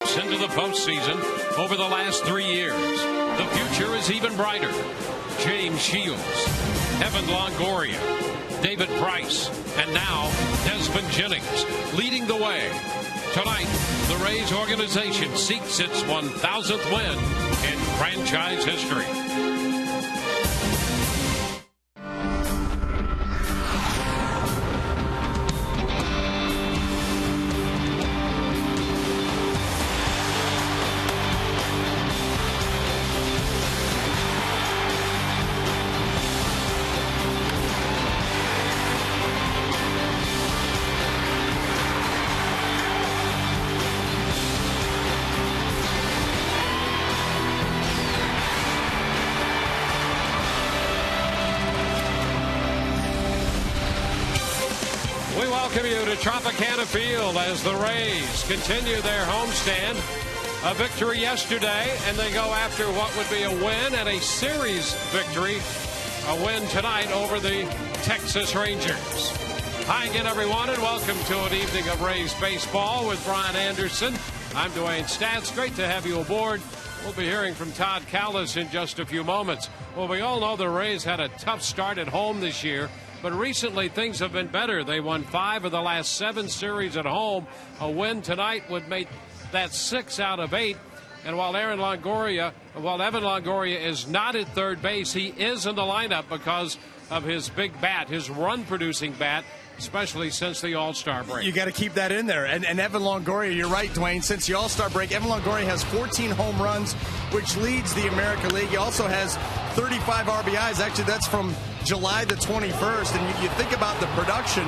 steps into the postseason over the last 3 years. The future is even brighter. James Shields, Evan Longoria, David Price, and now Desmond Jennings leading the way. Tonight, the Rays organization seeks its 1,000th win in franchise history. We welcome you to Tropicana Field as the Rays continue their homestand. A victory yesterday, and they go after what would be a win and a series victory. A win tonight over the Texas Rangers. Hi again, everyone, and welcome to an evening of Rays baseball with Brian Anderson. I'm Dwayne Stats. Great to have you aboard. We'll be hearing from Todd Callis in just a few moments. Well, we all know the Rays had a tough start at home this year, but recently things have been better. They won 5 of the last 7 series at home. A win tonight would make that 6 out of 8. And while Evan Longoria is not at third base, he is in the lineup because of his big bat, his run-producing bat, especially since the All-Star break. You got to keep that in there. And Evan Longoria, you're right, Dwayne, since the All-Star break, Evan Longoria has 14 home runs, which leads the American League. He also has 35 RBIs. Actually, that's from July the 21st. And you think about the production,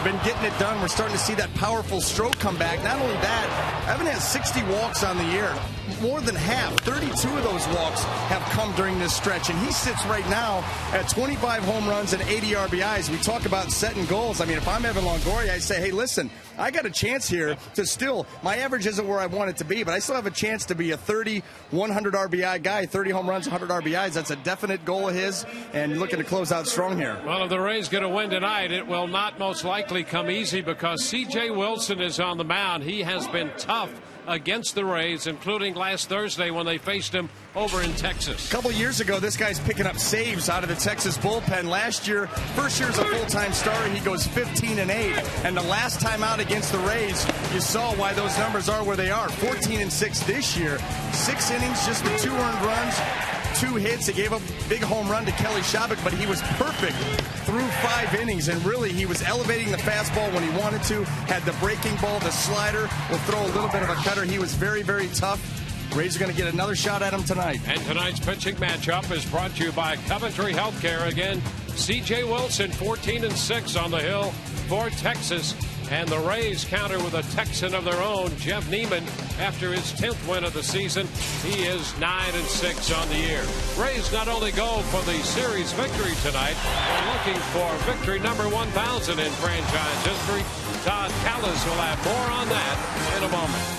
been getting it done. We're starting to see that powerful stroke come back. Not only that, Evan has 60 walks on the year. More than half, 32 of those walks have come during this stretch. And he sits right now at 25 home runs and 80 RBIs. We talk about setting goals. I mean, if I'm Evan Longoria, I say, hey, listen, I got a chance here to still, my average isn't where I want it to be, but I still have a chance to be a 30, 100 RBI guy, 30 home runs, 100 RBIs. That's a definite goal of his, and looking to close out strong here. Well, if the Rays get a win tonight, it will not most likely come easy because C.J. Wilson is on the mound. He has been tough against the Rays, including last Thursday when they faced him over in Texas. A couple years ago, this guy's picking up saves out of the Texas bullpen. Last year, first year as a full-time starter, he goes 15-8. And the last time out against the Rays, you saw why those numbers are where they are. 14-6 this year. 6 innings, just the 2 earned runs, 2 hits. He gave up a big home run to Kelly Shabak, but he was perfect through 5 innings. And really, he was elevating the fastball when he wanted to, had the breaking ball, the slider, will throw a little bit of a cutter. He was very, very tough. Rays are going to get another shot at him tonight. And tonight's pitching matchup is brought to you by Coventry Healthcare. Again, C.J. Wilson, 14-6 on the hill for Texas. And the Rays counter with a Texan of their own, Jeff Neiman, after his 10th win of the season. He is 9-6 on the year. Rays not only go for the series victory tonight, they're looking for victory number 1,000 in franchise history. Todd Callis will have more on that in a moment.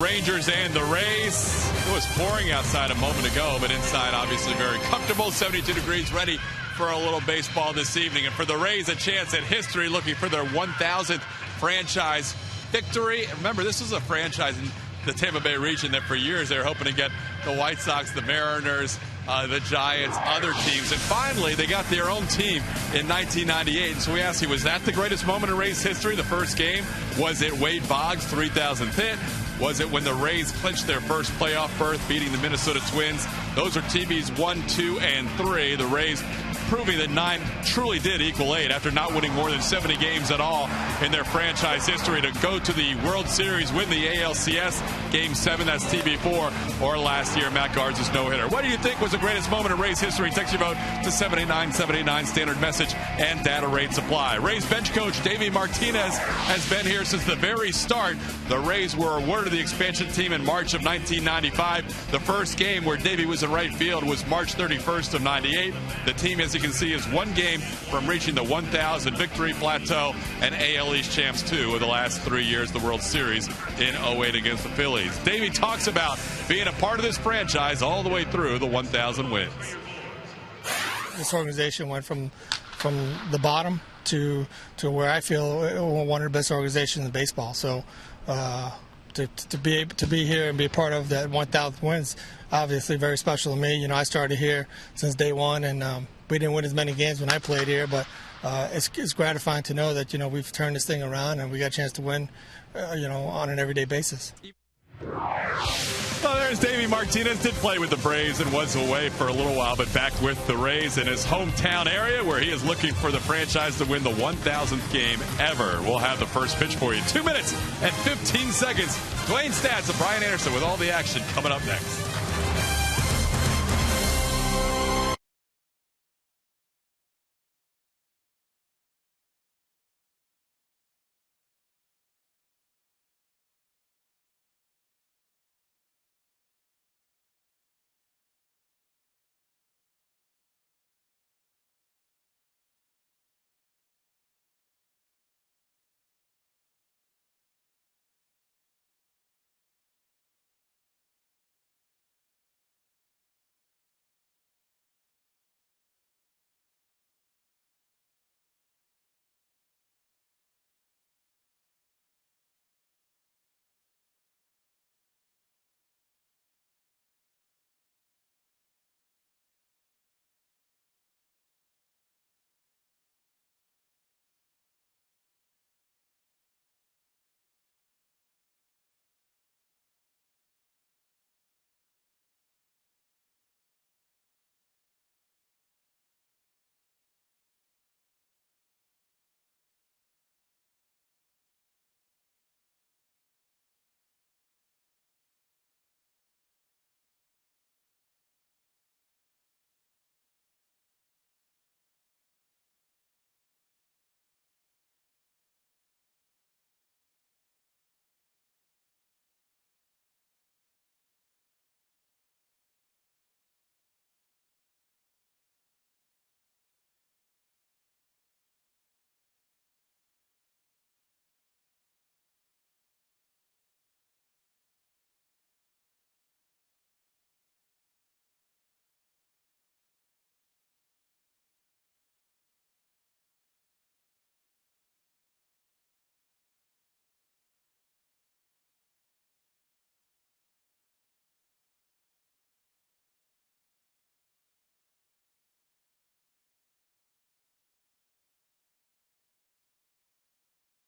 Rangers and the Rays. It was pouring outside a moment ago, but inside obviously very comfortable. 72 degrees, ready for a little baseball this evening. And for the Rays, a chance at history, looking for their 1,000th franchise victory. Remember, this was a franchise in the Tampa Bay region that for years they were hoping to get the White Sox, the Mariners, the Giants, other teams. And finally, they got their own team in 1998. And so we asked you, was that the greatest moment in Rays history, the first game? Was it Wade Boggs' 3,000th hit? Was it when the Rays clinched their first playoff berth, beating the Minnesota Twins? Those are TB's 1, 2, and 3. The Rays proving that 9 truly did equal 8 after not winning more than 70 games at all in their franchise history to go to the World Series, win the ALCS Game 7, that's TB4, or last year, Matt Garza's no-hitter. What do you think was the greatest moment in Rays history? Text your vote to 789-789, standard message and data rate supply. Rays bench coach Davey Martinez has been here since the very start. The Rays were awarded the expansion team in March of 1995. The first game where Davey was in right field was March 31st of 98. The team, as you can see, is one game from reaching the 1,000 victory plateau, and AL East champs 2 of the last 3 years, the World Series in 08 against the Phillies. Davey talks about being a part of this franchise all the way through the 1,000 wins. This organization went from the bottom to where I feel one of the best organizations in baseball. So to be here and be a part of that 1,000 wins, obviously very special to me. You know, I started here since day one, and we didn't win as many games when I played here, but it's gratifying to know that, you know, we've turned this thing around and we got a chance to win, you know, on an everyday basis. Well, there's Davey Martinez. Did play with the Braves and was away for a little while, but back with the Rays in his hometown area, where he is looking for the franchise to win the 1,000th game ever. We'll have the first pitch for you. 2 minutes and 15 seconds. Dwayne Stats and Brian Anderson with all the action coming up next.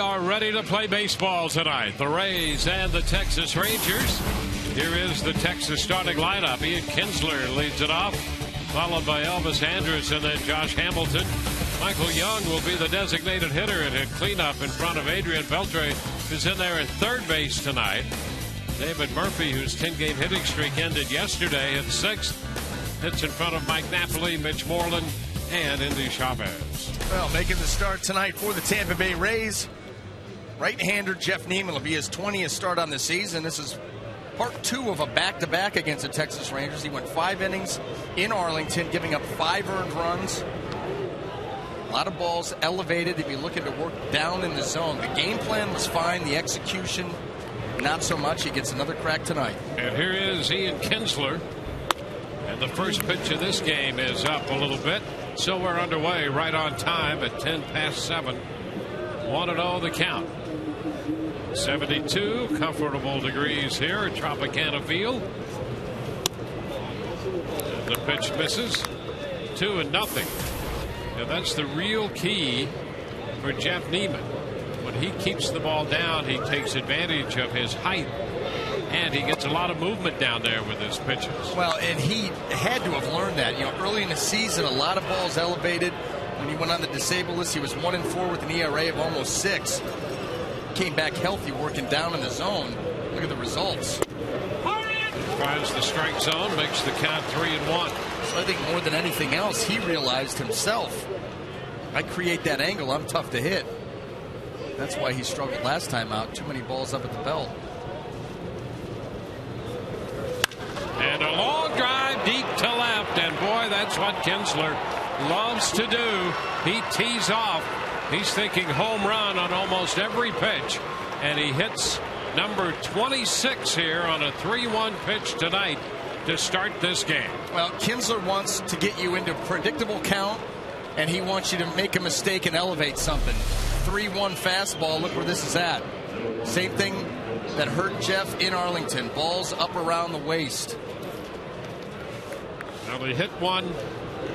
Are ready to play baseball tonight. The Rays and the Texas Rangers. Here is the Texas starting lineup. Ian Kinsler leads it off, followed by Elvis Andrus and then Josh Hamilton. Michael Young will be the designated hitter and hit cleanup in front of Adrian Beltre, who's in there at third base tonight. David Murphy, whose 10-game hitting streak ended yesterday, at sixth. Hits in front of Mike Napoli, Mitch Moreland, and Indy Chavez. Well, making the start tonight for the Tampa Bay Rays, right-hander Jeff Neiman will be his 20th start on the season. This is part 2 of a back-to-back against the Texas Rangers. He went 5 innings in Arlington, giving up 5 earned runs. A lot of balls elevated. He'd be looking to work down in the zone. The game plan was fine. The execution not so much. He gets another crack tonight. And here is Ian Kinsler. And the first pitch of this game is up a little bit. So we're underway right on time at 10 past 7. 1-0 the count. 72 comfortable degrees here at Tropicana Field. And the pitch misses. 2-0. And that's the real key for Jeff Neiman. When he keeps the ball down, he takes advantage of his height, and he gets a lot of movement down there with his pitches. Well, and he had to have learned that. Early in the season, a lot of balls elevated. When he went on the disabled list, he was 1-4 with an ERA of almost 6. Came back healthy, working down in the zone. Look at the results. Finds the strike zone, makes the count 3-1. So I think more than anything else, he realized himself, I create that angle, I'm tough to hit. That's why he struggled last time out. Too many balls up at the belt. And a long drive deep to left. And boy, that's what Kinsler loves to do. He tees off. He's thinking home run on almost every pitch. And he hits number 26 here on a 3-1 pitch tonight to start this game. Well, Kinsler wants to get you into a predictable count, and he wants you to make a mistake and elevate something. 3-1 fastball, look where this is at. Same thing that hurt Jeff in Arlington. Balls up around the waist. Well, he hit one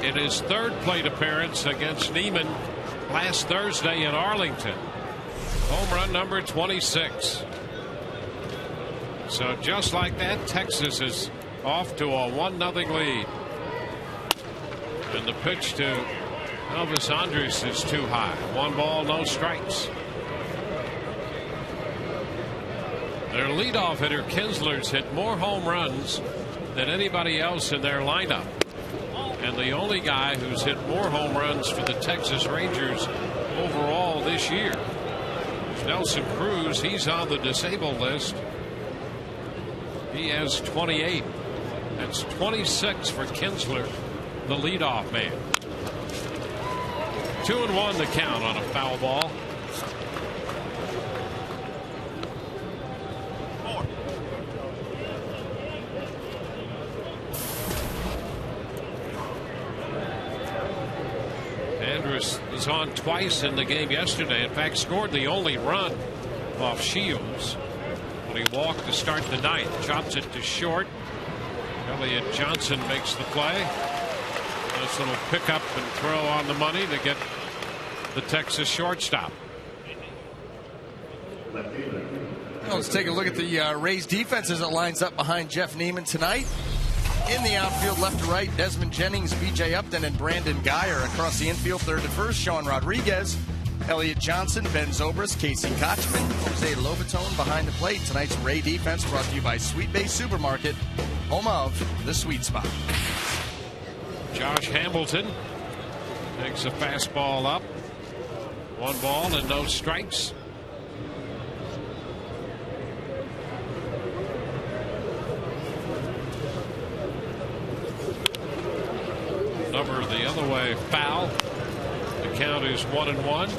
in his third plate appearance against Neiman last Thursday in Arlington. Home run number 26. So just like that, Texas is off to a 1-0 lead. And the pitch to Elvis Andrus is too high. 1 ball, no strikes. Their leadoff hitter, Kinsler's hit more home runs than anybody else in their lineup. And the only guy who's hit more home runs for the Texas Rangers overall this year is Nelson Cruz. He's on the disabled list. He has 28. That's 26 for Kinsler, the leadoff man. 2-1 the count on a foul ball. Andrus was on twice in the game yesterday. In fact, scored the only run off Shields when he walked to start the ninth. Chops it to short. Elliott Johnson makes the play. Nice little pickup and throw on the money to get the Texas shortstop. Well, let's take a look at the Rays defense as it lines up behind Jeff Neiman tonight. In the outfield, left to right, Desmond Jennings, B.J. Upton, and Brandon Geyer. Across the infield, third to first, Sean Rodriguez, Elliott Johnson, Ben Zobrist, Casey Kochman, Jose Lobatone behind the plate. Tonight's Ray defense brought to you by Sweet Bay Supermarket, home of the Sweet Spot. Josh Hamilton takes a fastball up. 1 ball and no strikes. Number the other way, foul. The count is 1-1.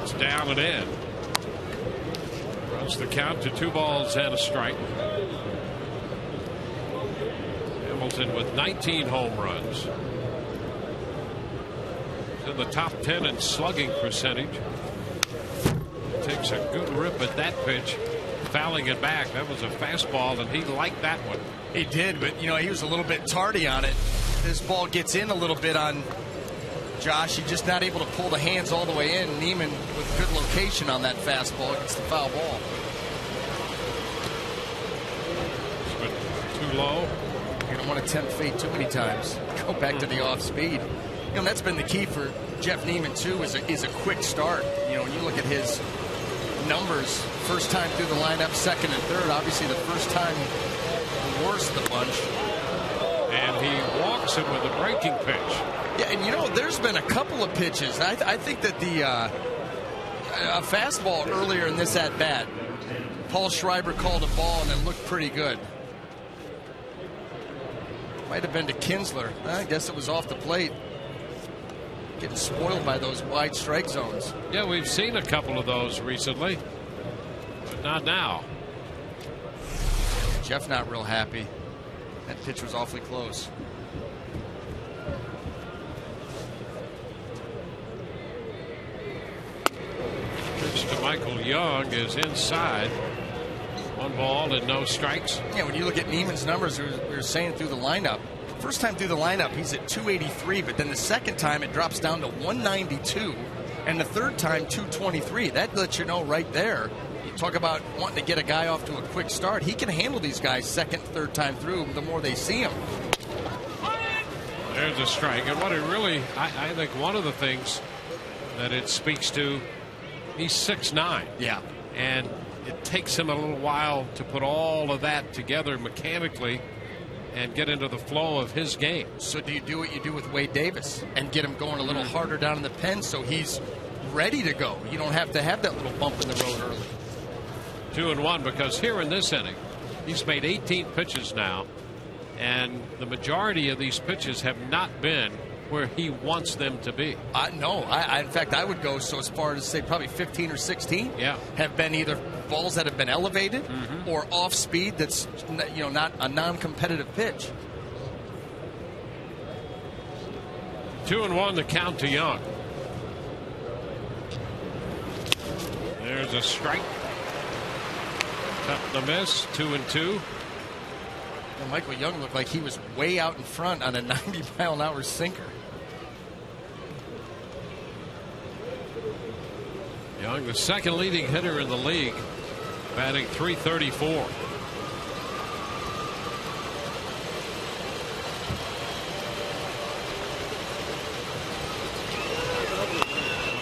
It's down and in. Runs the count to 2 balls and a strike. Hamilton with 19 home runs. In the top 10 in slugging percentage. Takes a good rip at that pitch, fouling it back. That was a fastball, and he liked that one. He did, but he was a little bit tardy on it. This ball gets in a little bit on Josh. He's just not able to pull the hands all the way in. Neiman with good location on that fastball against the foul ball. Too low. You don't want to tempt fate too many times. Go back to the off speed. That's been the key for Jeff Neiman too. Is a quick start. When you look at his numbers, first time through the lineup, second and third. Obviously, the first time the worst of the bunch. And he walks him with a breaking pitch. Yeah, and there's been a couple of pitches. I think that a fastball earlier in this at-bat. Paul Schreiber called a ball and it looked pretty good. Might have been to Kinsler. I guess it was off the plate. Getting spoiled by those wide strike zones. Yeah, we've seen a couple of those recently, but not now. Jeff not real happy. That pitch was awfully close. Pitch to Michael Young is inside. 1 ball and no strikes. Yeah, when you look at Neiman's numbers, we were saying through the lineup. First time through the lineup, he's at 283, but then the second time it drops down to 192, and the third time 223. That lets you know right there. You talk about wanting to get a guy off to a quick start. He can handle these guys second, third time through the more they see him. There's a strike, and what it really, I think one of the things that it speaks to, he's 6'9". Yeah. And it takes him a little while to put all of that together mechanically and get into the flow of his game. So do you do what you do with Wade Davis and get him going a little harder down in the pen so he's ready to go? You don't have to have that little bump in the road early. 2-1, because here in this inning, he's made 18 pitches now, and the majority of these pitches have not been where he wants them to be. No, in fact, I would go so as far as say probably 15 or 16 have been either balls that have been elevated or off speed that's, you know, not a non-competitive pitch. 2-1 the count to Young. There's a strike. Cut the miss. 2-2. Well, Michael Young looked like he was way out in front on a 90-mile-an-hour sinker. Young, the second leading hitter in the league, batting .334.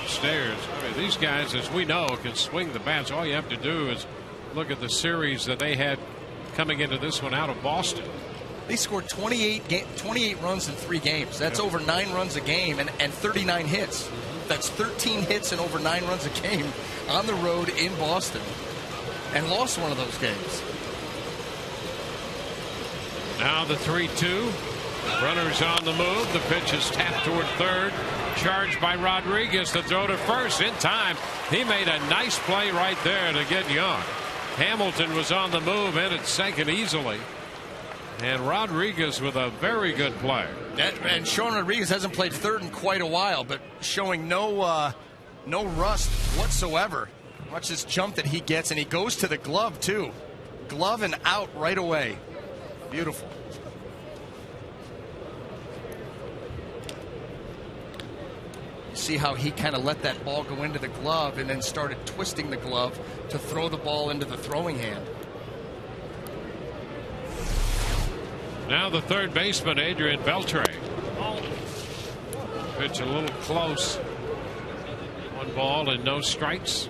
Upstairs, I mean, these guys, as we know, can swing the bats. All you have to do is look at the series that they had coming into this one out of Boston. They scored 28 runs in 3 games. That's over 9 runs a game and 39 hits. That's 13 hits and over 9 runs a game on the road in Boston, and lost one of those games. Now the 3-2. Runners on the move. The pitch is tapped toward third. Charged by Rodriguez to throw to first in time. He made a nice play right there to get Young. Hamilton was on the move in at second easily. And Rodriguez with a very good play. And Sean Rodriguez hasn't played third in quite a while, but showing no rust whatsoever. Watch this jump that he gets, and he goes to the glove too. Glove and out right away. Beautiful. You see how he kind of let that ball go into the glove and then started twisting the glove to throw the ball into the throwing hand. Now the third baseman, Adrian Beltre. Pitch a little close. 1 ball and no strikes.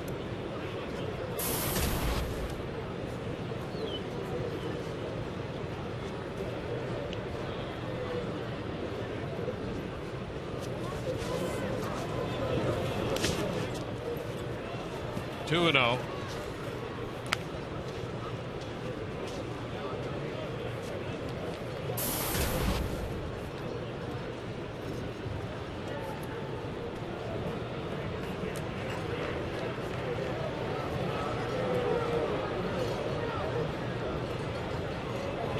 Two and 0.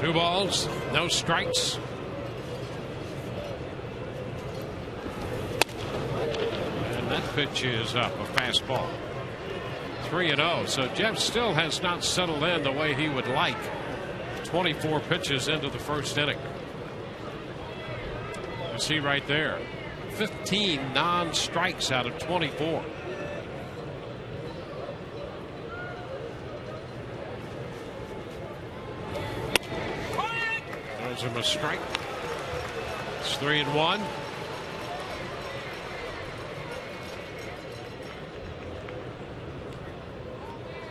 Two balls, no strikes. And that pitch is up, a fastball. 3-0. So Jeff still has not settled in the way he would like. 24 pitches into the first inning. You see right there, 15 non-strikes out of 24. Throws him a strike. It's 3-1.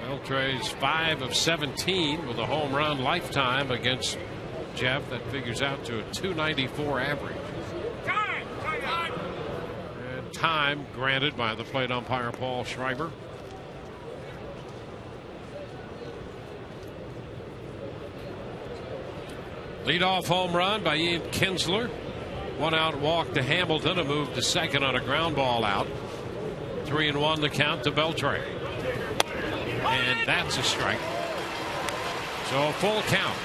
Beltre's 5 of 17 with a home run lifetime against Jeff. That figures out to a .294 average. And time granted by the plate umpire Paul Schreiber. Leadoff home run by Ian Kinsler. 1 out walk to Hamilton, a move to second on a ground ball out. 3-1 the count to Beltre. And that's a strike. So a full count.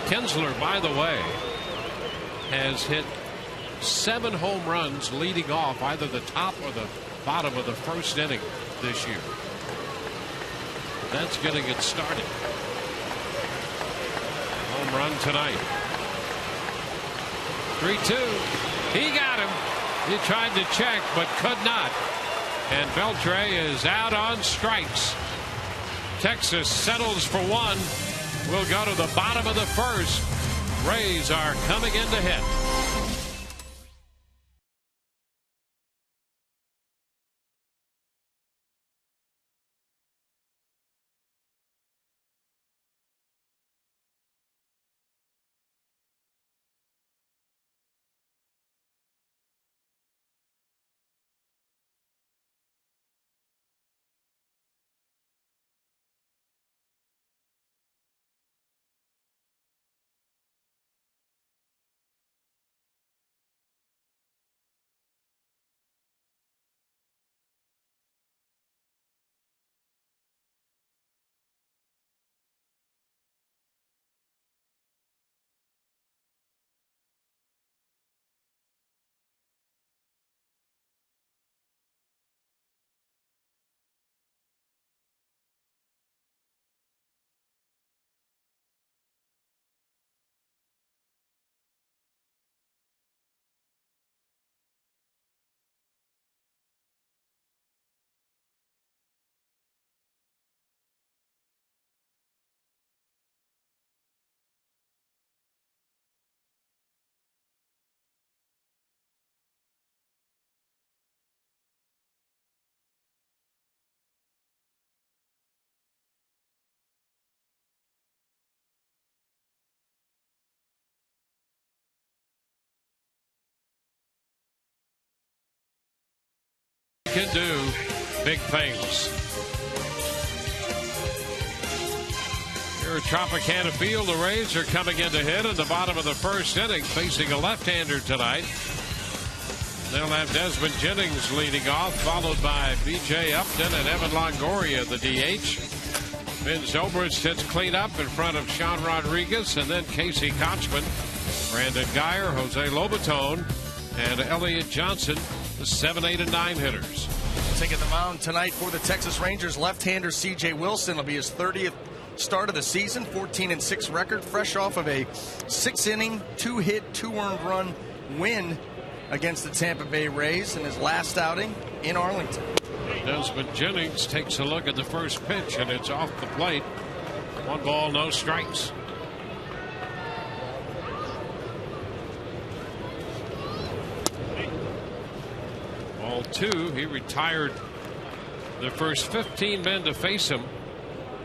Kinsler, by the way, has hit 7 home runs leading off either the top or the bottom of the first inning this year. That's getting it started. Home run tonight. 3-2. He got him. He tried to check but could not. And Beltre is out on strikes. Texas settles for 1. We'll go to the bottom of the first. Rays are coming in to hit. Can do big things. Here at Tropicana Field, the Rays are coming in to hit in the bottom of the first inning, facing a left-hander tonight. They'll have Desmond Jennings leading off, followed by B.J. Upton and Evan Longoria, the DH. Ben Zobrist hits clean up in front of Sean Rodriguez, and then Casey Kochman, Brandon Geyer, Jose Lobaton, and Elliott Johnson, the 7, 8, and 9 hitters. Taking the mound tonight for the Texas Rangers, left-hander C.J. Wilson. Will be his 30th start of the season, 14-6 record, fresh off of a 6-inning, 2-hit, 2-earned run win against the Tampa Bay Rays in his last outing in Arlington. Desmond Jennings takes a look at the first pitch, and it's off the plate. 1 ball, no strikes. Ball 2. He retired the first 15 men to face him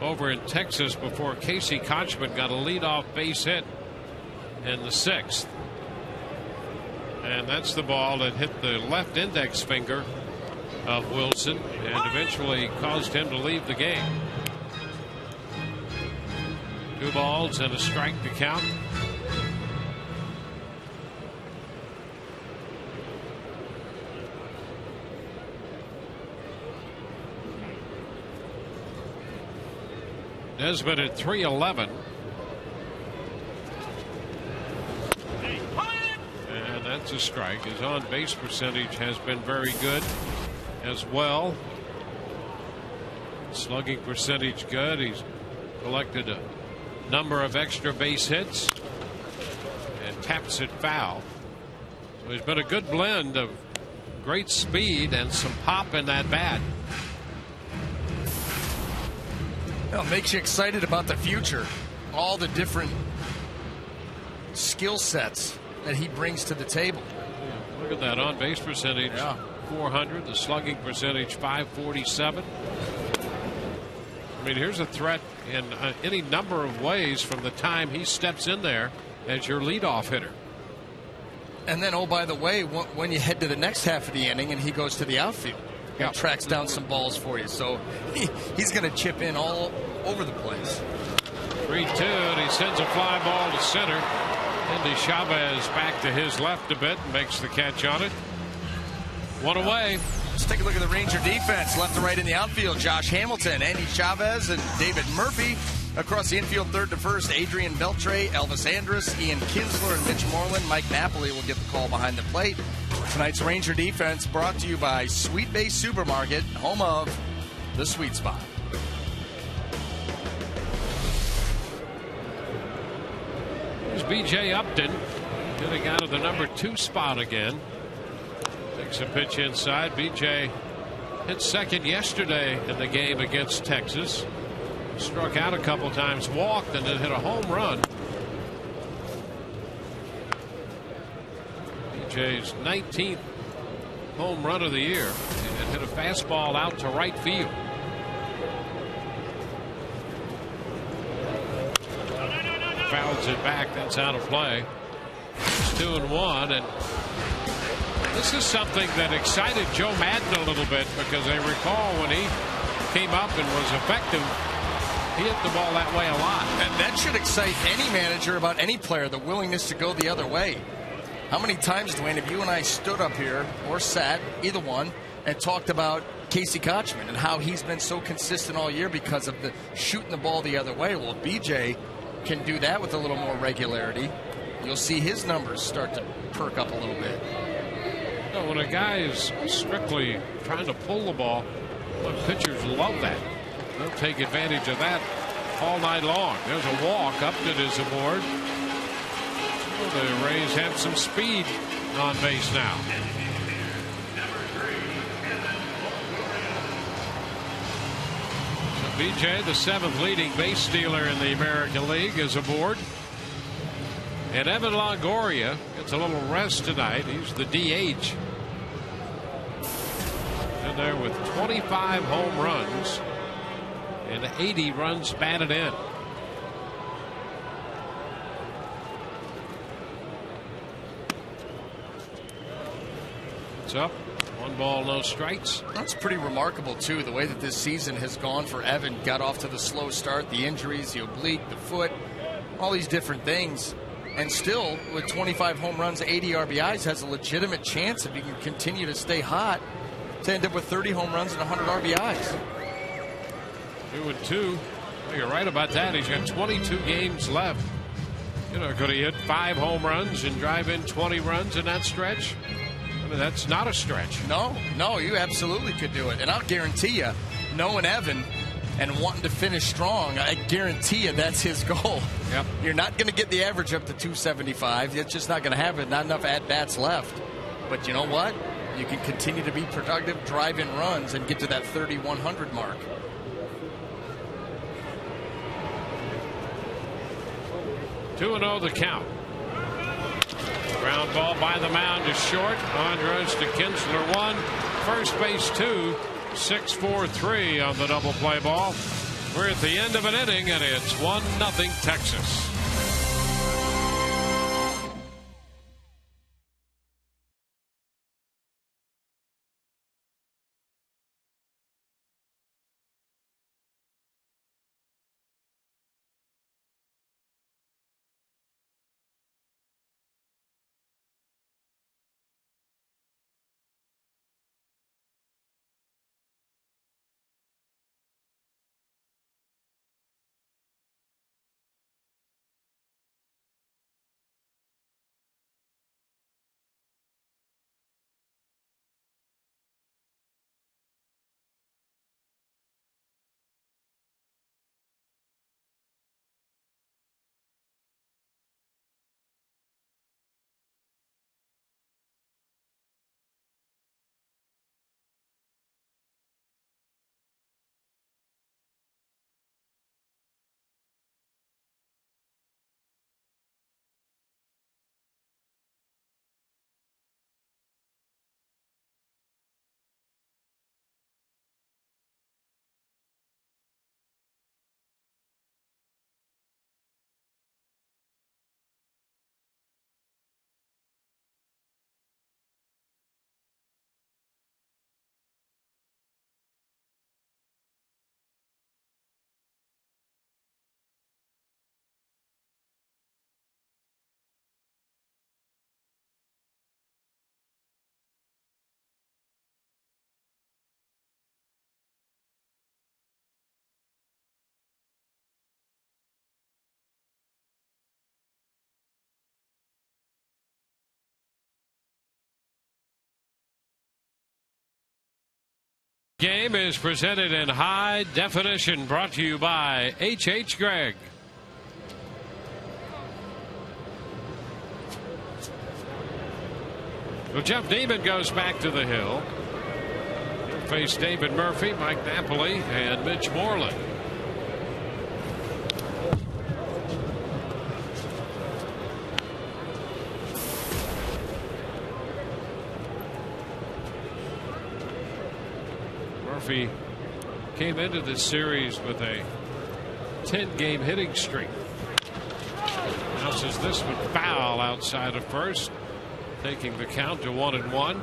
over in Texas before Casey Kochman got a leadoff base hit in the 6th. And that's the ball that hit the left index finger of Wilson and eventually caused him to leave the game. 2 balls and a strike to count. Desmond at 311. And that's a strike. His on base percentage has been very good as well. Slugging percentage good. He's collected a number of extra base hits and taps it foul. So he's been a good blend of great speed and some pop in that bat. Well, it makes you excited about the future. All the different skill sets that he brings to the table. Yeah, look at that on base percentage, 400. The slugging percentage, 547. I mean, here's a threat in any number of ways from the time he steps in there as your leadoff hitter. And then, oh, by the way, when you head to the next half of the inning and he goes to the outfield and tracks down some balls for you. So he's going to chip in all over the place. 3-2, and he sends a fly ball to center. Andy Chavez back to his left a bit and makes the catch on it. One away. Let's take a look at the Ranger defense. Left to right in the outfield, Josh Hamilton, Andy Chavez, and David Murphy. Across the infield, third to first, Adrian Beltre, Elvis Andrus, Ian Kinsler, and Mitch Moreland. Mike Napoli will get the call behind the plate. Tonight's Ranger defense brought to you by Sweet Bay Supermarket, home of the Sweet Spot. Here's B.J. Upton getting out of the number 2 spot again. Takes a pitch inside. B.J. hit second yesterday in the game against Texas. Struck out a couple times, walked, and then hit a home run. BJ's 19th home run of the year, and hit a fastball out to right field. Fouls it back. That's out of play. It's 2-1, and this is something that excited Joe Madden a little bit, because I recall when he came up and was effective, he hit the ball that way a lot. And that should excite any manager about any player, the willingness to go the other way. How many times, Dwayne, have you and I stood up here, or sat, either one, and talked about Casey Kochman and how he's been so consistent all year because of the shooting the ball the other way? Well, if BJ can do that with a little more regularity, you'll see his numbers start to perk up a little bit. No, when a guy is strictly trying to pull the ball, pitchers love that. They'll take advantage of that all night long. There's a walk. Upton is aboard. Well, the Rays have some speed on base now. So BJ, the 7th leading base stealer in the American League, is aboard. And Evan Longoria gets a little rest tonight. He's the DH. And there with 25 home runs and 80 runs batted in. It's up. 1 ball, no strikes. That's pretty remarkable, too, the way that this season has gone for Evan. Got off to the slow start, the injuries, the oblique, the foot, all these different things. And still, with 25 home runs, 80 RBIs, has a legitimate chance, if he can continue to stay hot, to end up with 30 home runs and 100 RBIs. 2-2. Well, you're right about that. He's got 22 games left. You know, could he hit 5 home runs and drive in 20 runs in that stretch? I mean, that's not a stretch. No, you absolutely could do it. And I'll guarantee you, knowing Evan and wanting to finish strong, I guarantee you that's his goal. Yep. You're not going to get the average up to 275. It's just not going to happen. Not enough at-bats left. But you know what? You can continue to be productive, drive in runs, and get to that 3,100 mark. 2-0 the count. Ground ball by the mound is short. Andrus to Kinsler 1. First base 2. 6-4-3 on the double play ball. We're at the end of an inning, and it's 1-0 Texas. Game is presented in high definition, brought to you by H.H. Gregg. Well, Jeff Neiman goes back to the hill. He'll face David Murphy, Mike Napoli, and Mitch Moreland. Murphy came into this series with a 10-game hitting streak. Bounces this one foul outside of first, taking the count to 1-1.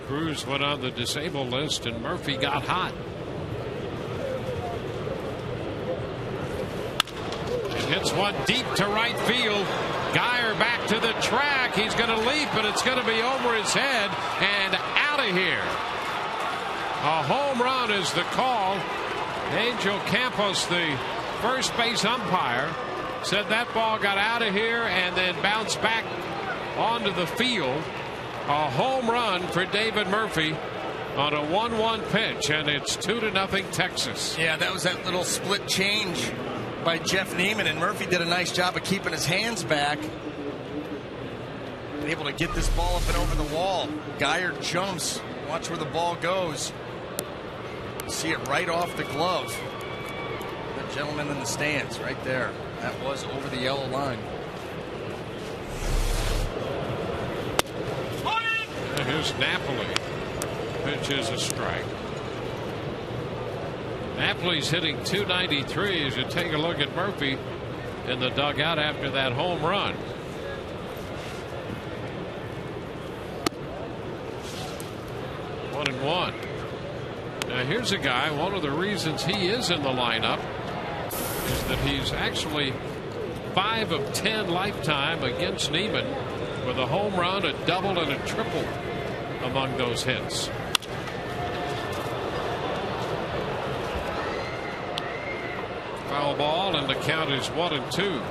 Cruz went on the disabled list, and Murphy got hot. Hits one deep to right field. Geyer back to the track. He's going to leap, but it's going to be over his head and out of here. A home run is the call. Angel Campos, the first base umpire, said that ball got out of here and then bounced back onto the field. A home run for David Murphy on a 1-1 pitch, and it's 2-0 Texas. Yeah, that was that little split change by Jeff Neiman, and Murphy did a nice job of keeping his hands back and able to get this ball up and over the wall. Geyer jumps. Watch where the ball goes. See it right off the glove. The gentleman in the stands right there. That was over the yellow line. And here's Napoli. Pitch is a strike. Napoli's hitting .293 as you take a look at Murphy in the dugout after that home run. One and one. Now here's a guy, one of the reasons he is in the lineup is that he's actually 5 of 10 lifetime against Neiman, with a home run, a double, and a triple among those hits. Foul ball, and the count is 1-2.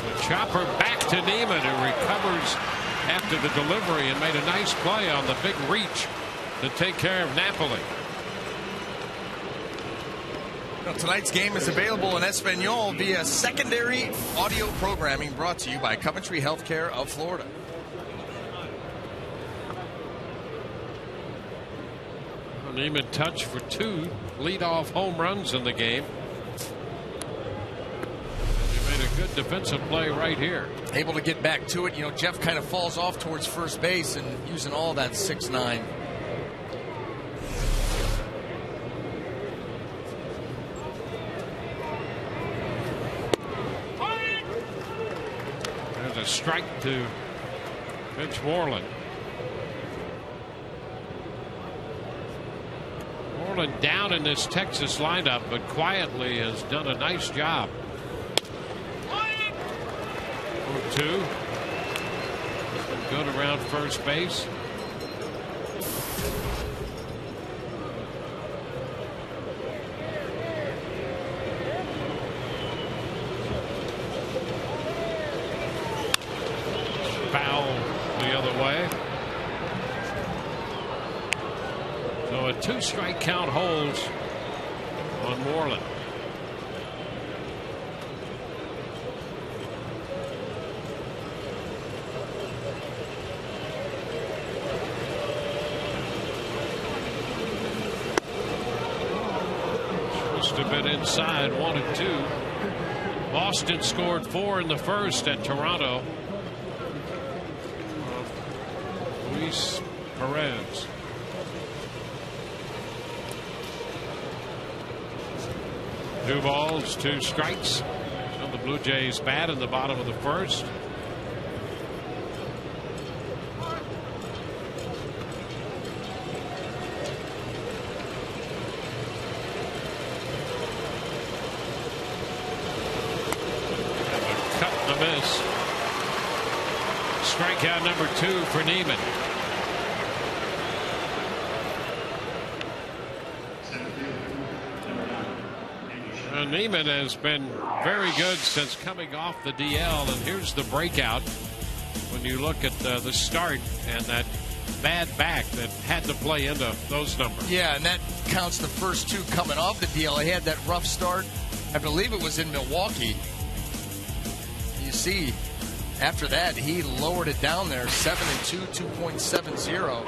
The chopper back to Neiman, who recovers after the delivery and made a nice play on the big reach to take care of Napoli. Tonight's game is available in Espanol via secondary audio programming, brought to you by Coventry Healthcare of Florida. Neiman touched for 2 leadoff home runs in the game. He made a good defensive play right here. Able to get back to it. You know, Jeff kind of falls off towards first base and using all that 6'9". There's a strike to Mitch Moreland. Moreland down in this Texas lineup, but quietly has done a nice job. 0-2. Good around first base. Foul the other way. So a 2-strike count holds on Moreland. Must have been inside, 1-2. Boston scored 4 in the first at Toronto. Luis Perez. Two balls, 2 strikes. So the Blue Jays bat in the bottom of the first. a miss. Strikeout number 2 for Neiman. Neiman has been very good since coming off the DL, and here's the breakout when you look at the start and that bad back that had to play into those numbers. Yeah, and that counts the first 2 coming off the DL. He had that rough start. I believe it was in Milwaukee. You see, after that, he lowered it down there, 7-2, 2.70.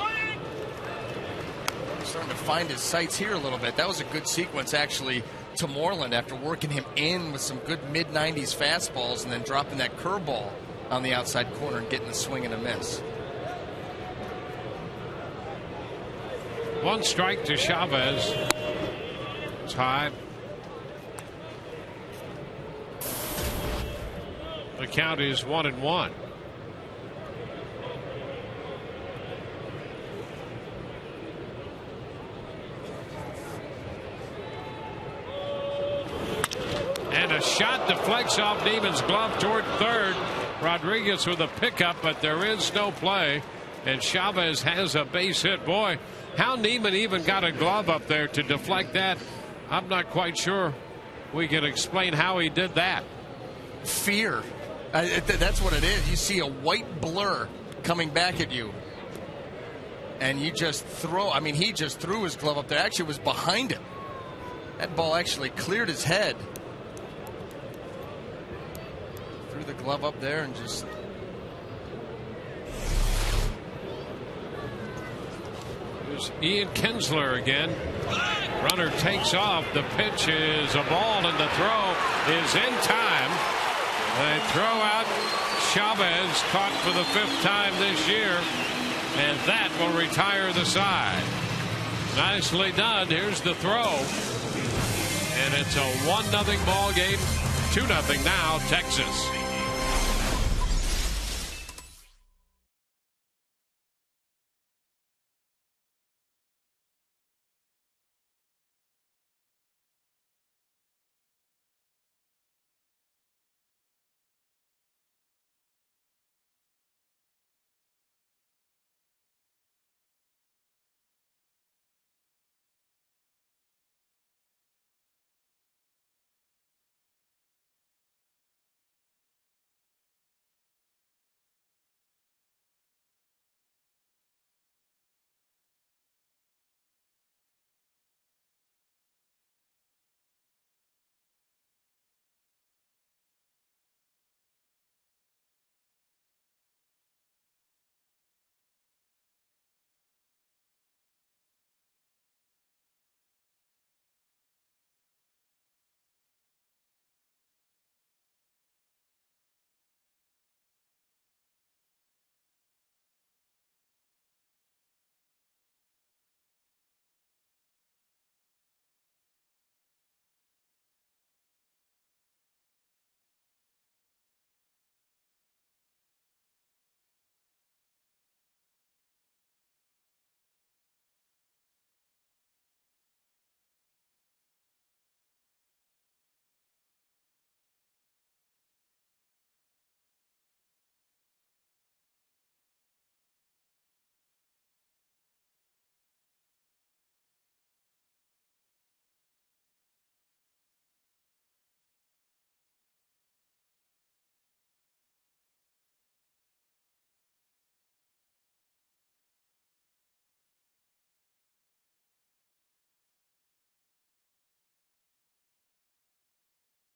Starting to find his sights here a little bit. That was a good sequence, actually, to Moreland after working him in with some good mid-90s fastballs and then dropping that curveball on the outside corner and getting the swing and a miss. 1 strike to Chavez. It's high. The count is 1-1. And a shot deflects off Neiman's glove toward third. Rodriguez with a pickup, but there is no play. And Chavez has a base hit. Boy, how Neiman even got a glove up there to deflect that, I'm not quite sure we can explain how he did that. Fear. That's what it is. You see a white blur coming back at you, and you just throw. I mean, he just threw his glove up there. Actually, it was behind him. That ball actually cleared his head. Threw the glove up there and just. There's Ian Kinsler again. Runner takes off. The pitch is a ball, and the throw is in time. They throw out Chavez, caught for the 5th time this year, and that will retire the side. Nicely done. Here's the throw, and it's a 1-0 ball game. 2-0 now, Texas.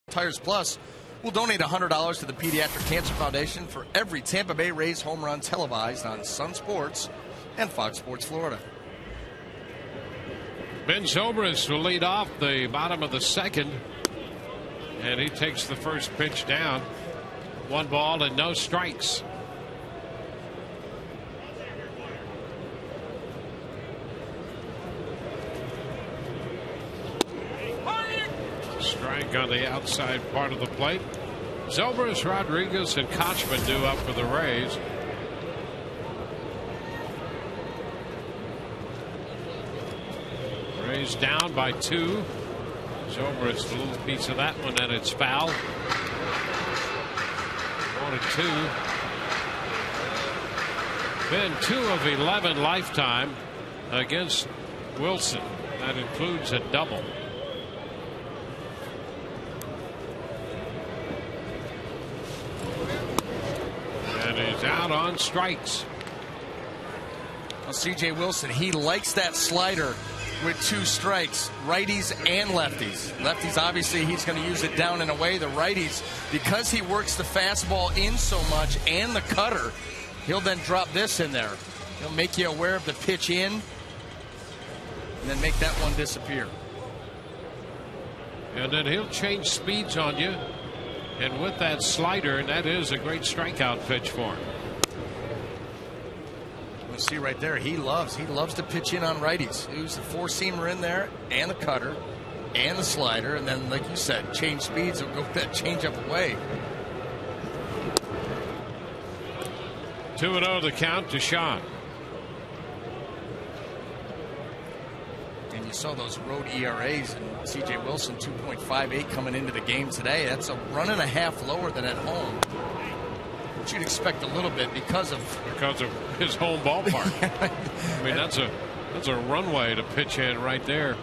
Tires Plus will donate $100 to the Pediatric Cancer Foundation for every Tampa Bay Rays home run televised on Sun Sports and Fox Sports Florida. Ben Zobrist will lead off the bottom of the 2nd, and he takes the first pitch down. 1 ball and no strikes. Strike on the outside part of the plate. Zobrist, Rodriguez, and Kochman due up for the Rays. Rays down by 2. Zobrist a little piece of that one, and it's foul. 1-2. Been 2 of 11 lifetime against Wilson. That includes a double. And he's out on strikes. Well, C.J. Wilson, he likes that slider with 2 strikes, righties and lefties. Lefties, obviously, he's going to use it down and away. The righties, because he works the fastball in so much and the cutter, he'll then drop this in there. He'll make you aware of the pitch in and then make that one disappear. And then he'll change speeds on you. And with that slider, and that is a great strikeout pitch for him. You'll see right there, he loves to pitch in on righties. Use the 4-seamer in there and the cutter and the slider, and then, like you said, change speeds. He'll go that changeup away. 2-0 the count to Sean. And you saw those road ERAs and C.J. Wilson 2.58 coming into the game today. That's a run and a half lower than at home. Which you'd expect a little bit because of his home ballpark. I mean, that's a runway to pitch in right there.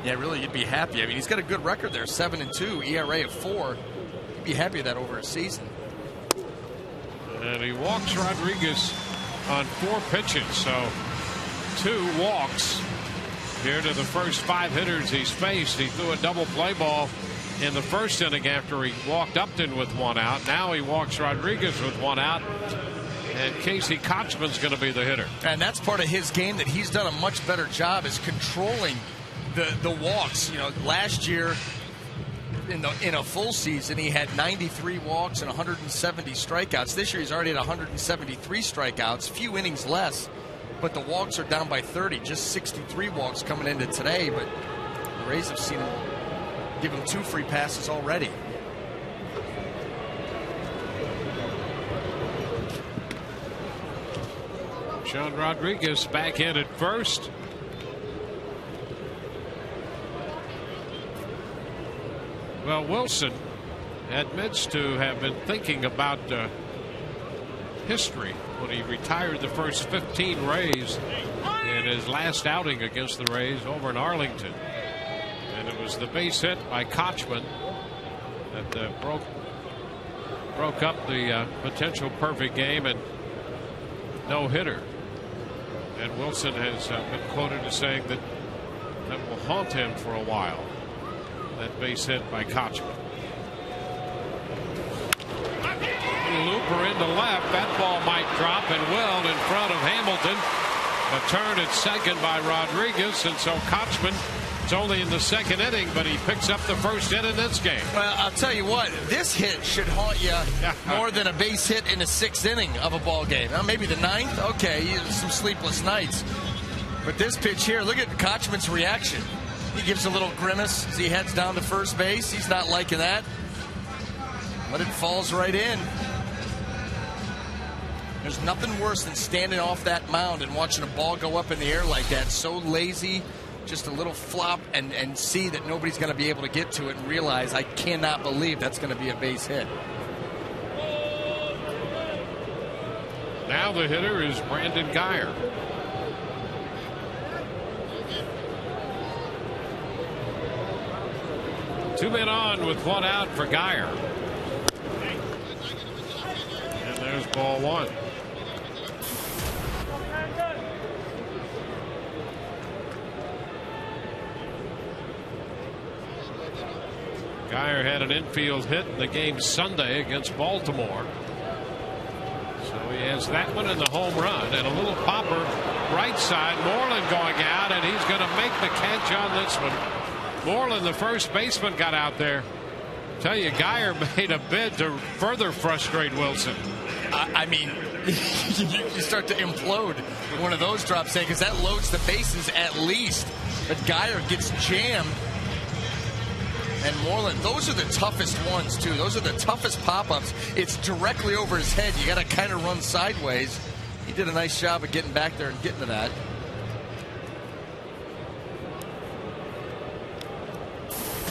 Yeah, really, you'd be happy. I mean, he's got a good record there, 7-2, ERA of 4. You'd be happy with that over a season. And he walks Rodriguez on 4 pitches, so 2 walks here to the first 5 hitters he's faced. He threw a double play ball in the first inning after he walked Upton with 1 out. Now he walks Rodriguez with 1 out. And Casey Kochman's going to be the hitter. And that's part of his game that he's done a much better job is controlling the walks. You know, last year in a full season he had 93 walks and 170 strikeouts. This year he's already at 173 strikeouts, few innings less, but the walks are down by 30. Just 63 walks coming into today, but the Rays have seen him give him 2 free passes already. Sean Rodriguez back in at first. Well, Wilson admits to have been thinking about history when he retired the first 15 Rays in his last outing against the Rays over in Arlington. And it was the base hit by Kochman that broke up the potential perfect game and no hitter. And Wilson has been quoted as saying that will haunt him for a while. That base hit by Kochman. Looper into left. That ball might drop and will in front of Hamilton. A turn at second by Rodriguez, and so Kochman, it's only in the second inning, but he picks up the first hit in this game. Well, I'll tell you what, this hit should haunt you more than a base hit in the 6th inning of a ball game. Now, maybe the 9th, okay, some sleepless nights. But this pitch here, look at Kochman's reaction. He gives a little grimace as he heads down to first base. He's not liking that. But it falls right in. There's nothing worse than standing off that mound and watching a ball go up in the air like that. So lazy, just a little flop, and see that nobody's going to be able to get to it and realize, I cannot believe that's going to be a base hit. Now the hitter is Brandon Guyer. Two men on with 1 out for Guyer. And there's ball 1. Guyer had an infield hit in the game Sunday against Baltimore. So he has that one and the home run, and a little popper right side. Moreland going out, and he's going to make the catch on this one. Moreland, the first baseman, got out there. Tell you, Guyer made a bid to further frustrate Wilson. I mean, you start to implode with one of those drops, because that loads the bases at least. But Guyer gets jammed. And Moreland, those are the toughest ones, too. Those are the toughest pop-ups. It's directly over his head. You got to kind of run sideways. He did a nice job of getting back there and getting to that.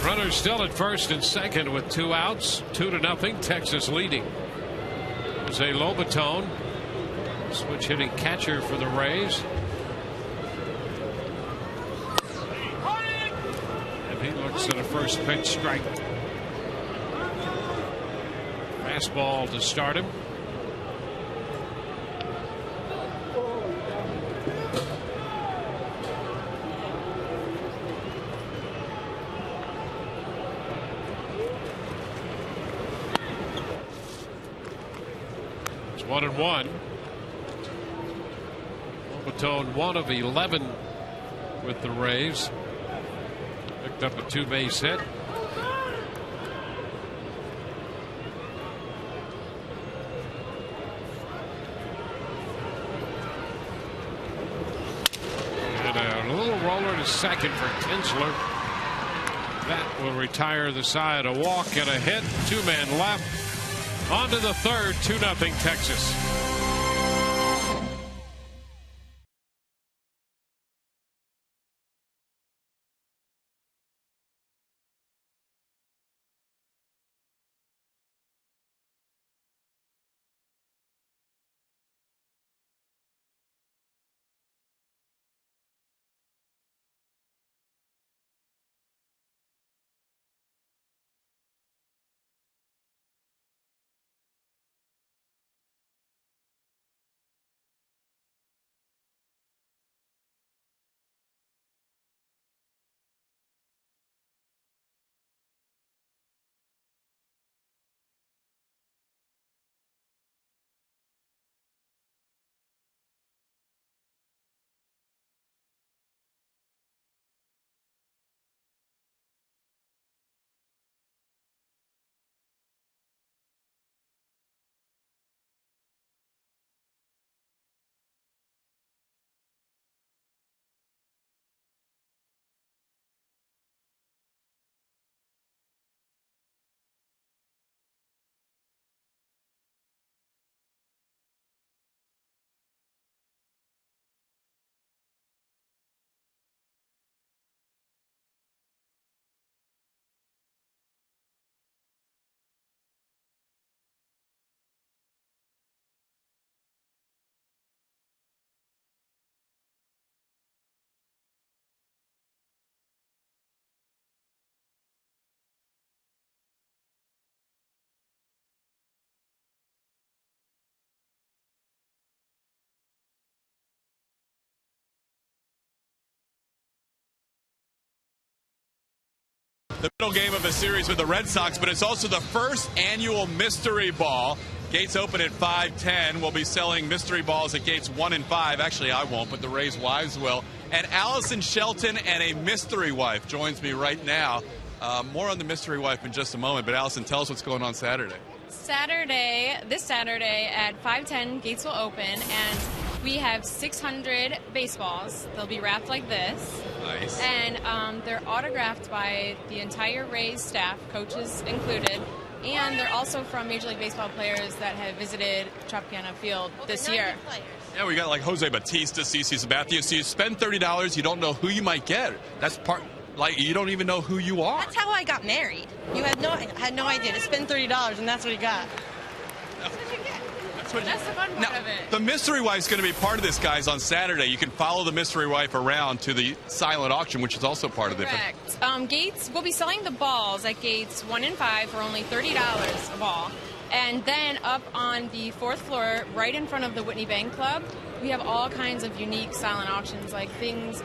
Runners still at first and second with 2 outs. 2-0. Texas leading. Jose Lobaton, switch hitting catcher for the Rays. And he looks at a first pitch strike. Fastball to start him. It's 1-1. Lobaton 1 of 11 with the Rays. Picked up a 2-base hit. Roller to second for Kinsler. That will retire the side. A walk and a hit. 2-man left. On to the third. 2-0 Texas. The middle game of a series with the Red Sox, but it's also the first annual mystery ball. Gates open at 5:10. We'll be selling mystery balls at gates 1 and 5. Actually, I won't, but the Rays' wives will. And Allison Shelton and a mystery wife joins me right now. More on the mystery wife in just a moment, but Allison, tell us what's going on Saturday. This Saturday at 5:10, gates will open, and we have 600 baseballs. They'll be wrapped like this. Nice. And they're autographed by the entire Rays staff, coaches included. And they're also from Major League Baseball players that have visited Tropicana Field this year. Yeah, we got like Jose Bautista, CeCe Sabathia. So you spend $30, you don't know who you might get. That's part, like, you don't even know who you are. That's how I got married. You had no idea to spend $30, and that's what he got. That's the fun part of it. The mystery wife's going to be part of this, guys, on Saturday. You can follow the mystery wife around to the silent auction, which is also part of it. Correct. Gates, we'll be selling the balls at gates 1 and 5 for only $30 a ball. And then up on the 4th floor, right in front of the Whitney Bank Club, we have all kinds of unique silent auctions, like things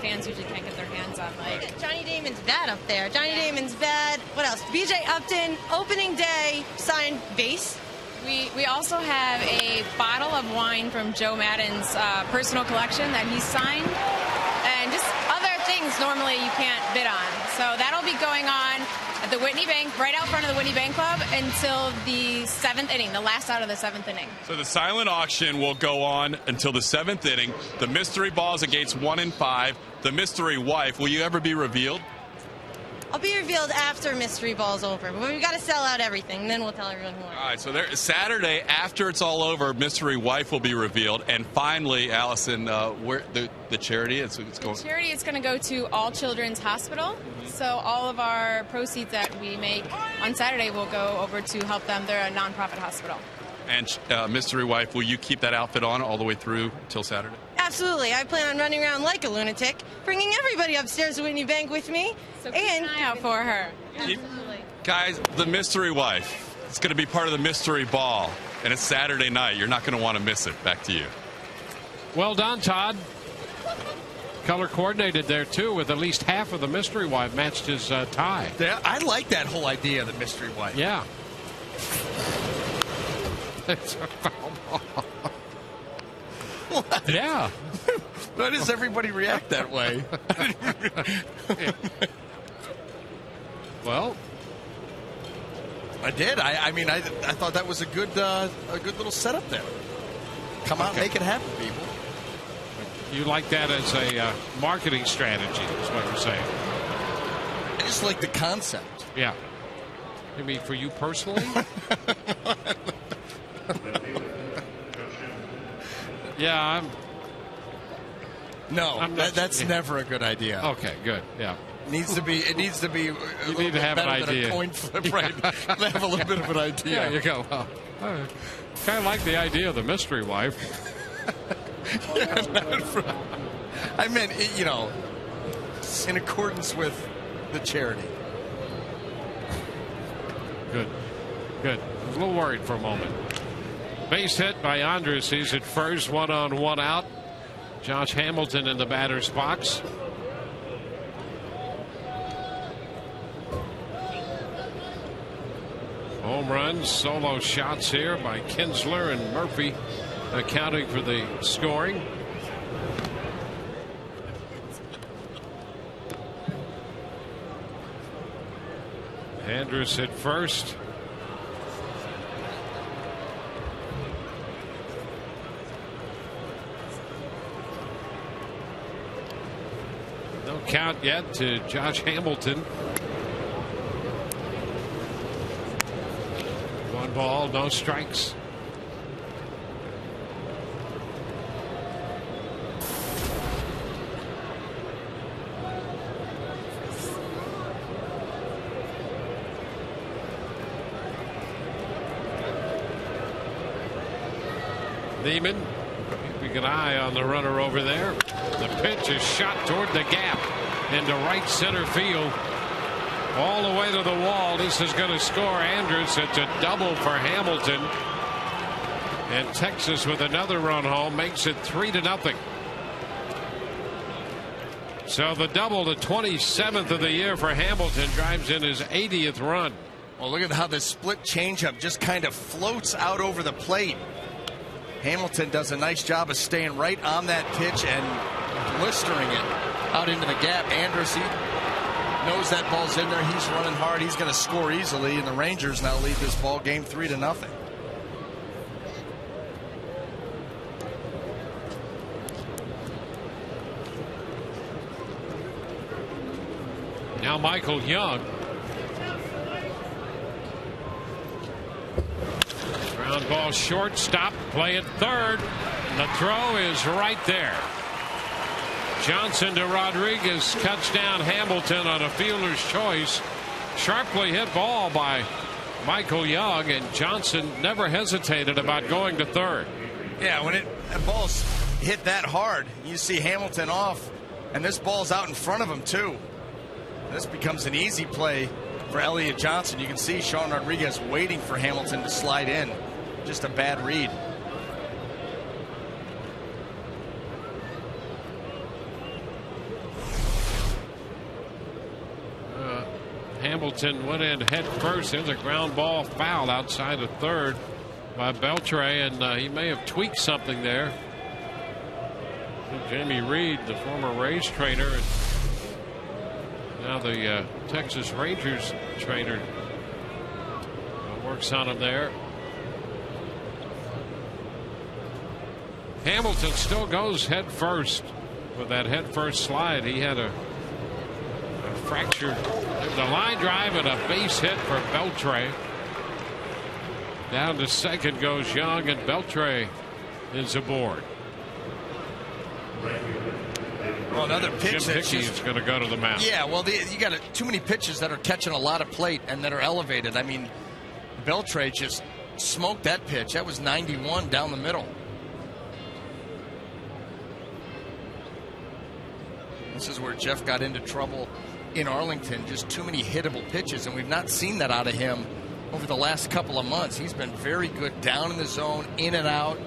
fans usually can't get their hands on. Like Johnny Damon's bat up there. Johnny Damon's bat. What else? BJ Upton, opening day, signed base. We also have a bottle of wine from Joe Madden's personal collection that he signed, and just other things normally you can't bid on. So that'll be going on at the Whitney Bank, right out front of the Whitney Bank Club, until the 7th inning, the last out of the 7th inning. So the silent auction will go on until the 7th inning. The mystery balls at gates 1 and 5. The mystery wife, will you ever be revealed? I'll be revealed after mystery ball's over, but we've got to sell out everything, and then we'll tell everyone who. All right, so Saturday, after it's all over, mystery wife will be revealed, and finally, Allison, where the charity is going. The charity is going to go to All Children's Hospital. So all of our proceeds that we make on Saturday will go over to help them. They're a nonprofit hospital. And Mystery Wife, will you keep that outfit on all the way through till Saturday? Absolutely. I plan on running around like a lunatic, bringing everybody upstairs to Whitney Bank with me. So keep an eye out for her. Absolutely. Guys, the Mystery Wife. It's going to be part of the Mystery Ball, and it's Saturday night. You're not going to want to miss it. Back to you. Well done, Todd. Color coordinated there, too, with at least half of the Mystery Wife matched his tie. Yeah, I like that whole idea of the Mystery Wife. Yeah. Yeah. Why does everybody react that way? Well, I did. I mean, I thought that was a good little setup there. Come out, make it happen, people. you like that as a marketing strategy, is what you're saying. I just like the concept. Yeah. You mean for you personally? Yeah, that's never a good idea. Okay, good. Yeah. It needs to be. You need to have an idea. A coin flip, right? Have a little bit of an idea. Yeah, you go. Well, kind of like the idea of the Mystery Wife. I meant, in accordance with the charity. Good. I was a little worried for a moment. Base hit by Andres. He's at first, 1-on-1 out. Josh Hamilton in the batter's box. Home runs, solo shots here by Kinsler and Murphy accounting for the scoring. Andrus at first. No count yet to Josh Hamilton. One ball, no strikes. Neiman keeping an eye on the runner over there. The pitch is shot toward the gap into right center field. All the way to the wall. This is going to score Andrus. It's a double for Hamilton. And Texas with another run home makes it 3-0. So the double, the 27th of the year for Hamilton, drives in his 80th run. Well, look at how this split changeup just kind of floats out over the plate. Hamilton does a nice job of staying right on that pitch and blistering it out into the gap. Andrus, he knows that ball's in there. He's running hard. He's going to score easily, and the Rangers now lead this ball game 3-0. Now Michael Young. Ground ball short, stop, play at third. The throw is right there. Johnson to Rodriguez, cuts down Hamilton on a fielder's choice. Sharply hit ball by Michael Young, and Johnson never hesitated about going to third. Yeah, when that ball's hit that hard, you see Hamilton off, and this ball's out in front of him too. This becomes an easy play for Elliott Johnson. You can see Sean Rodriguez waiting for Hamilton to slide in. Just a bad read. Hamilton went in head first. There's a ground ball foul outside of third by Beltre, and he may have tweaked something there. Jamie Reed, the former Rays trainer, and now the Texas Rangers trainer, works on him there. Hamilton still goes head first with that head first slide. He had a fractured. There's a line drive and a base hit for Beltre. Down to second goes Young, and Beltre is aboard. Well, another pitch Jim Hickey is going to go to the mound. Yeah, well, you got too many pitches that are catching a lot of plate and that are elevated. I mean, Beltre just smoked that pitch. That was 91 down the middle. This is where Jeff got into trouble in Arlington. Just too many hittable pitches, and we've not seen that out of him over the last couple of months. He's been very good down in the zone, in and out,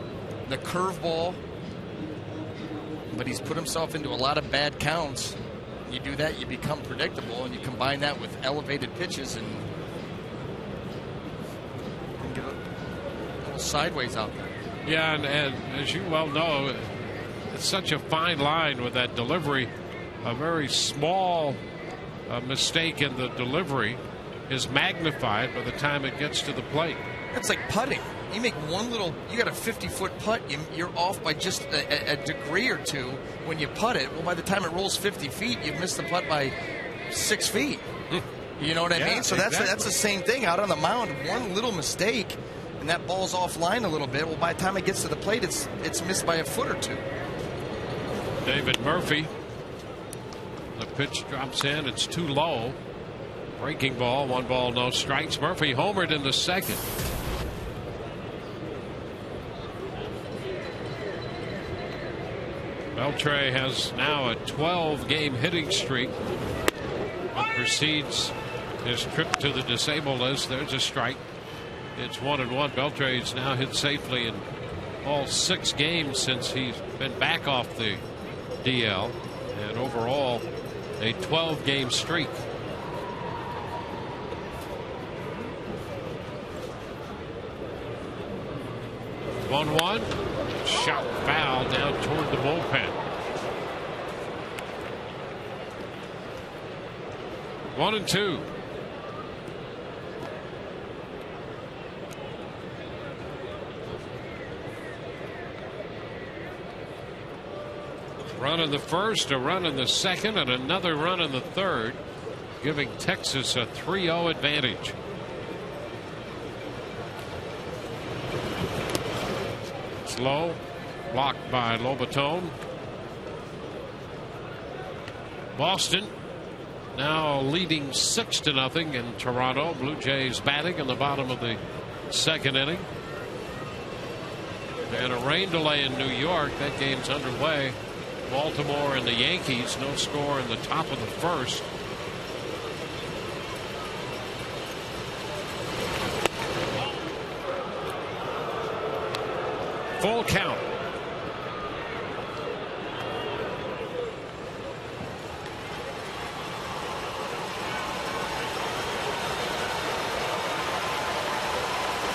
the curveball. But he's put himself into a lot of bad counts. You do that, you become predictable, and you combine that with elevated pitches and get a little sideways out there. Yeah, and as you well know, it's such a fine line with that delivery. A very small mistake in the delivery is magnified by the time it gets to the plate. It's like putting. You make one little, you got a 50-foot putt, you're off by just a degree or two when you putt it. Well, by the time it rolls 50 feet, you've missed the putt by 6 feet. You know what I mean? So exactly. that's the same thing out on the mound. One little mistake, and that ball's offline a little bit. Well, by the time it gets to the plate, it's missed by a foot or two. David Murphy. The pitch drops in. It's too low. Breaking ball. 1 ball, no strikes. Murphy homered in the second. Beltre has now a 12-game hitting streak. But precedes his trip to the disabled list. There's a strike. It's 1-1. Beltre's now hit safely in all 6 games since he's been back off the DL. And overall, a 12-game streak. One shot foul down toward the bullpen. 1-2. Run in the first, a run in the second, and another run in the third, giving Texas a 3-0 advantage. Low, blocked by Lobaton. Boston now leading 6-0 in Toronto. Blue Jays batting in the bottom of the second inning. And a rain delay in New York. That game's underway. Baltimore and the Yankees, no score in the top of the first. Full count.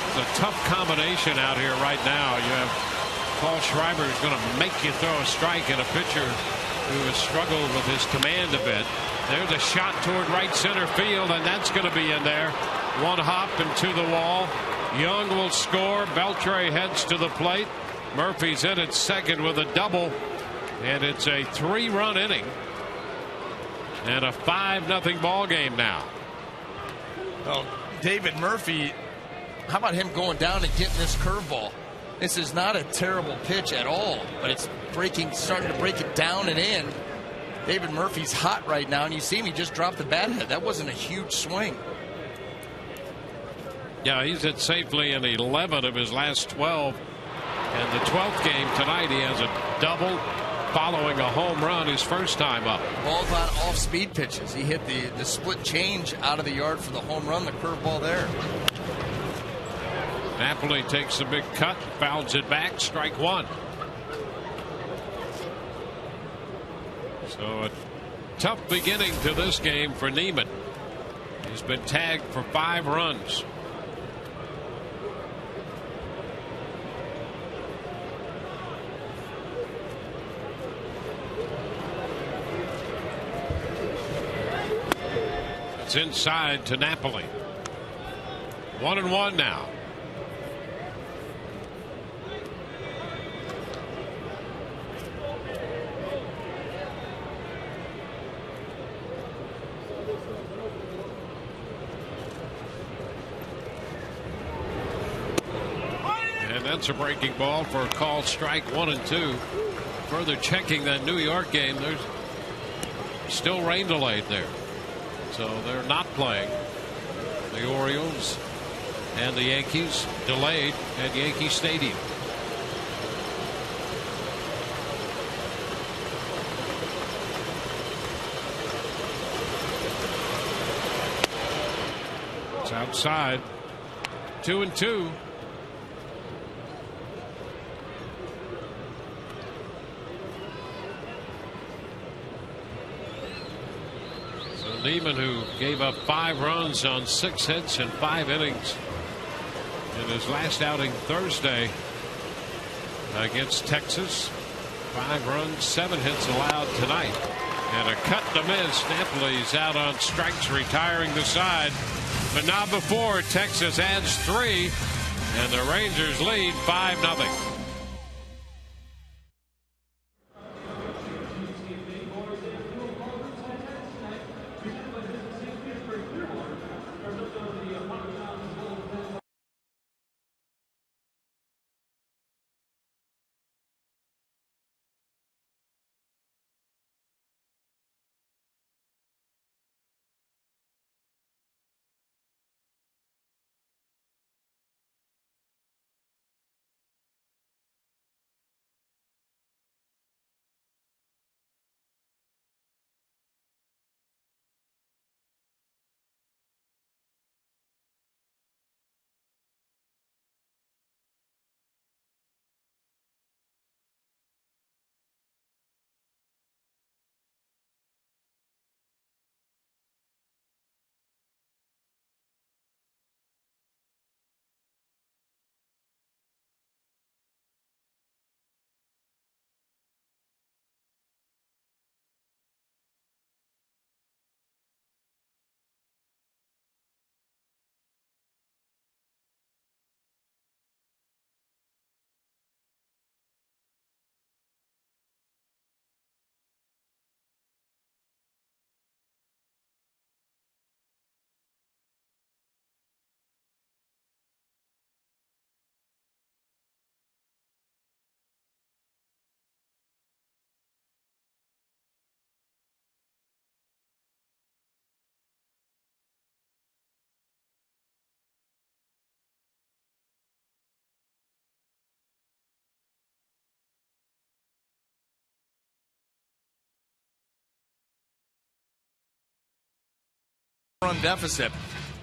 It's a tough combination out here right now. You have Paul Schreiber who's going to make you throw a strike, and a pitcher who has struggled with his command a bit. There's a shot toward right center field, and that's going to be in there. One hop and to the wall. Young will score. Beltre heads to the plate. Murphy's in at second with a double, and it's a 3-run inning and a 5-0 ball game now. Oh, David Murphy, how about him going down and getting this curveball? This is not a terrible pitch at all, but it's starting to break it down and in. David Murphy's hot right now, and you see him, he just dropped the bat head. That wasn't a huge swing. Yeah, he's hit safely in 11 of his last 12. And the 12th game tonight, he has a double following a home run his first time up. Ball's on off-speed pitches. He hit the split change out of the yard for the home run, the curveball there. Napoli takes a big cut, fouls it back, strike one. So a tough beginning to this game for Neiman. He's been tagged for 5 runs. It's inside to Napoli. 1-1 now. And that's a breaking ball for a called strike. 1-2. Further checking that New York game. There's still rain delayed there. So they're not playing. The Orioles and the Yankees delayed at Yankee Stadium. It's outside. 2-2. Neiman, who gave up 5 runs on 6 hits in 5 innings in his last outing Thursday against Texas. 5 runs, 7 hits allowed tonight. And a cut to miss. Napoli's out on strikes, retiring the side. But not before Texas adds 3, and the Rangers lead 5-0. Run deficit.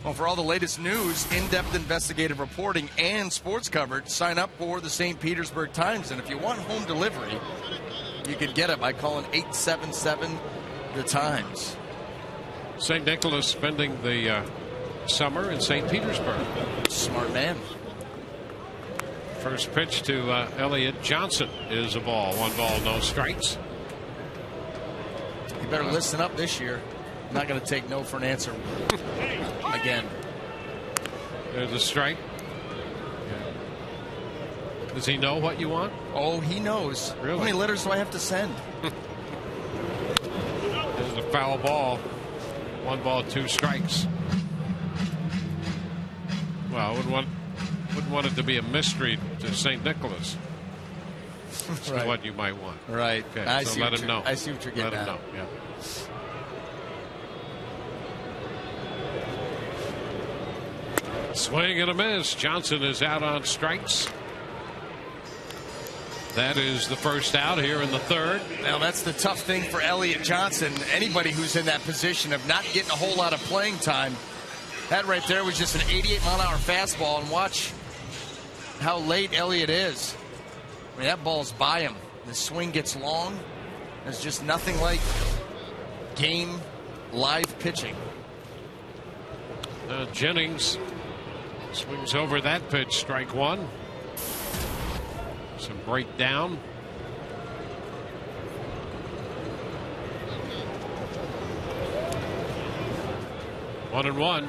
Well, for all the latest news, in-depth investigative reporting, and sports coverage, sign up for the St. Petersburg Times. And if you want home delivery, you can get it by calling 877-THE-TIMES. St. Nicholas spending the summer in St. Petersburg. Smart man. First pitch to Elliott Johnson is a ball. 1 ball, no strikes. You better listen up this year. I'm not going to take no for an answer again. There's a strike. Does he know what you want? Oh, he knows. Really? How many letters do I have to send? There's a foul ball. 1 ball, 2 strikes. Well, I wouldn't want it to be a mystery to St. Nicholas. That's Right. what you might want. Right. Okay, I so see let what him you're- know. I see what you're getting Let him at. know. Yeah. Swing and a miss. Johnson is out on strikes. That is the first out here in the 3rd. Now, that's the tough thing for Elliott Johnson. Anybody who's in that position of not getting a whole lot of playing time. That right there was just an 88-mile-an-hour fastball, and watch how late Elliott is. I mean, that ball's by him. The swing gets long. There's just nothing like game live pitching. Jennings swings over that pitch, strike 1. Some breakdown. One and one.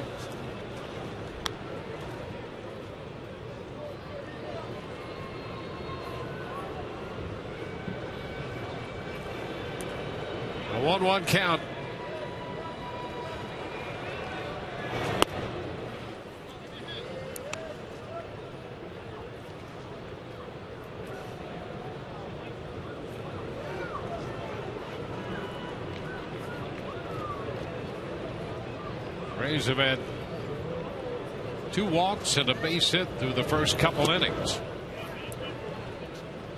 A 1-1 count. Rays have had 2 walks and a base hit through the first couple innings.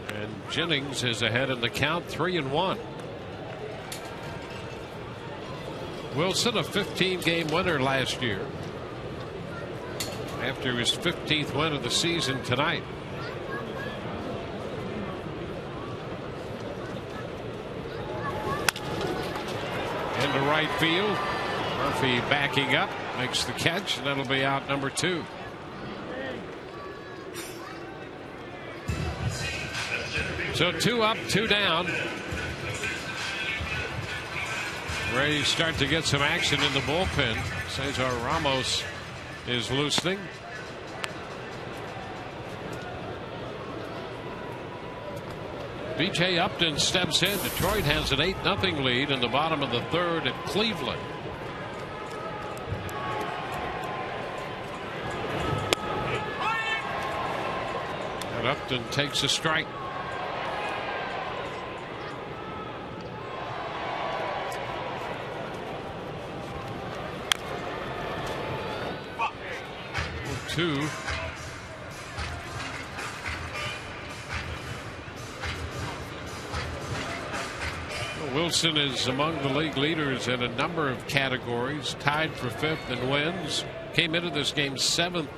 And Jennings is ahead in the count, 3-1. Wilson, a 15-game winner last year, after his 15th win of the season tonight. Into right field. Murphy backing up, makes the catch, and that'll be out number 2. So 2 up, 2 down. Rays start to get some action in the bullpen. Cesar Ramos is loosening. B.J. Upton steps in. Detroit has an 8-0 lead in the bottom of the 3rd at Cleveland. And Upton takes a strike. Two. Wilson is among the league leaders in a number of categories, tied for 5th in wins. Came into this game 7th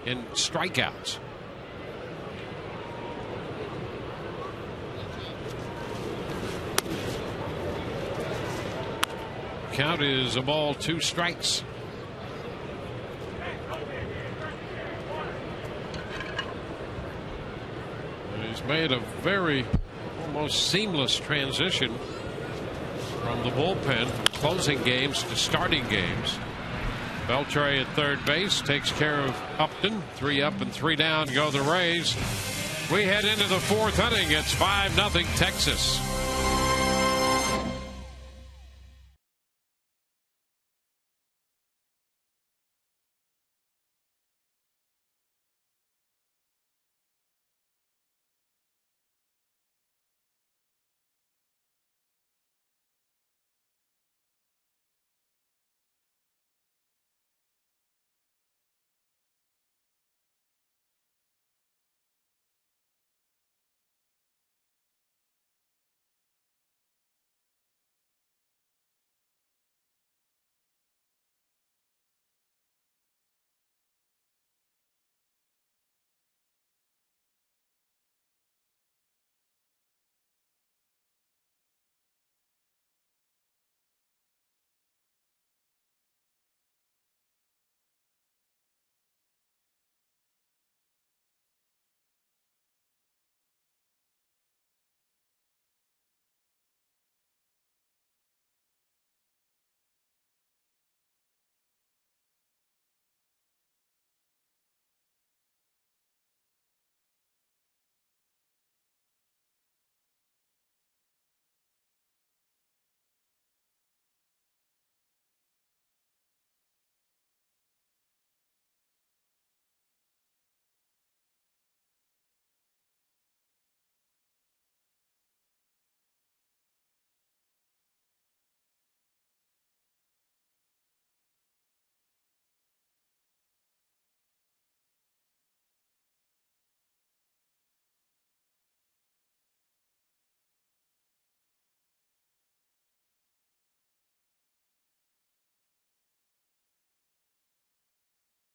in strikeouts. Count is a ball, 2 strikes. He's made a very almost seamless transition from the bullpen, from closing games to starting games. Beltre at third base takes care of Upton. 3 up and 3 down go the Rays. We head into the 4th inning. It's 5-0 Texas.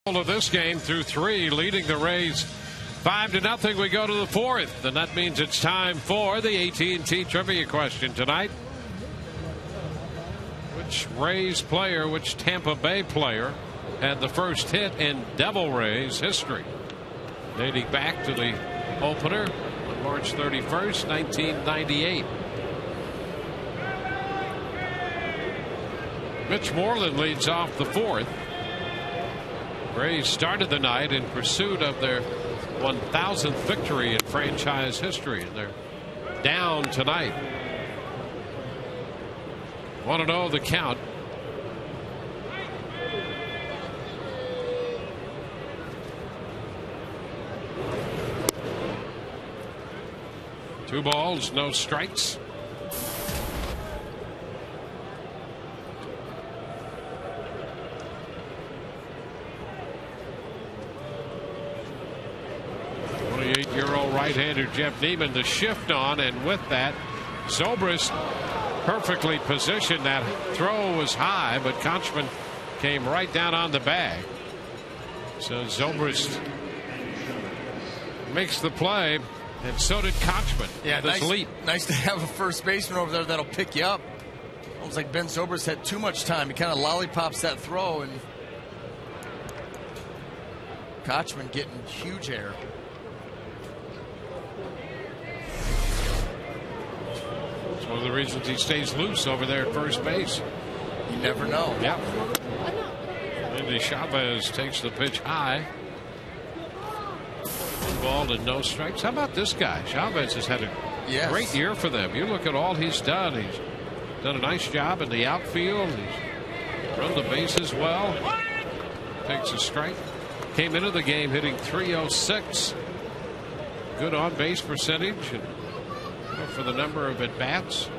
Of this game through 3, leading the Rays 5-0. We go to the 4th, and that means it's time for the AT&T trivia question tonight. Which Rays player, which Tampa Bay player had the first hit in Devil Rays history, dating back to the opener on March 31st, 1998? Mitch Moreland leads off the 4th. Rays started the night in pursuit of their 1,000th victory in franchise history, and they're down tonight. 1-0 the count. Two balls, no strikes. right-hander Jeff Neiman the shift on, and with that, Zobrist perfectly positioned. That throw was high, but Konchman came right down on the bag. So Zobrist makes the play, and so did Konchman. Yeah, this leap. Nice to have a first baseman over there that'll pick you up. Almost like Ben Zobrist had too much time. He kind of lollipops that throw, and Konchman getting huge air. It's one of the reasons he stays loose over there at first base. You never know. Yep. Andy Chavez takes the pitch high. 1 ball and no strikes. How about this guy? Chavez has had a great year for them. You look at all he's done. He's done a nice job in the outfield. He's run the bases well. Takes a strike. Came into the game hitting .306. Good on-base percentage. And for the number of at-bats,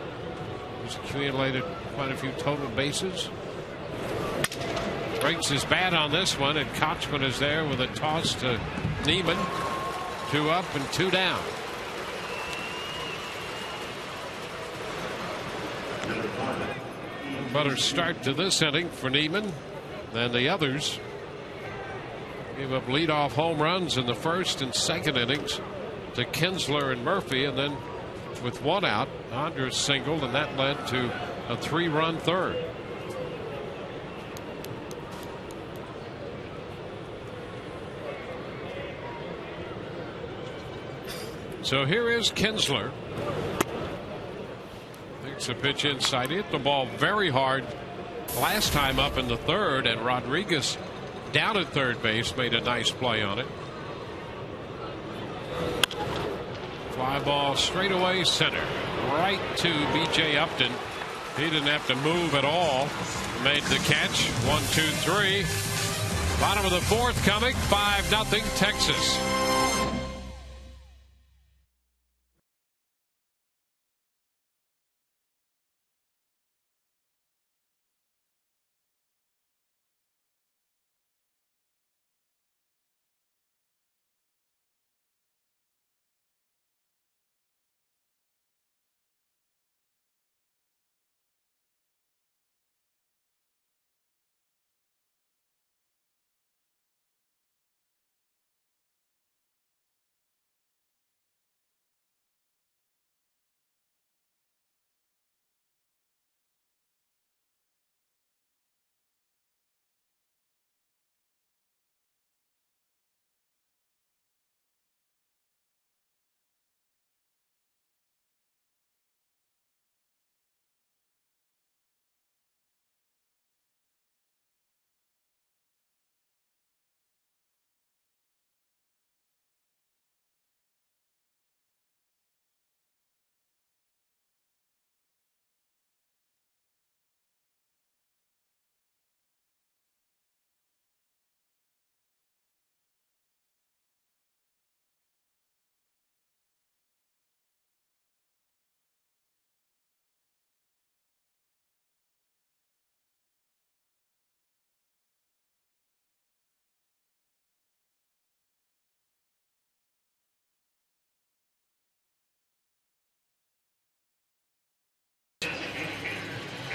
he's accumulated quite a few total bases. Breaks his bat on this one, and Konchman is there with a toss to Neiman. 2 up and 2 down. Better start to this inning for Neiman than the others. Gave up leadoff home runs in the first and second innings to Kinsler and Murphy, and then with 1 out, Andrus singled, and that led to a 3-run third. So here is Kinsler. Takes a pitch inside. Hit the ball very hard last time up in the third, and Rodriguez down at third base made a nice play on it. Fly ball straight away center. Right to B.J. Upton. He didn't have to move at all. Made the catch. 1, 2, 3. Bottom of the fourth coming. 5-0 Texas.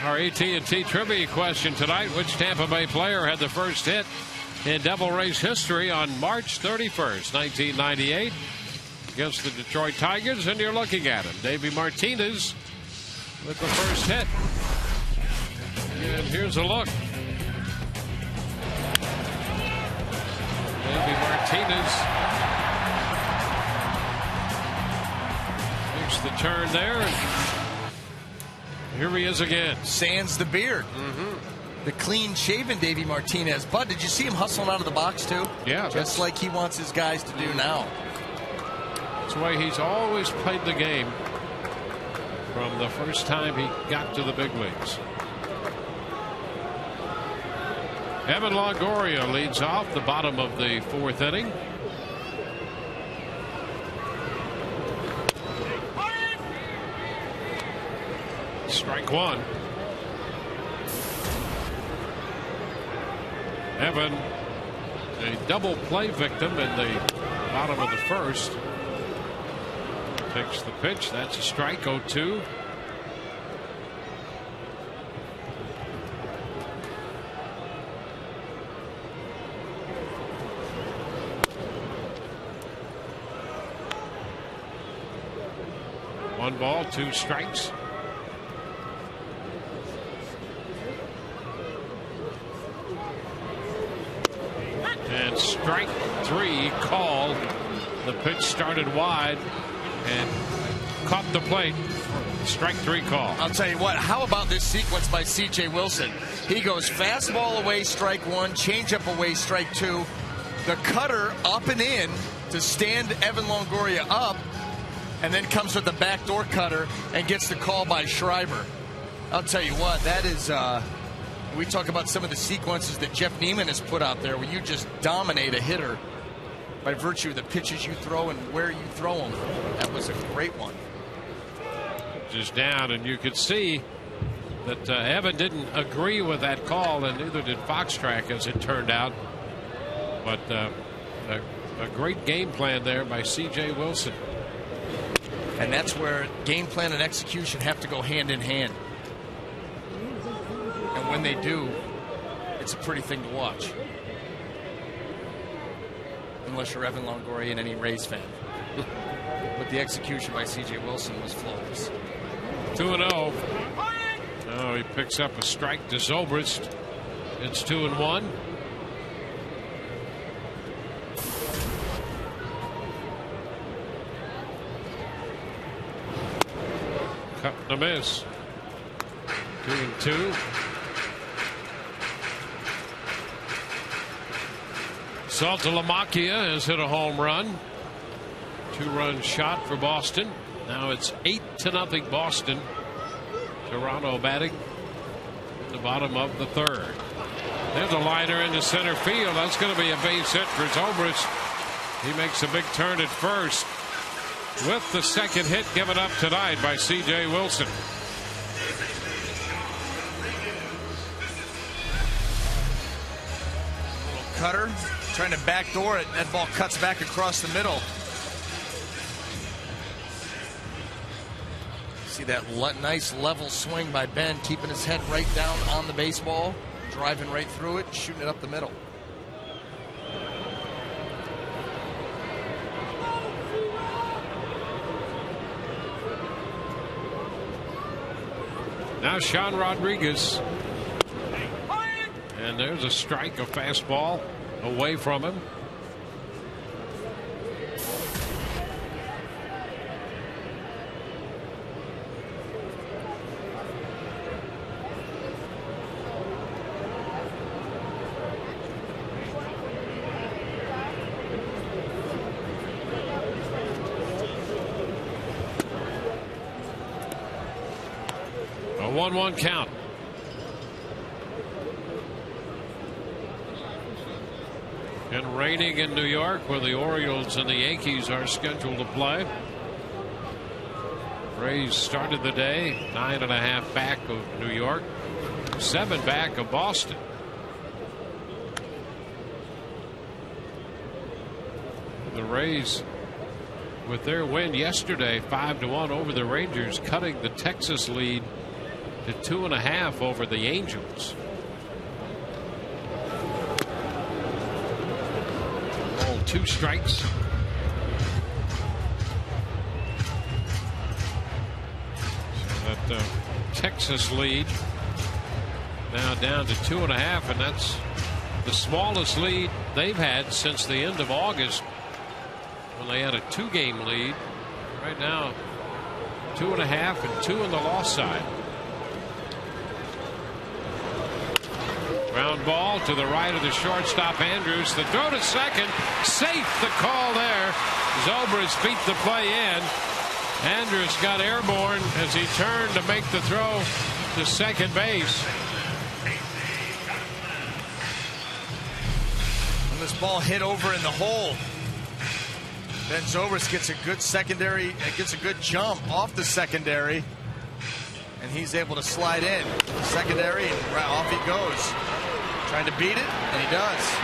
Our AT&T trivia question tonight: which Tampa Bay player had the first hit in Devil Rays history on March 31st, 1998 against the Detroit Tigers? And you're looking at him, Davey Martinez, with the first hit. And here's a look. Davey Martinez makes the turn there, and here he is again. Sans the beard. The clean-shaven Davey Martinez. Bud, did you see him hustling out of the box, too? Yeah. Just like he wants his guys to do now. That's the way he's always played the game from the first time he got to the big leagues. Evan Longoria leads off the bottom of the fourth inning. Strike one. Evan, a double play victim in the bottom of the first. Takes the pitch. That's a strike. 0-2. One ball, 2 strikes. And strike 3 called. The pitch started wide and caught the plate. Strike 3 call. I'll tell you what, how about this sequence by C.J. Wilson? He goes fastball away, strike 1, changeup away, strike 2. The cutter up and in to stand Evan Longoria up, and then comes with the backdoor cutter and gets the call by Schreiber. I'll tell you what, that is, we talk about some of the sequences that Jeff Neiman has put out there where you just dominate a hitter by virtue of the pitches you throw and where you throw them. That was a great one. Just down, and you could see that Evan didn't agree with that call, and neither did Foxtrack, as it turned out. But a great game plan there by C.J. Wilson. And that's where game plan and execution have to go hand in hand. And when they do, it's a pretty thing to watch. Unless you're Evan Longoria and any Rays fan. But the execution by C.J. Wilson was flawless. 2-0. Oh, he picks up a strike to Zobrist. It's 2-1. Cut and a miss. 2-2. Saltalamacchia has hit a home run. 2-run shot for Boston. Now it's 8-0 Boston. Toronto batting in the bottom of the 3rd. There's a liner into center field. That's going to be a base hit for Zobrist. He makes a big turn at first with the second hit given up tonight by C.J. Wilson. Cutter trying to backdoor it. That ball cuts back across the middle. See that nice level swing by Ben, keeping his head right down on the baseball, driving right through it, shooting it up the middle. Now Sean Rodriguez. And there's a strike, a fastball away from him. A 1-1 count. And raining in New York, where the Orioles and the Yankees are scheduled to play. Rays started the day 9.5 back of New York, 7 back of Boston. The Rays, with their win yesterday, 5-1 over the Rangers, cutting the Texas lead to 2.5 over the Angels. 2 strikes. So that Texas lead now down to 2.5, and that's the smallest lead they've had since the end of August, when they had a 2-game lead. Right now 2.5 and 2 on the loss side. Ground ball to the right of the shortstop Andrews. The throw to second. Safe, the call there. Zobrist beat the play in. Andrews got airborne as he turned to make the throw to second base. And this ball hit over in the hole. Then Zobrist gets a good secondary, gets a good jump off the secondary. And he's able to slide in the secondary, and off he goes. Trying to beat it, and he does.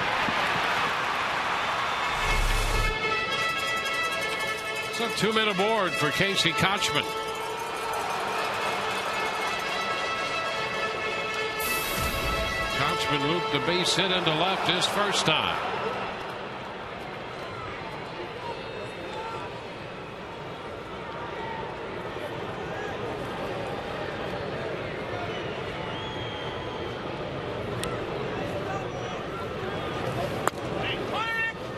So 2-men aboard for Casey Kochman. Kochman looped the base hit into left his first time.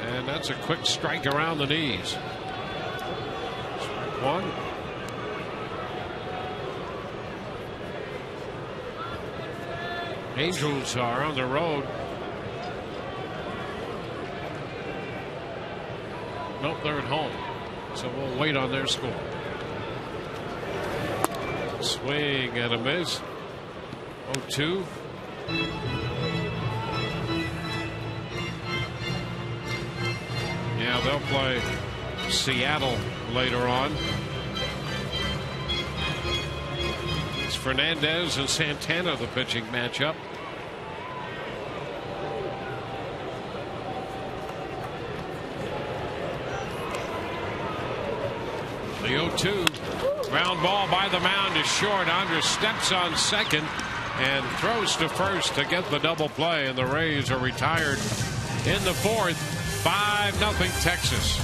And that's a quick strike around the knees. Strike one. Angels are on the road. Nope, they're at home. So we'll wait on their score. Swing and a miss. 0-2. Yeah, they'll play Seattle later on. It's Fernandez and Santana, the pitching matchup. The 0-2. Ground ball by the mound is short. Andres steps on second and throws to first to get the double play, and the Rays are retired in the fourth. 5-0 Texas.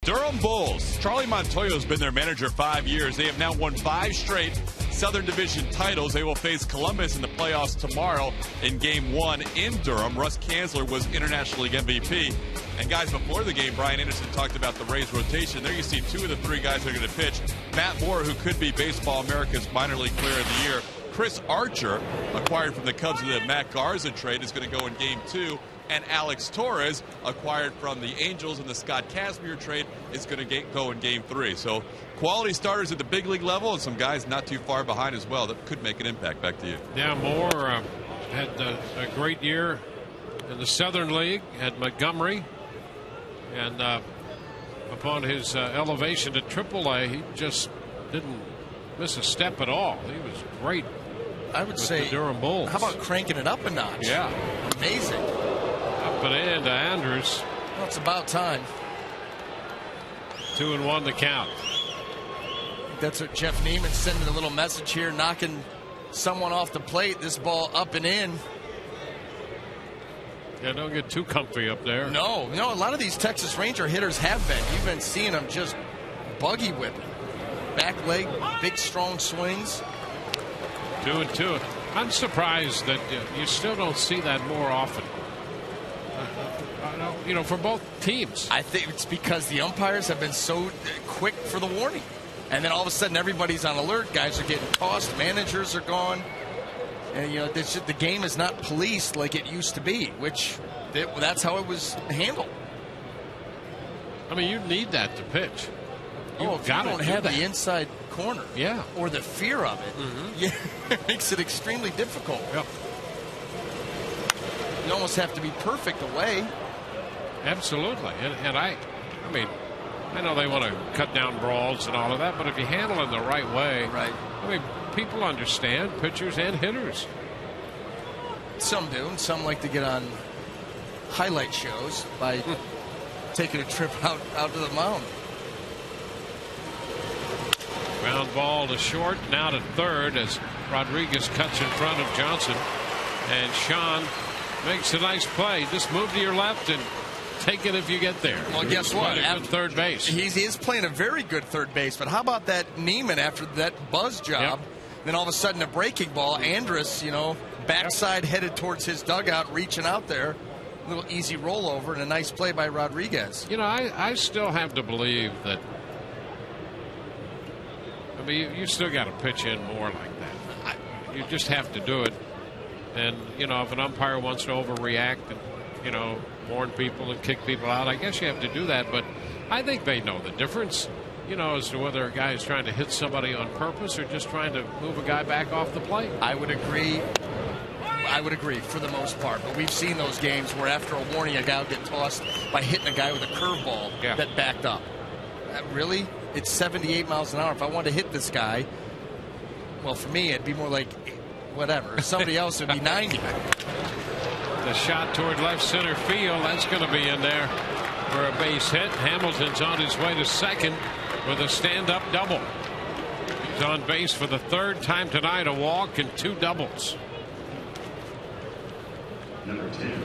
Durham Bulls. Charlie Montoyo has been their manager 5 years. They have now won 5 straight Southern Division titles. They will face Columbus in the playoffs tomorrow in Game 1 in Durham. Russ Kanzler was International League MVP. And guys, before the game, Brian Anderson talked about the Rays rotation. There you see 2 of the 3 guys that are going to pitch. Matt Moore, who could be Baseball America's minor league player of the year. Chris Archer, acquired from the Cubs in the Matt Garza trade, is going to go in Game 2. And Alex Torres, acquired from the Angels in the Scott Kazmir trade, is going to go in Game 3. So quality starters at the big league level, and some guys not too far behind as well that could make an impact. Back to you. Yeah, Moore had a great year in the Southern League at Montgomery. And upon his elevation to AAA, he just didn't miss a step at all. He was great. I would say the Durham Bulls. How about cranking it up a notch? Yeah. Amazing. Up and in to Andrews. Well, it's about time. 2-1 the count. That's what Jeff Neiman sending a little message here, knocking someone off the plate. This ball up and in. Yeah, don't get too comfy up there. No, a lot of these Texas Ranger hitters have been. You've been seeing them just buggy whipping. Back leg, big strong swings. 2-2. I'm surprised that you still don't see that more often. For both teams. I think it's because the umpires have been so quick for the warning. And then all of a sudden, everybody's on alert. Guys are getting tossed. Managers are gone. And, the game is not policed like it used to be, which that's how it was handled. I mean, you need that to pitch. If you don't have the inside corner, yeah, or the fear of it, it makes it extremely difficult. Yep. You almost have to be perfect away. Absolutely, and I mean, I know they want to cut down brawls and all of that, but if you handle it the right way, right? I mean, people understand, pitchers and hitters. Some do, and some like to get on highlight shows by taking a trip out to the mound. Ground ball to short, now to third as Rodriguez cuts in front of Johnson, and Sean makes a nice play. Just move to your left and take it if you get there. Well, guess what? After third base. He is playing a very good third base, but how about that Neiman after that buzz job? Yep. Then all of a sudden a breaking ball. Andrus, backside headed towards his dugout, reaching out there. A little easy rollover and a nice play by Rodriguez. I still have to believe that. I mean, you still got to pitch in more like that. You just have to do it. And, if an umpire wants to overreact and, warn people and kick people out, I guess you have to do that. But I think they know the difference, as to whether a guy is trying to hit somebody on purpose or just trying to move a guy back off the plate. I would agree for the most part. But we've seen those games where after a warning, a guy will get tossed by hitting a guy with a curveball that backed up. Really? It's 78 miles an hour. If I wanted to hit this guy, well, for me, it'd be more like whatever. Somebody else would be 90. The shot toward left center field. That's going to be in there for a base hit. Hamilton's on his way to second with a stand-up double. He's on base for the third time tonight, a walk and 2 doubles. Number 10.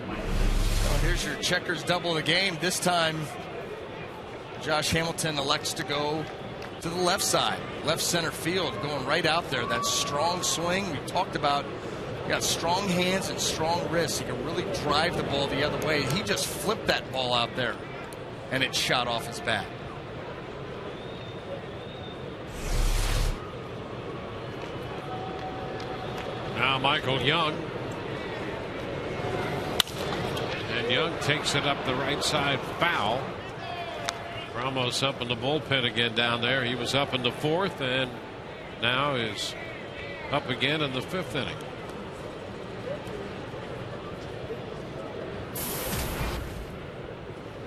Well, here's your checkers double of the game. This time, Josh Hamilton elects to go to the left side, left center field, going right out there. That strong swing we talked about. He got strong hands and strong wrists. He can really drive the ball the other way. He just flipped that ball out there, and it shot off his bat. Now Michael Young. And Young takes it up the right side, foul. Ramos up in the bullpen again down there. He was up in the 4th and now is up again in the 5th inning.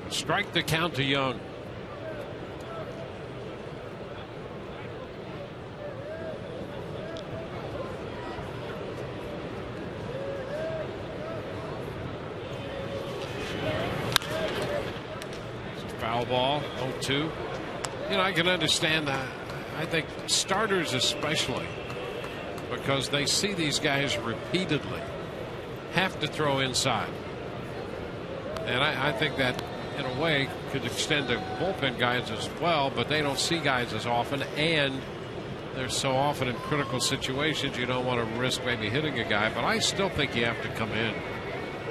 Strike the count to Young. Foul ball, 0-2. I can understand that. I think starters especially, because they see these guys repeatedly have to throw inside. And I think that in a way could extend to bullpen guys as well, but they don't see guys as often, and they're so often in critical situations you don't want to risk maybe hitting a guy. But I still think you have to come in.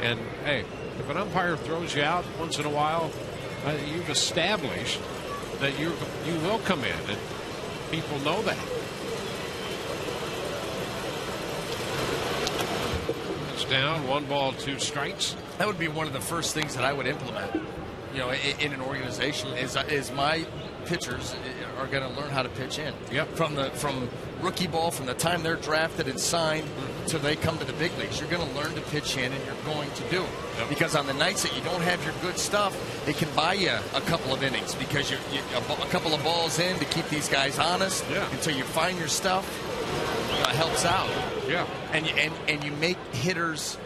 And hey, if an umpire throws you out once in a while, you've established that you will come in, and people know that. It's down, 1 ball, 2 strikes. That would be one of the first things that I would implement, in an organization is my pitchers are going to learn how to pitch in. Yep. From rookie ball, from the time they're drafted and signed till they come to the big leagues, you're going to learn to pitch in, and you're going to do it. Yep. Because on the nights that you don't have your good stuff, it can buy you a couple of innings because you a couple of balls in to keep these guys honest until you find your stuff. It helps out. Yeah. And you make hitters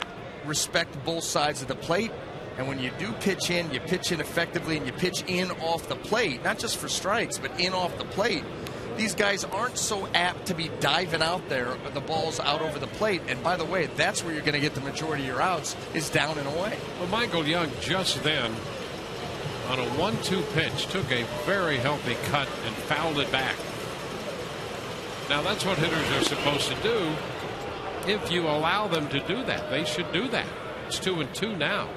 respect both sides of the plate. And when you do pitch in, you pitch in effectively, and you pitch in off the plate, not just for strikes, but in off the plate. These guys aren't so apt to be diving out there, the ball's out over the plate. And by the way, that's where you're going to get the majority of your outs, is down and away. Well, Michael Young just then, on a 1-2 pitch, took a very healthy cut and fouled it back. Now, that's what hitters are supposed to do. If you allow them to do that, they should do that. It's 2-2 now.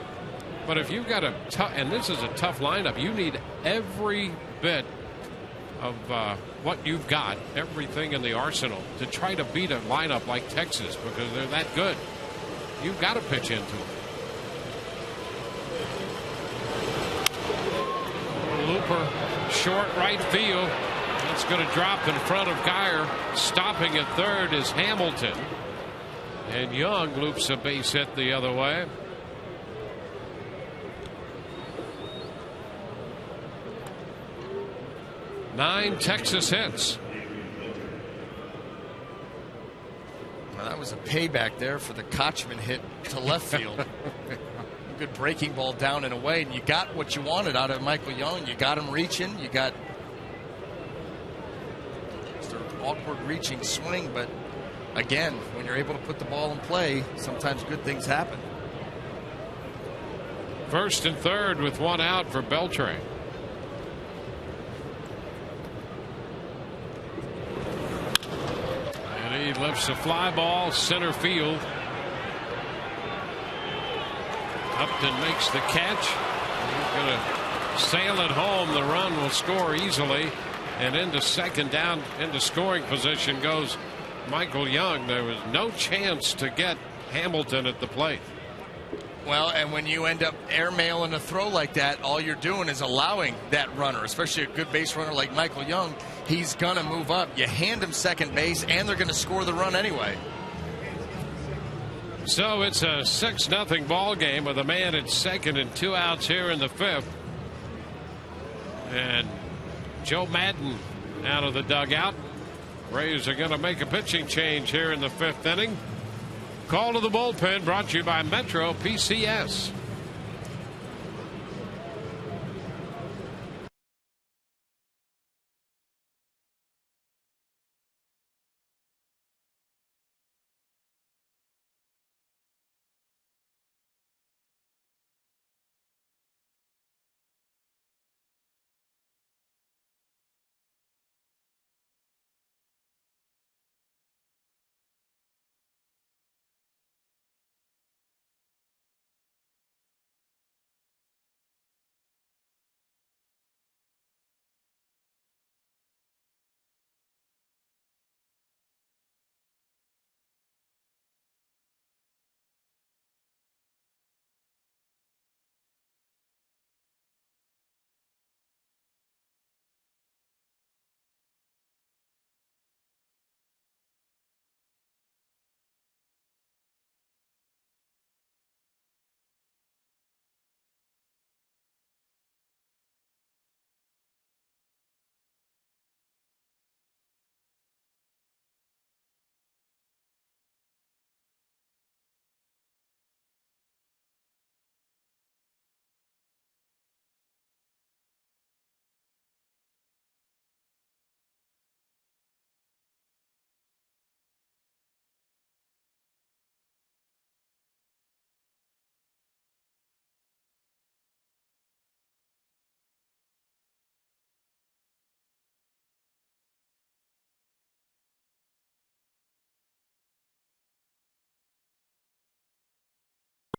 But if you've got a tough, and this is a tough lineup, you need every bit of what you've got, everything in the arsenal, to try to beat a lineup like Texas because they're that good. You've got to pitch into it. Looper, short right field. That's going to drop in front of Geyer. Stopping at third is Hamilton. And Young loops a base hit the other way. Nine Texas hits. Well, that was a payback there for the Kochman hit to left field. Good breaking ball down and away, and you got what you wanted out of Michael Young. You got him reaching. You got sort of awkward reaching swing, but again, when you're able to put the ball in play, sometimes good things happen. First and third with one out for Beltran. And he lifts a fly ball center field. Upton makes the catch. He's going to sail it home. The run will score easily. And into second, down into scoring position goes Michael Young. There was no chance to get Hamilton at the plate. Well, and when you end up airmailing a throw like that, all you're doing is allowing that runner, especially a good base runner like Michael Young, he's going to move up. You hand him second base, and they're going to score the run anyway. So it's a 6-0 ball game with a man at second and 2 outs here in the fifth. And Joe Madden out of the dugout. Rays are going to make a pitching change here in the fifth inning. Call to the bullpen brought to you by Metro PCS.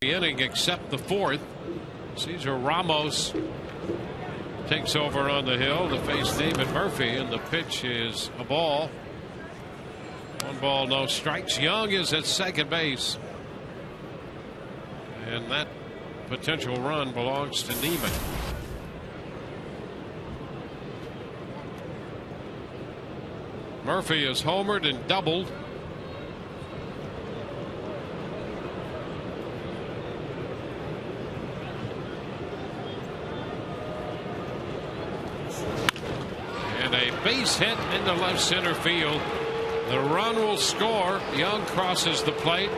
Inning except the fourth. Cesar Ramos takes over on the hill to face David Murphy, and the pitch is a ball. 1 ball, no strikes. Young is at second base, and that potential run belongs to Neiman. Murphy is homered and doubled. A base hit into left center field. The run will score. Young crosses the plate.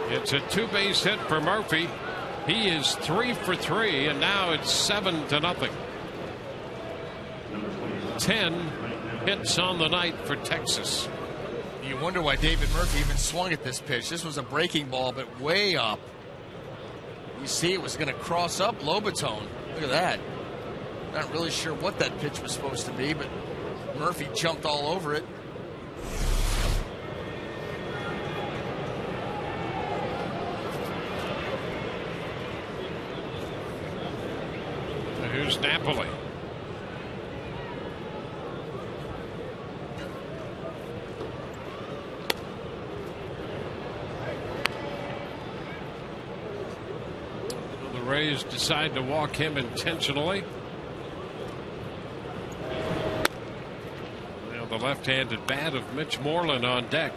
It's a 2-base hit for Murphy. He is 3 for 3, and now it's 7-0. 10 hits on the night for Texas. You wonder why David Murphy even swung at this pitch. This was a breaking ball, but way up. You see it was going to cross up Lobaton. Look at that. Not really sure what that pitch was supposed to be, but Murphy jumped all over it. Here's Napoli. Rays decide to walk him intentionally. Now the left-handed bat of Mitch Moreland on deck.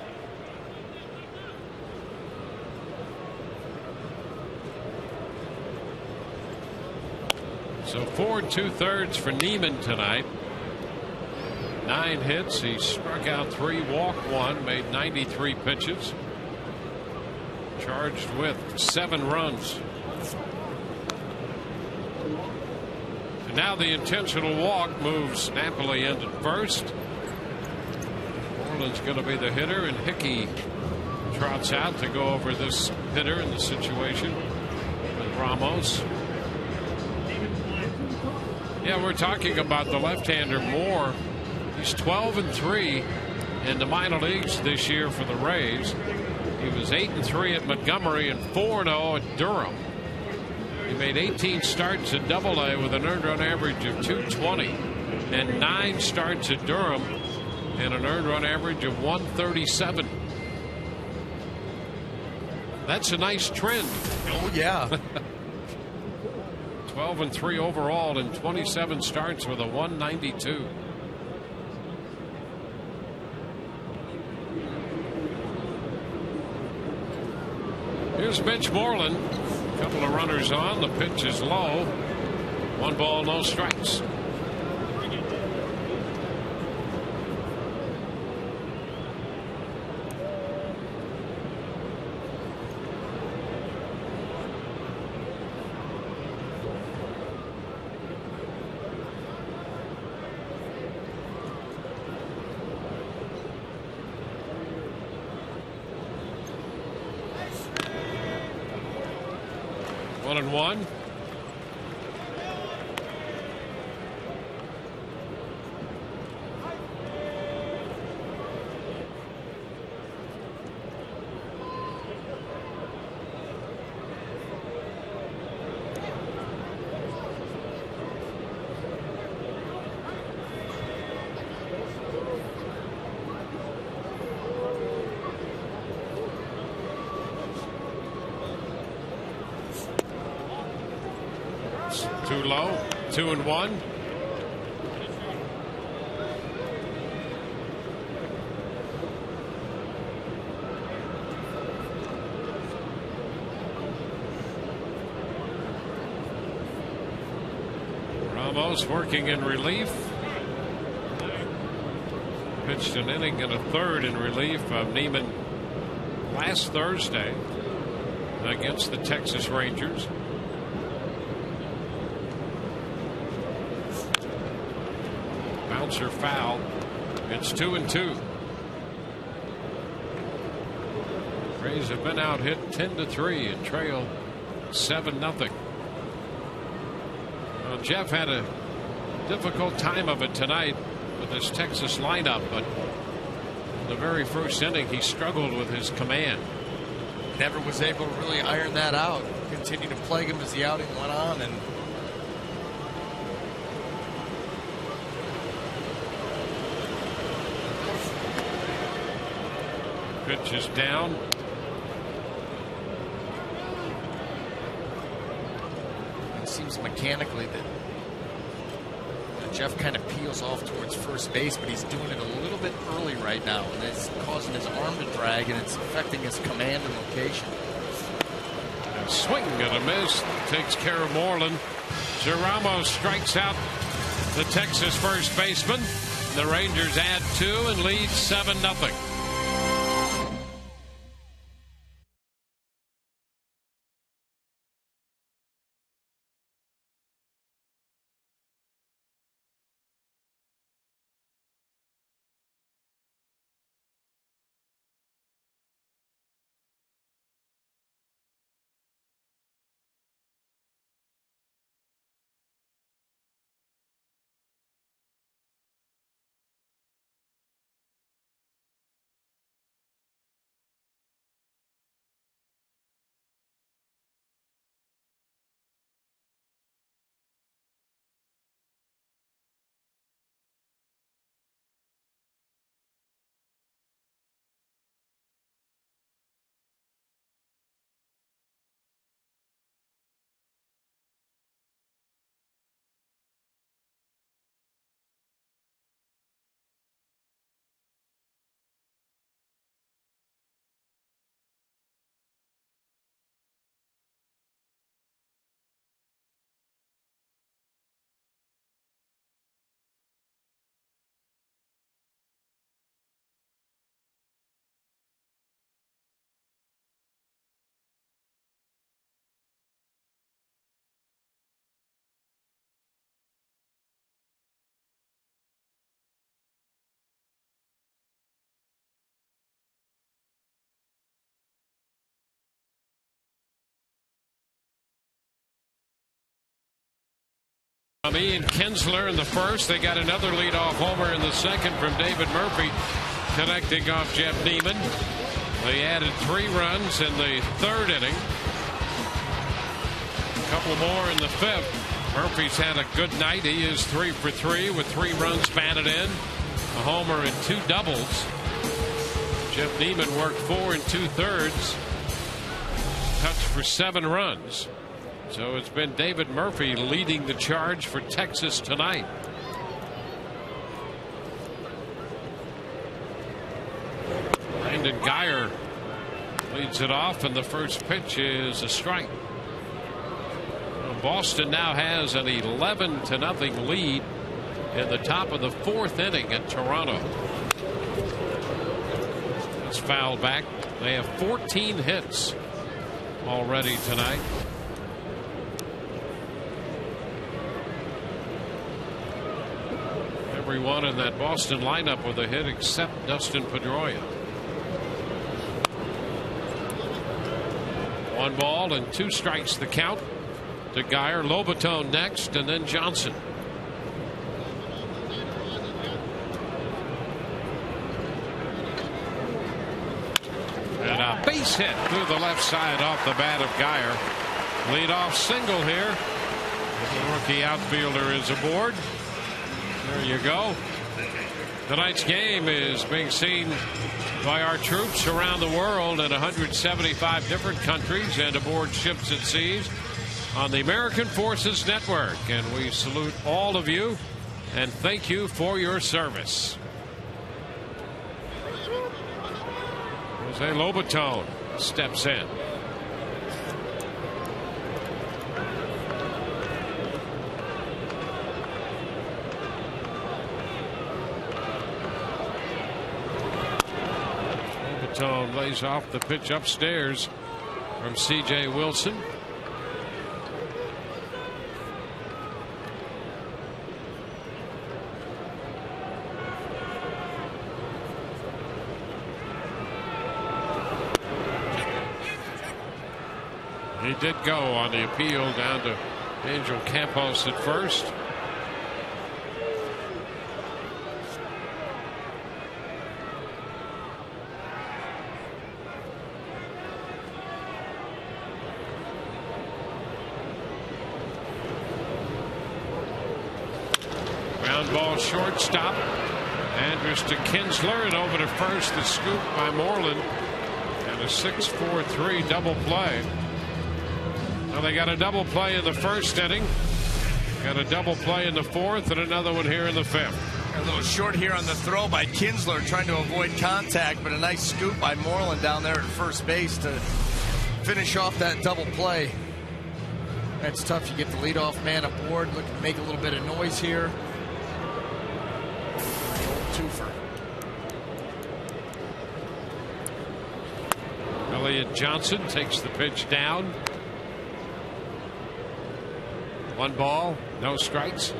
So 4 2/3 for Neiman tonight. 9 hits. He struck out 3, walked 1, made 93 pitches. Charged with 7 runs. And now the intentional walk moves Napoli into first. Moreland's going to be the hitter, and Hickey trots out to go over this hitter in the situation with Ramos. Yeah, we're talking about the left-hander Moore. He's 12-3 in the minor leagues this year for the Rays. He was 8-3 at Montgomery and 4-0 at Durham. He made 18 starts at Double-A with an earned run average of 220, and 9 starts at Durham and an earned run average of 137. That's a nice trend. Oh yeah. 12-3 overall in 27 starts with a 192. Here's Mitch Moreland. A couple of runners on. The pitch is low. 1 ball, no strikes. One and one. Too low. 2-1. Ramos working in relief. Pitched an inning and a third in relief of Neiman last Thursday against the Texas Rangers. Bouncer foul. It's 2-2. Rays have been out hit 10-3 and trail 7-0. Well, Jeff had a difficult time of it tonight with this Texas lineup, but in the very first inning he struggled with his command. Never was able to really iron that out. Continued to plague him as the outing went on, and pitch is down. It seems mechanically that Jeff kind of peels off towards first base, but he's doing it a little bit early right now, and it's causing his arm to drag, and it's affecting his command and location. And swing and a miss. Takes care of Moreland. Ramos strikes out the Texas first baseman. The Rangers add 2 and lead 7-0. Ian Kinsler in the first. They got another leadoff homer in the second from David Murphy, connecting off Jeff Neiman. They added 3 runs in the third inning. A couple more in the fifth. Murphy's had a good night. He is 3 for 3 with 3 runs batted in, a homer and 2 doubles. Jeff Neiman worked 4 2/3, touched for 7 runs. So it's been David Murphy leading the charge for Texas tonight. Brandon Guyer leads it off, and the first pitch is a strike. Boston now has an 11-0 lead in the top of the 4th inning at Toronto. It's fouled back. They have 14 hits already tonight. Everyone in that Boston lineup with a hit except Dustin Pedroia. 1 ball and 2 strikes the count to Guyer. Lobaton next, and then Johnson. And a base hit through the left side off the bat of Guyer. Leadoff single here. The rookie outfielder is aboard. There you go. Tonight's game is being seen by our troops around the world in 175 different countries and aboard ships at seas on the American Forces Network. And we salute all of you and thank you for your service. Jose Lobaton steps in. Lobaton lays off the pitch upstairs from C.J. Wilson. He did go on the appeal down to Angel Campos at first. Ground ball shortstop. Andrus to Kinsler, and over to first, the scoop by Moreland, and a 6-4-3 double play. Well, they got a double play in the first inning, got a double play in the fourth, and another one here in the fifth. A little short here on the throw by Kinsler, trying to avoid contact, but a nice scoop by Moreland down there at first base to finish off that double play. That's tough. You get the leadoff man aboard, looking to make a little bit of noise here. Twofer. Elliott Johnson takes the pitch down. 1 ball, no strikes.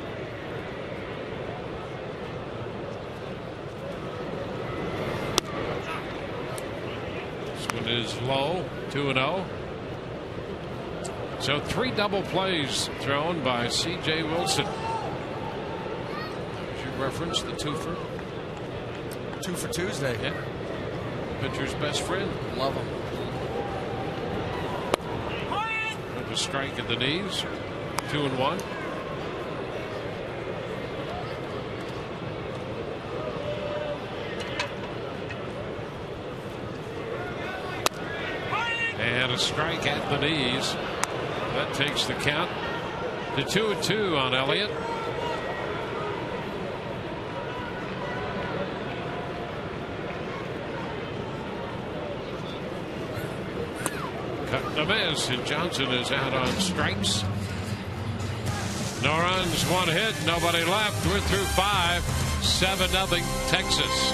This one is low, 2-0. So 3 double plays thrown by C.J. Wilson. As you referenced, the twofer. 2 for Tuesday. Yeah. Pitcher's best friend. Love him. With a strike at the knees. 2-1. And a strike at the knees. That takes the count to 2-2 on Elliott. Cut the miss, and Johnson is out on strikes. No runs, 1 hit, nobody left. We're through 5. 7-0 Texas.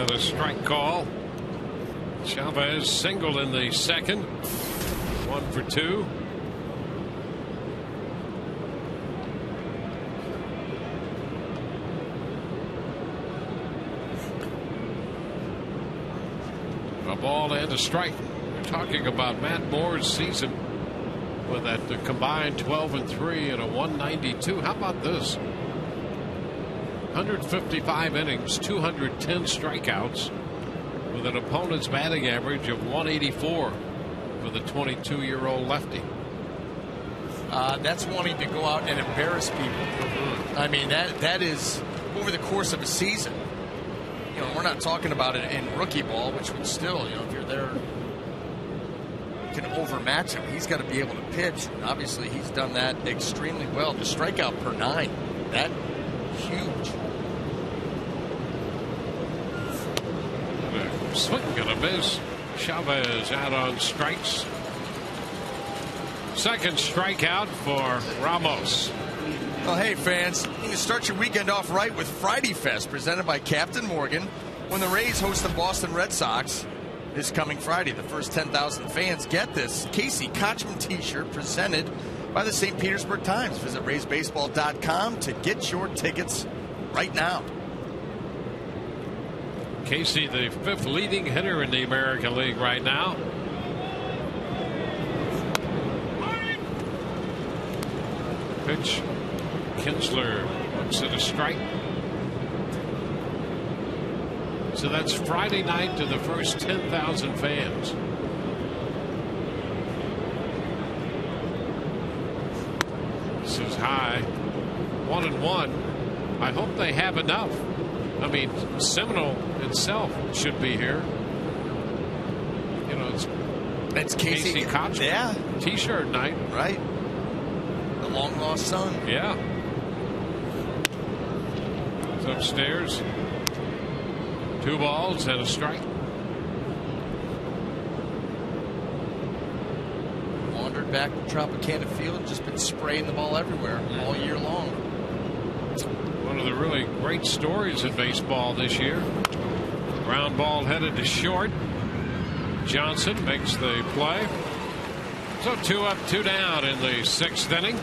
and a strike call. Chavez singled in the second. 1 for 2. A ball and a strike. We're talking about Matt Moore's season with that combined 12-3 and a 192. How about this? 155 innings, 210 strikeouts, with an opponent's batting average of 184 for the 22-year-old lefty. That's wanting to go out and embarrass people. I mean, that is over the course of a season. You know, we're not talking about it in rookie ball, which would still, you know, if you're there, you can overmatch him. He's got to be able to pitch. And obviously, he's done that extremely well. The strikeout per 9, that huge. Swing and a miss. Chavez out on strikes. Second strikeout for Ramos. Well, hey, fans, you can start your weekend off right with Friday Fest, presented by Captain Morgan, when the Rays host the Boston Red Sox this coming Friday. The first 10,000 fans get this Casey Kochman t-shirt presented by the St. Petersburg Times. Visit RaysBaseball.com to get your tickets right now. Casey, the 5th leading hitter in the American League right now. Pitch. Kinsler looks at a strike. So that's Friday night to the first 10,000 fans. This is high. 1-1. I hope they have enough. I mean, Seminole itself should be here. You know, it's Casey Kochman. Yeah. T-shirt night. Right. The long lost son. Yeah. It's upstairs. 2 balls and a strike. Wandered back to Tropicana Field, just been spraying the ball everywhere all year long. One of the really great stories in baseball this year. Ground ball headed to short. Johnson makes the play. So 2 up, 2 down in the 6th inning.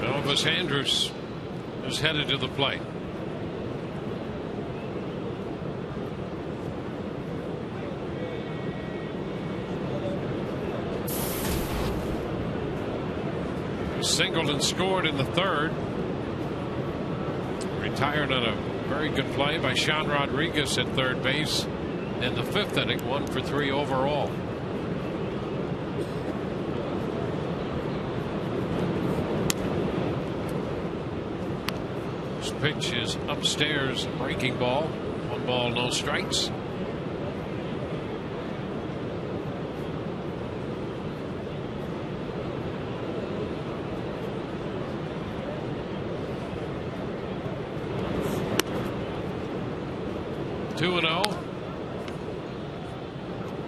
Elvis Andrus is headed to the plate. Singled and scored in the 3rd. Retired on a very good play by Sean Rodriguez at 3rd base in the 5th inning. 1 for 3 overall. This pitch is upstairs, a breaking ball. 1 ball, no strikes.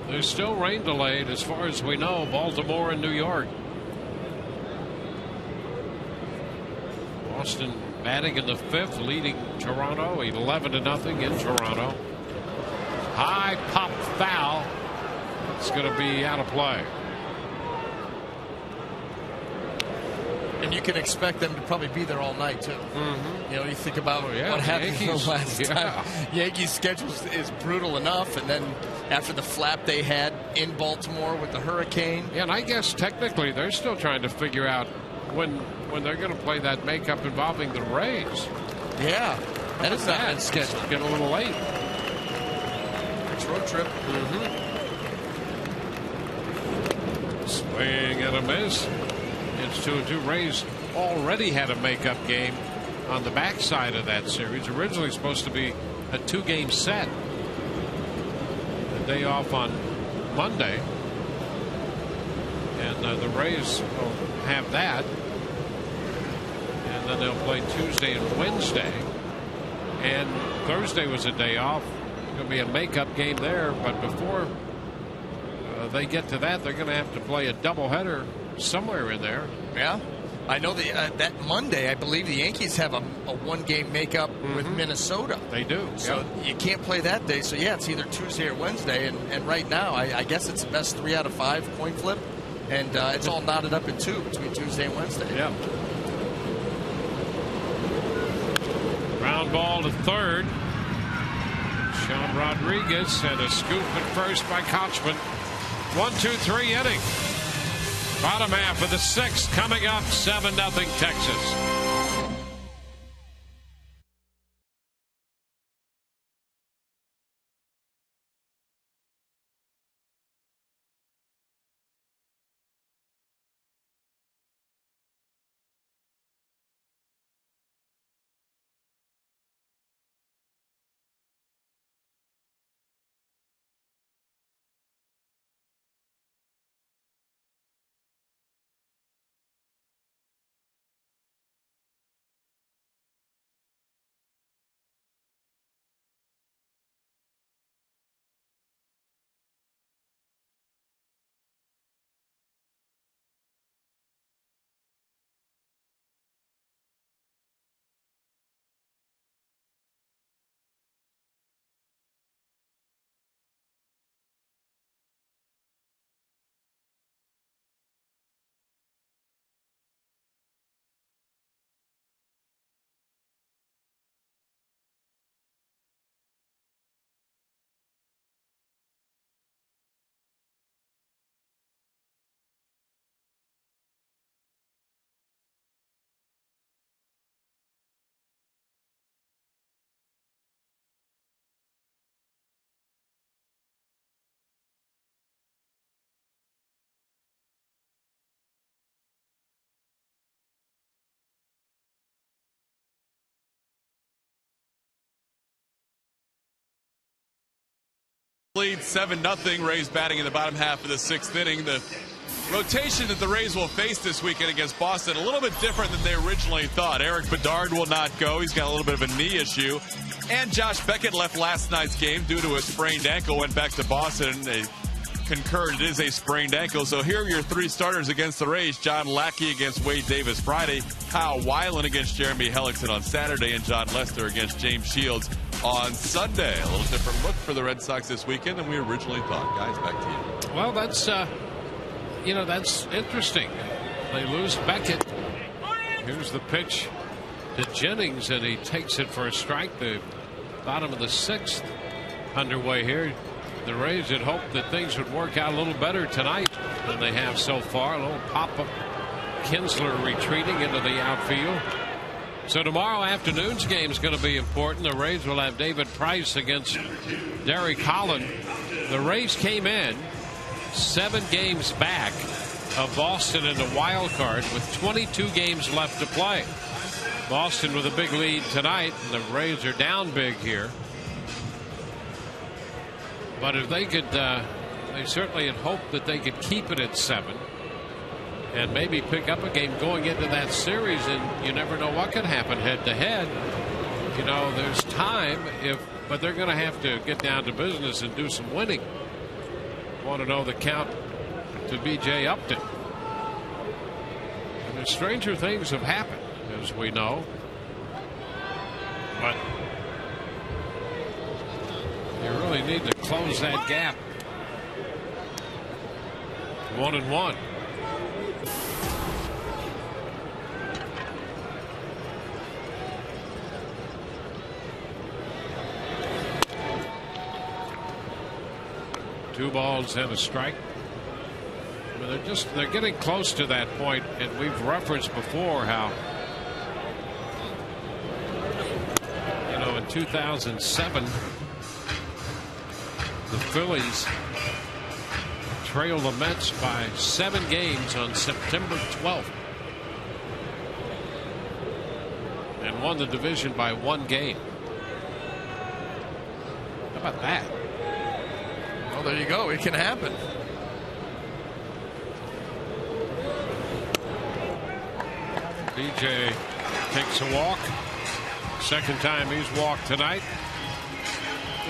There's still rain delayed as far as we know. Baltimore and New York. Boston batting in the 5th, leading Toronto 11-0 in Toronto. High pop foul. It's going to be out of play. And you can expect them to probably be there all night, too. Mm-hmm. You know, you think about what happened the last time. Yankees' schedule is brutal enough, and then after the flap they had in Baltimore with the hurricane. Yeah, and I guess technically they're still trying to figure out when they're going to play that makeup involving the Rays. Yeah, that is not been scheduled. Get a little late. It's road trip. Swing and a miss. It's 2-2. Rays already had a makeup game on the backside of that series. Originally supposed to be a 2-game set. A day off on Monday. And the Rays will have that. And then they'll play Tuesday and Wednesday. And Thursday was a day off. It's going to be a makeup game there. But before they get to that, they're going to have to play a doubleheader somewhere in there. Yeah. I know that Monday, I believe the Yankees have a one-game makeup with Minnesota. They do. So you can't play that day. So, yeah, it's either Tuesday or Wednesday. And right now, I guess it's the best 3 out of 5 coin flip. And it's all knotted up in 2 between Tuesday and Wednesday. Yeah. Ground ball to third. Sean Rodriguez and a scoop at first by Kochman. 1-2-3 inning. Bottom half of the 6th coming up. 7-0 Texas. Lead 7-0. Rays batting in the bottom half of the 6th inning. The rotation that the Rays will face this weekend against Boston a little bit different than they originally thought. Eric Bedard will not go. He's got a little bit of a knee issue. And Josh Beckett left last night's game due to a sprained ankle. Went back to Boston. They concurred it is a sprained ankle. So here are your 3 starters against the Rays. John Lackey against Wade Davis Friday. Kyle Weiland against Jeremy Hellickson on Saturday. And John Lester against James Shields on Sunday. A little different look for the Red Sox this weekend than we originally thought. Guys, back to you. Well, that's that's interesting. They lose Beckett. Here's the pitch to Jennings, and he takes it for a strike. The bottom of the 6th underway here. The Rays had hoped that things would work out a little better tonight than they have so far. A little pop-up. Kinsler retreating into the outfield. So tomorrow afternoon's game is going to be important. The Rays will have David Price against Derek Holland. The Rays came in 7 games back of Boston in the wild card with 22 games left to play. Boston with a big lead tonight, and the Rays are down big here. But if they could, they certainly had hoped that they could keep it at 7. And maybe pick up a game going into that series, and you never know what could happen head to head. There's time, but they're going to have to get down to business and do some winning. Want to know the count to B.J. Upton. And stranger things have happened, as we know. But you really need to close that gap. 1-1. Two balls and a strike. I mean, they're getting close to that point, and we've referenced before how in 2007 the Phillies trailed the Mets by 7 games on September 12th and won the division by 1 game. How about that? Well, there you go. It can happen. DJ takes a walk. Second time he's walked tonight.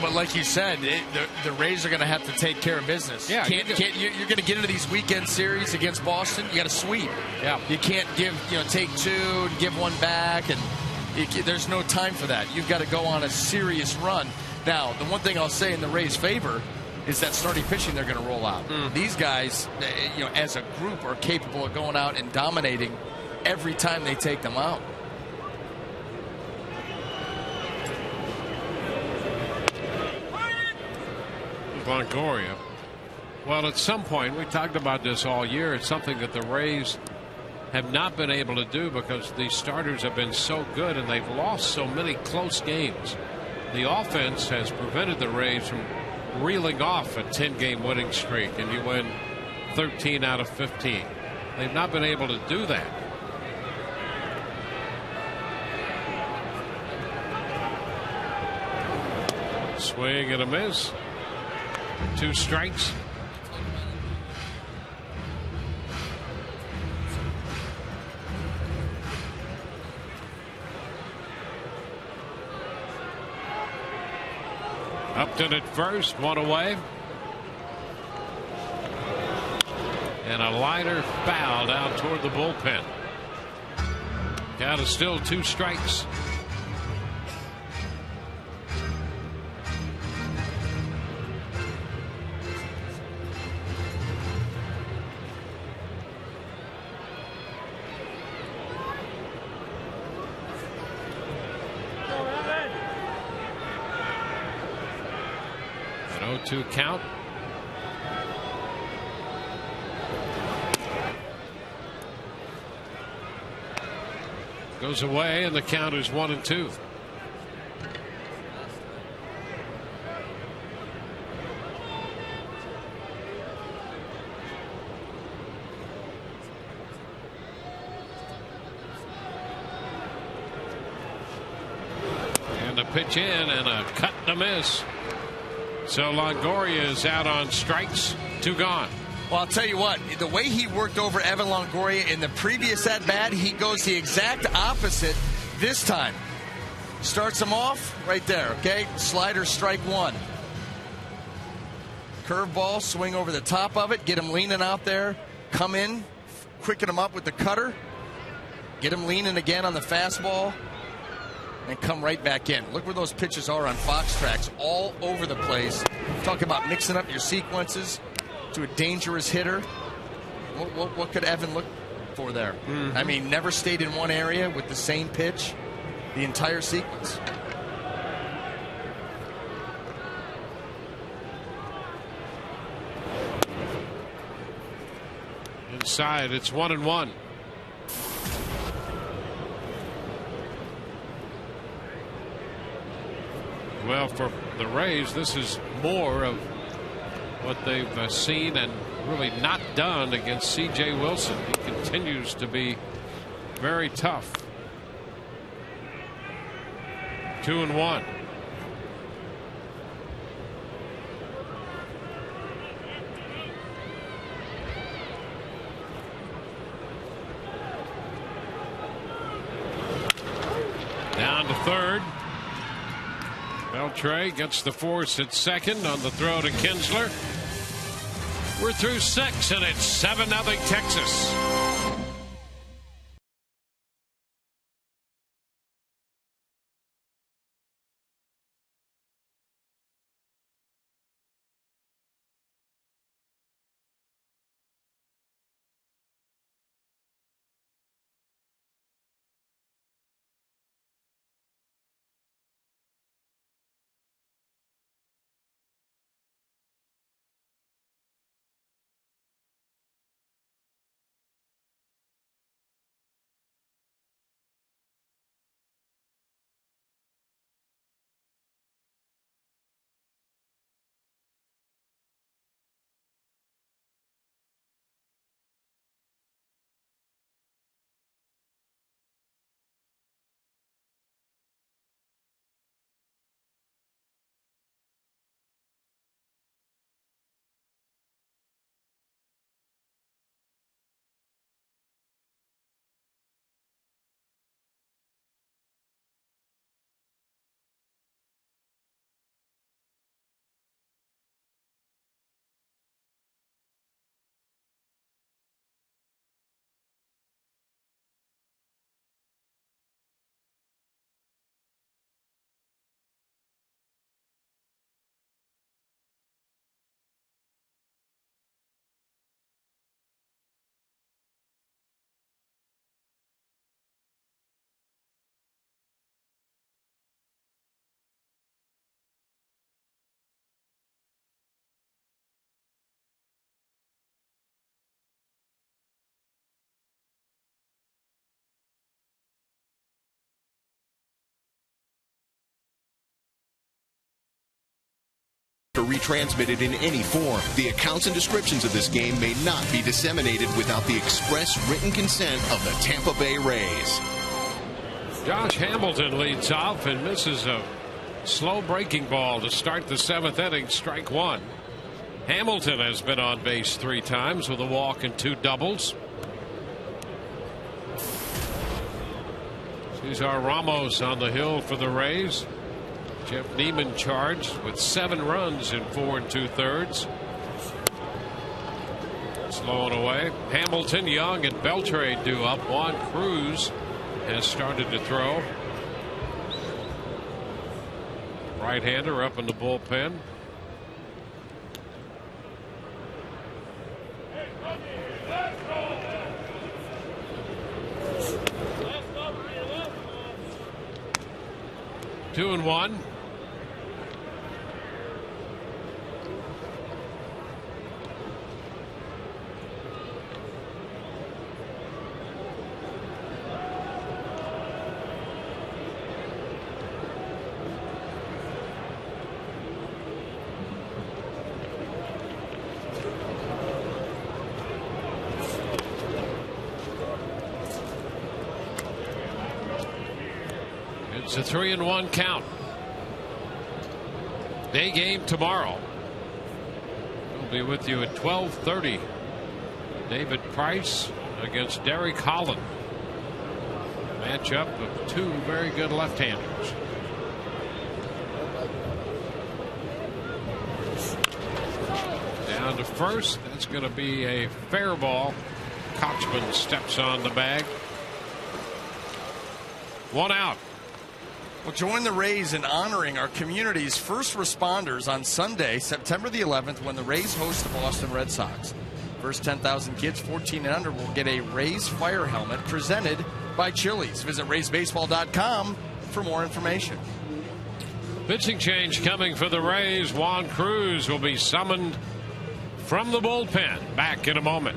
But like you said, the Rays are going to have to take care of business. Yeah, you're going to get into these weekend series against Boston. You got to sweep. Yeah, you can't take two and give one back, and there's no time for that. You've got to go on a serious run. Now, the one thing I'll say in the Rays' favor is that starting pitching they're going to roll out. These guys, as a group, are capable of going out and dominating every time they take them out. Longoria. Well, at some point, we talked about this all year. It's something that the Rays have not been able to do because the starters have been so good and they've lost so many close games. The offense has prevented the Rays from reeling off a 10-game winning streak, and you win 13 out of 15. They've not been able to do that. Swing and a miss. 2 strikes. Upton at first, 1 away. And a liner foul down toward the bullpen. Down to still 2 strikes. An 0-2 count. Goes away, and the count is 1-2. And a pitch in and a cut and a miss. So Longoria is out on strikes, 2 gone. Well, I'll tell you what, the way he worked over Evan Longoria in the previous at-bat, he goes the exact opposite this time. Starts him off right there, okay? Slider, strike 1. Curveball, swing over the top of it, get him leaning out there, come in, quicken him up with the cutter, get him leaning again on the fastball, and come right back in. Look where those pitches are on Fox Tracks, all over the place. Talk about mixing up your sequences to a dangerous hitter. What could Evan look for there? I mean, never stayed in one area with the same pitch the entire sequence. Inside, it's 1-1. Well, for the Rays, this is more of what they've seen and really not done against C.J. Wilson. He continues to be very tough. 2-1. Down to third. Beltre gets the force at second on the throw to Kinsler. We're through 6, and it's 7-0 Texas. transmitted in any form. The accounts and descriptions of this game may not be disseminated without the express written consent of the Tampa Bay Rays. Josh Hamilton leads off and misses a slow breaking ball to start the 7th inning. Strike one. Hamilton has been on base 3 times with a walk and 2 doubles. Cesar Ramos on the hill for the Rays. Jeff Neiman charged with 7 runs in 4 2/3. Slowing away. Hamilton, Young, and Beltrade due up. Juan Cruz has started to throw. Right-hander up in the bullpen. Two and one. It's a 3-1 count. Day game tomorrow. We'll be with you at 12:30. David Price against Derek Holland. Matchup of 2 very good left-handers. Down to first. That's going to be a fair ball. Kochman steps on the bag. 1 out. Well, join the Rays in honoring our community's first responders on Sunday, September the 11th, when the Rays host the Boston Red Sox. First 10,000 kids 14 and under will get a Rays fire helmet presented by Chili's. Visit RaysBaseball.com for more information. Pitching change coming for the Rays. Juan Cruz will be summoned from the bullpen. Back in a moment.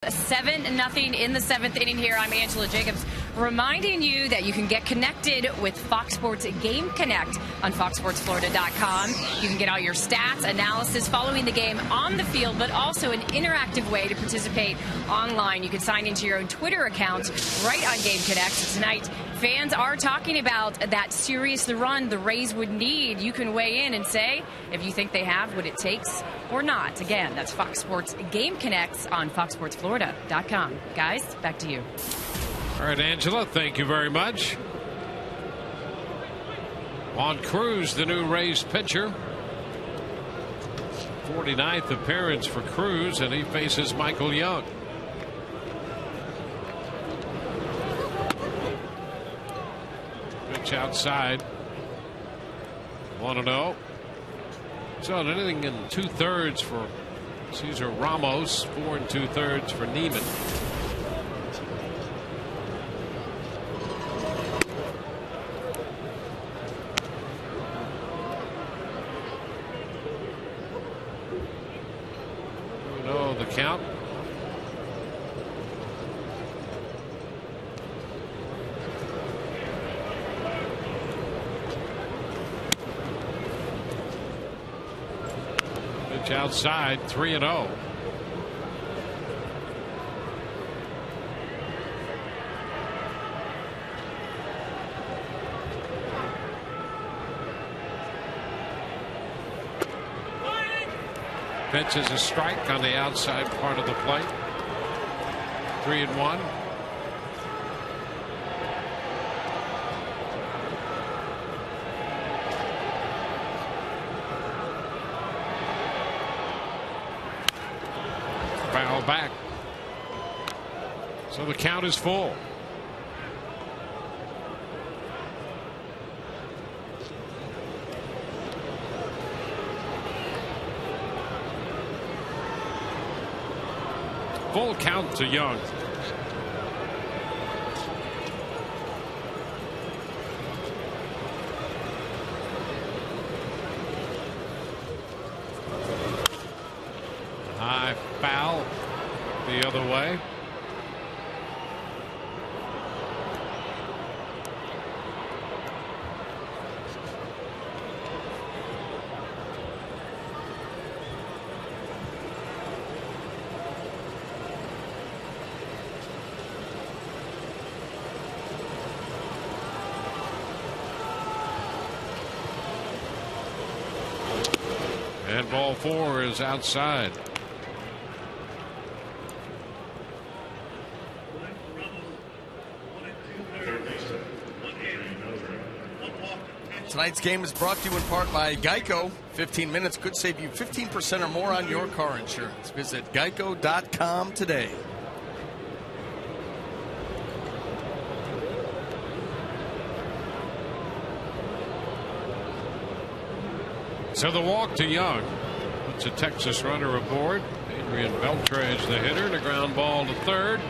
A 7-0 in the 7th inning here. I'm Angela Jacobs, reminding you that you can get connected with Fox Sports Game Connect on foxsportsflorida.com. You can get all your stats, analysis following the game on the field, but also an interactive way to participate online. You can sign into your own Twitter account right on Game Connect. Tonight, fans are talking about that serious run the Rays would need. You can weigh in and say if you think they have what it takes or not. Again, that's Fox Sports Game Connects on foxsportsflorida.com. Guys, back to you. All right, Angela, thank you very much. Juan Cruz, the new Rays pitcher. 49th appearance for Cruz, and he faces Michael Young. Pitch outside. 1-0. So anything in 2/3 for Cesar Ramos, 4 2/3 for Neiman. So the count. Pitch outside, 3-0. Pitch is a strike on the outside part of the plate. 3-1. Foul back. So the count is full. Full count to Young. High foul the other way. And ball 4 is outside. Tonight's game is brought to you in part by Geico. 15 minutes could save you 15% or more on your car insurance. Visit geico.com today. So the walk to Young puts a Texas runner aboard. Adrian Beltre is the hitter. The ground ball to third.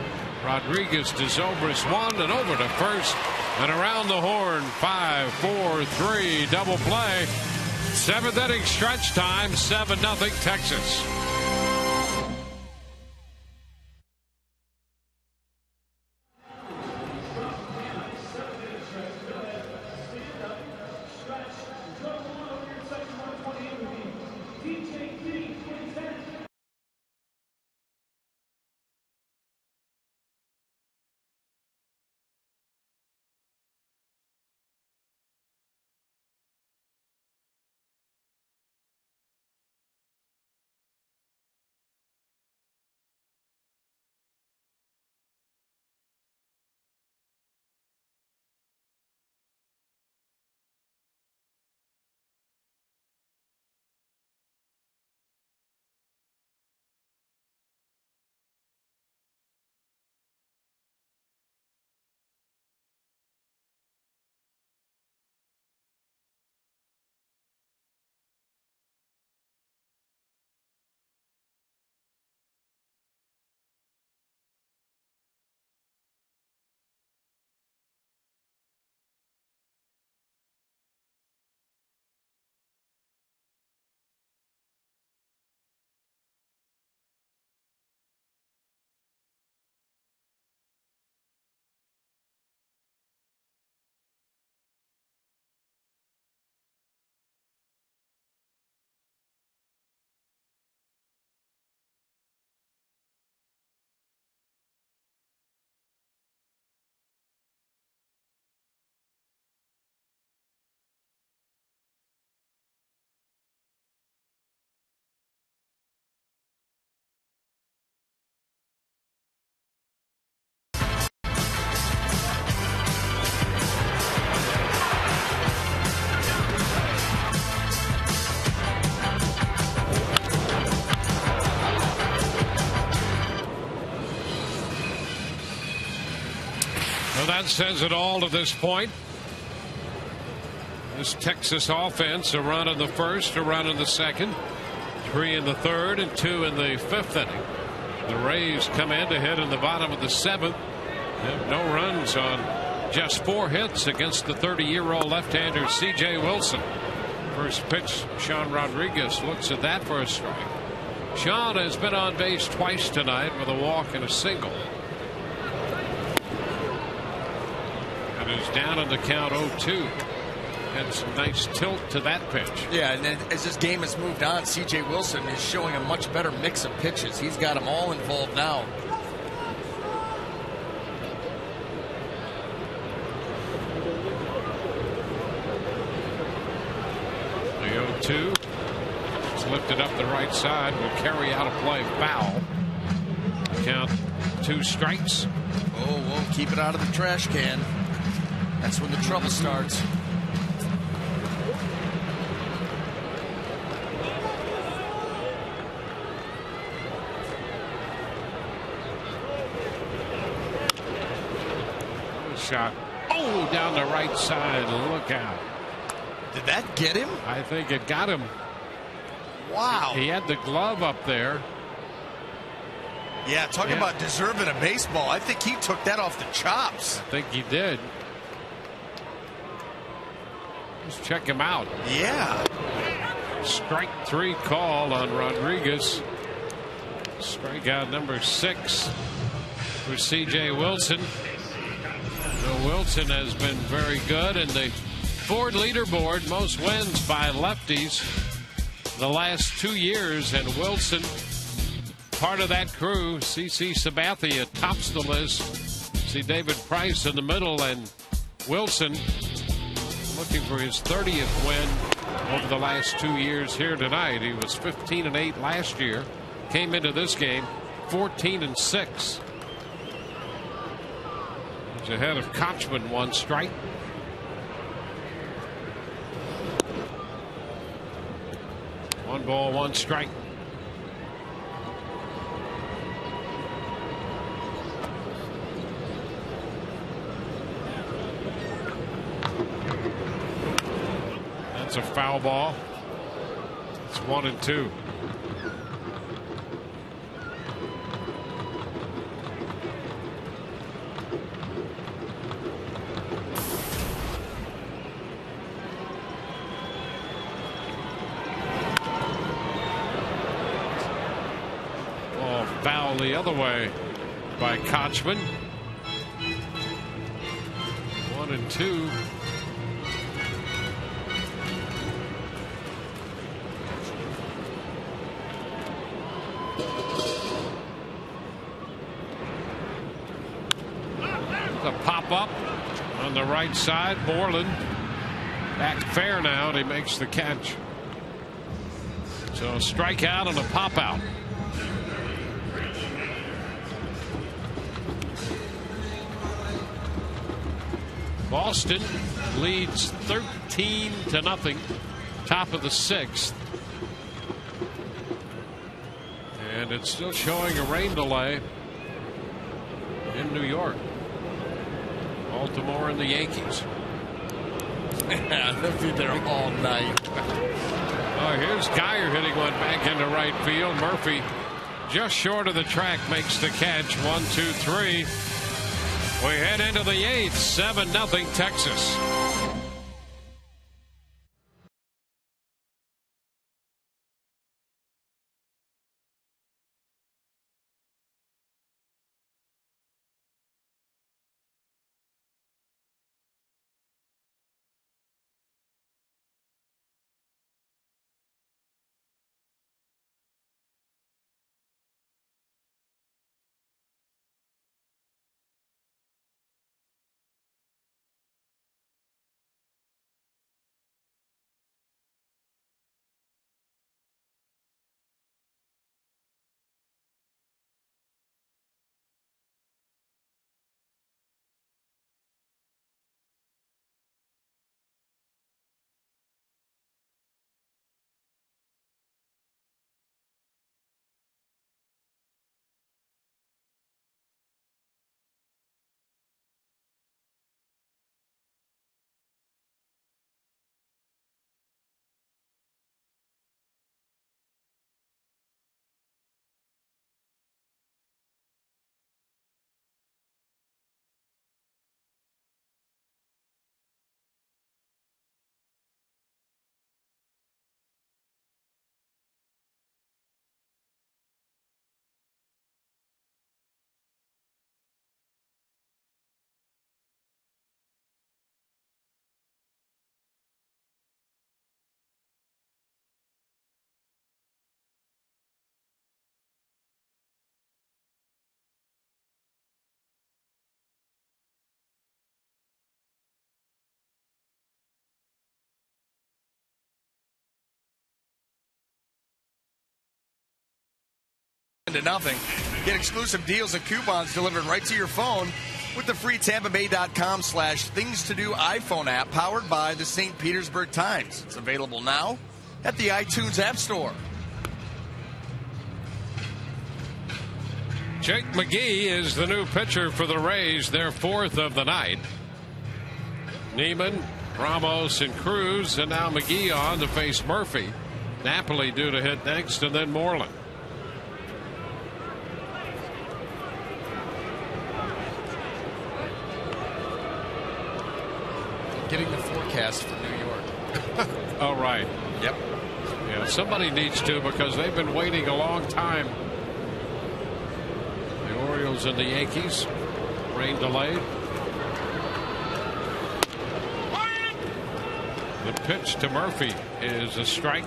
Rodriguez to Zobrist, 1 and over to first and around the horn. 5-4-3 double play. 7th inning stretch time. 7-0 Texas. Well, that says it all to this point. This Texas offense, a run in the first, a run in the second, 3 in the third, and 2 in the 5th inning. The Rays come in to hit in the bottom of the 7th. Have no runs on just 4 hits against the 30-year-old left-hander C.J. Wilson. First pitch, Sean Rodriguez looks at that for a strike. Sean has been on base twice tonight with a walk and a single. And is down in the count 0-2. Had some nice tilt to that pitch. Yeah, and then as this game has moved on, C.J. Wilson is showing a much better mix of pitches. He's got them all involved now. The 0-2. It's lifted up the right side. Will carry out a play foul. Count 2 strikes. Oh, whoa, keep it out of the trash can. That's when the trouble starts. Shot. Oh, down the right side. Look out. Did that get him? I think it got him. Wow. He had the glove up there. Yeah, talking about deserving a baseball. I think he took that off the chops. I think he did. Let's check him out. Yeah. Strike 3 call on Rodriguez. Strikeout number 6 for C.J. Wilson. Wilson has been very good in the Ford leaderboard. Most wins by lefties the last 2 years. And Wilson, part of that crew. C.C. Sabathia tops the list. See David Price in the middle. And Wilson looking for his 30th win over the last 2 years here tonight. He was 15-8 last year. Came into this game 14-6. He's ahead of Kochman, 1 strike. One ball, 1 strike. That's a foul ball. It's 1-2. Foul the other way by Kochman. 1-2. The pop up on the right side. Borland back fair now, and he makes the catch. So a strikeout and a pop out. Boston leads 13-0. Top of the 6th. And it's still showing a rain delay in New York. Baltimore and the Yankees. They'll be there all night. Oh, here's Geyer hitting one back into right field. Murphy just short of the track makes the catch. 1-2-3. We head into the 8th. 7-0 Texas. 7-0. Get exclusive deals and coupons delivered right to your phone with the free TampaBay.com/things-to-do iPhone app powered by the St. Petersburg Times. It's available now at the iTunes App Store. Jake McGee is the new pitcher for the Rays, their 4th of the night. Neiman, Ramos, and Cruz, and now McGee on to face Murphy. Napoli due to hit next, and then Moreland. Getting the forecast for New York. Oh, right. Yep. Yeah, somebody needs to, because they've been waiting a long time. The Orioles and the Yankees. Rain delayed. The pitch to Murphy is a strike.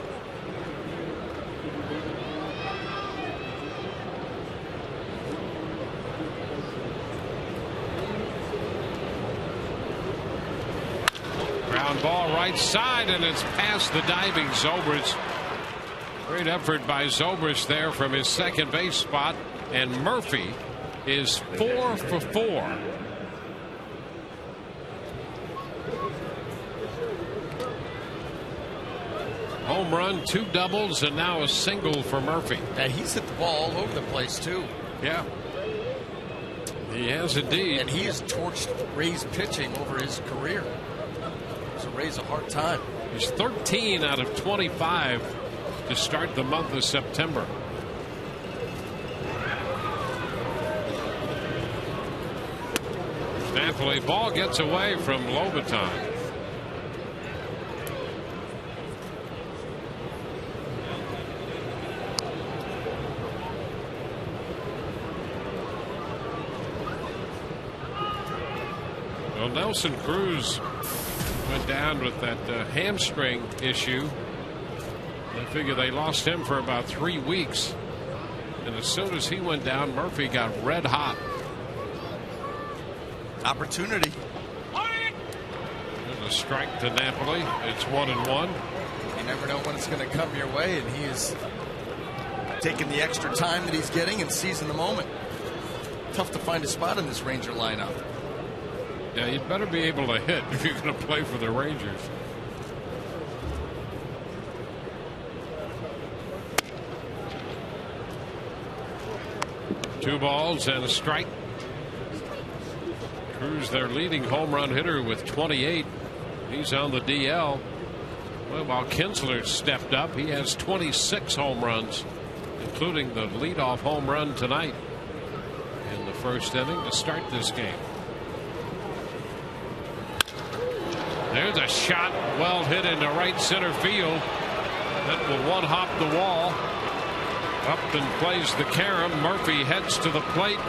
Ground ball right side, and it's past the diving Zobrist. Great effort by Zobrist there from his second base spot, and Murphy is 4 for 4. Home run, 2 doubles, and now a single for Murphy. And he's hit the ball all over the place, too. Yeah. He has indeed. And he has torched Rays pitching over his career. So Rays a hard time. He's 13 out of 25 to start the month of September. Napoli ball gets away from Lobaton. Well, Nelson Cruz went down with that hamstring issue. I figure they lost him for about 3 weeks. And as soon as he went down, Murphy got red hot. Opportunity. There's a strike to Napoli. It's 1-1. You never know when it's going to come your way, and he is taking the extra time that he's getting and seizing the moment. Tough to find a spot in this Ranger lineup. Yeah, you'd better be able to hit if you're going to play for the Rangers. Two balls and a strike. Cruz, their leading home run hitter with 28. He's on the DL. Well, while Kinsler stepped up, he has 26 home runs, including the leadoff home run tonight in the first inning to start this game. There's a shot well hit into right center field. That will one-hop the wall. Up and plays the carom. Murphy heads to the plate.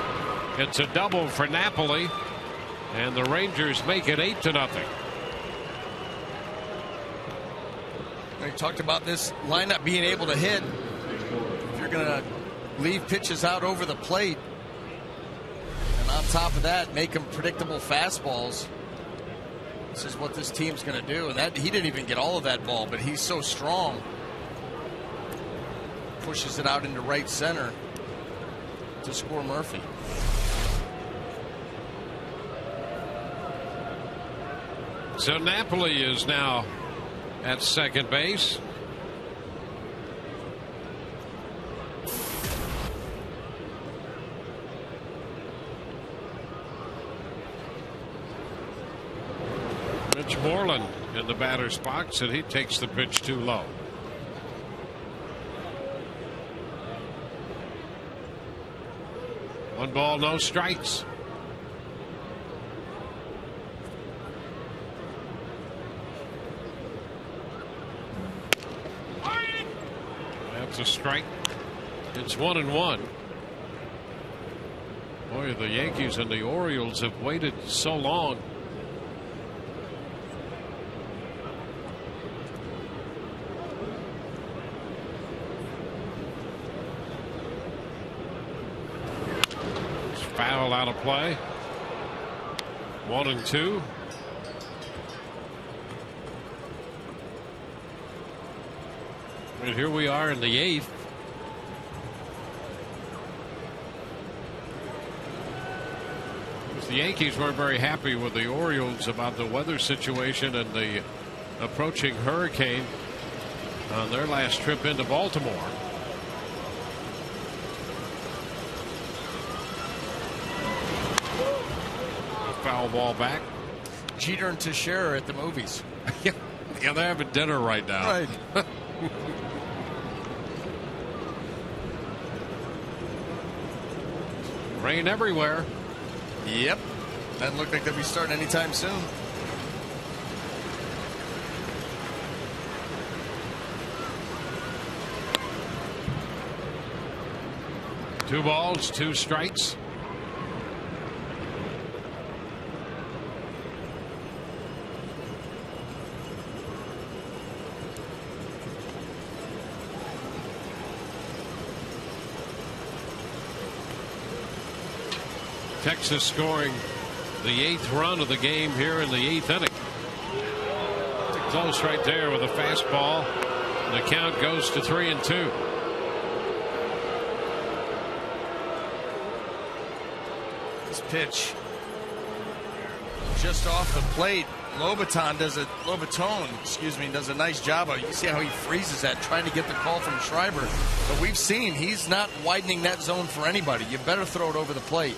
It's a double for Napoli. And the Rangers make it 8-0. We talked about this lineup being able to hit. If you're going to leave pitches out over the plate, and on top of that, make them predictable fastballs. This is what this team's going to do. And that he didn't even get all of that ball, but he's so strong. Pushes it out into right center to score Murphy. So Napoli is now at second base. Mitch Moreland in the batter's box, and he takes the pitch too low. One ball, no strikes. That's a strike. It's 1-1. Boy, the Yankees and the Orioles have waited so long. It's foul out of play. 1-2. And here we are in the 8th. The Yankees weren't very happy with the Orioles about the weather situation and the approaching hurricane on their last trip into Baltimore. Foul ball back. Jeter and Teixeira at the movies. Yeah, they're having dinner right now. Right. Rain everywhere. Yep. Doesn't look like they'll be starting anytime soon. Two balls, two strikes. Texas scoring the 8th run of the game here in the 8th inning. Close right there with a fastball. The count goes to 3-2. This pitch just off the plate. Lobaton does a nice job of it. You see how he freezes that, trying to get the call from Schreiber. But we've seen he's not widening that zone for anybody. You better throw it over the plate.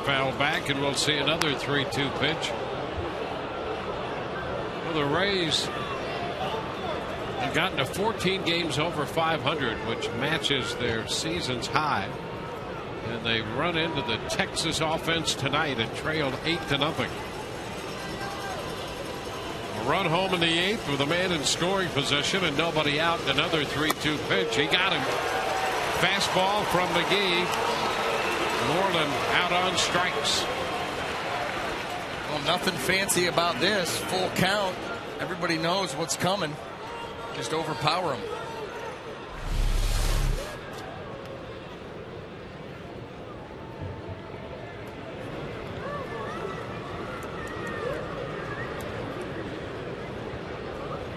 Foul back, and we'll see another 3-2 pitch. Well, the Rays have gotten to 14 games over 500, which matches their season's high. And they run into the Texas offense tonight and trailed 8-0. A run home in the 8th with a man in scoring position and nobody out. Another 3-2 pitch. He got him. Fastball from McGee. Moreland out on strikes. Well, nothing fancy about this. Full count. Everybody knows what's coming. Just overpower them.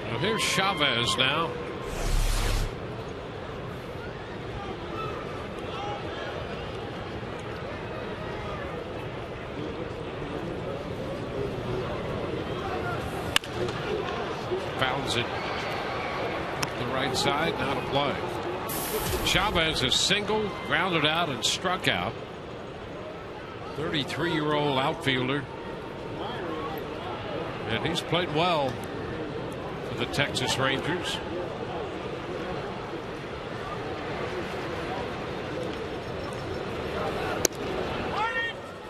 Well, here's Chavez now. Fouls it the right side, not a play. Chavez is singled, grounded out, and struck out. 33-year-old outfielder. And he's played well for the Texas Rangers.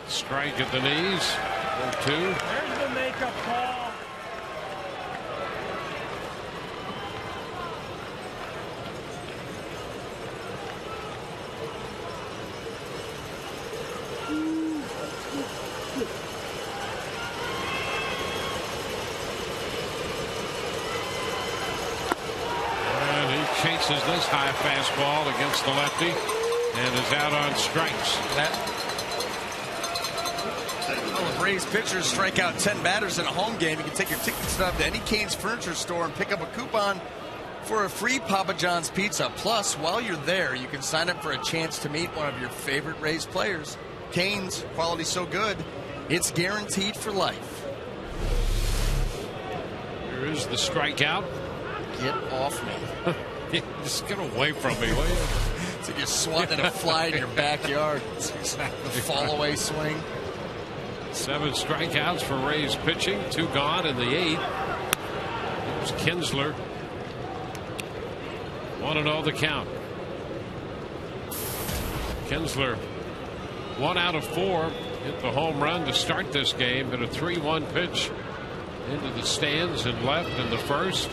Strike at the knees. 0-2. There's the makeup call. Chases this high fastball against the lefty and is out on strikes. Well, if Rays pitchers strike out 10 batters in a home game, you can take your ticket stub to any Cane's furniture store and pick up a coupon for a free Papa John's pizza. Plus, while you're there, you can sign up for a chance to meet one of your favorite Rays players. Cane's, quality so good, it's guaranteed for life. Here is the strikeout. Get off me. Just get away from me, will you? It's like you're swatting at a fly in your backyard. The fall away swing. 7 strikeouts for Rays pitching. 2 gone in the 8th. Here's Kinsler. 1-0 the count. Kinsler 1 out of 4. Hit the home run to start this game. Hit a 3-1 pitch into the stands and left in the first.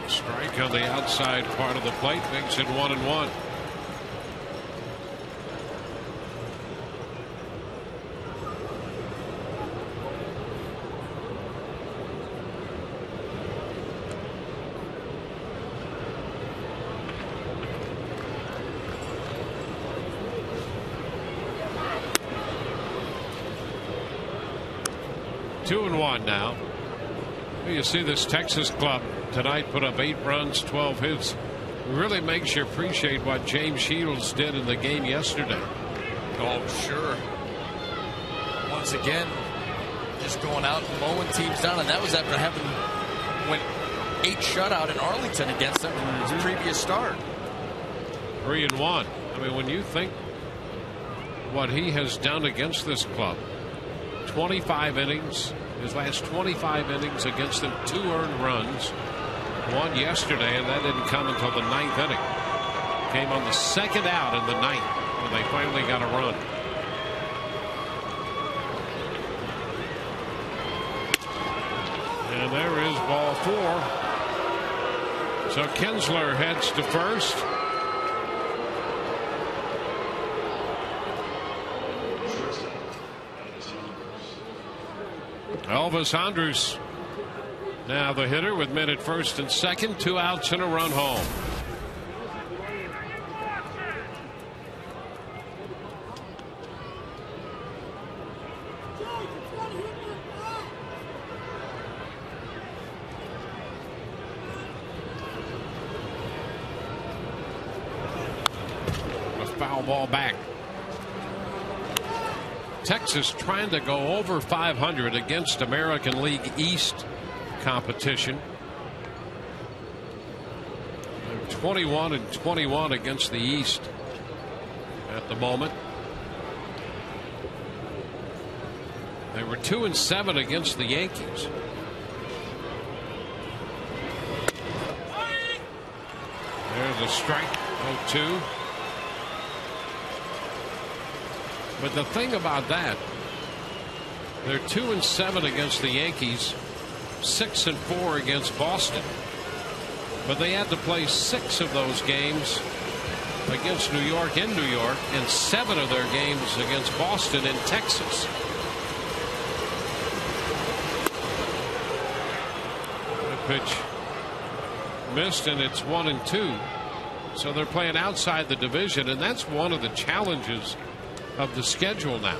Strike on the outside part of the plate makes it 1-1. Two and 1 now. You see this Texas club tonight put up 8 runs, 12 hits. It really makes you appreciate what James Shields did in the game yesterday. Oh, sure. Once again, just going out and mowing teams down, and that was after having went 8 shutout in Arlington against them from his previous start. 3-1. I mean, when you think what he has done against this club, 25 innings, his last 25 innings against them, 2 earned runs, 1 yesterday, and that didn't come until the 9th inning. Came on the 2nd out in the 9th when they finally got a run. And there is ball 4. So Kinsler heads to first. Elvis Andrus now the hitter with men at first and second. 2 outs and a run home. A foul ball back. Texas trying to go over 500 against American League East competition. 21-21 against the East at the moment. They were 2-7 against the Yankees. There's a strike. 0-2. But the thing about that, they're 2-7 against the Yankees, 6-4 against Boston. But they had to play 6 of those games against New York in New York, and 7 of their games against Boston in Texas. The pitch missed, and it's 1-2. So they're playing outside the division, and that's one of the challenges of the schedule now.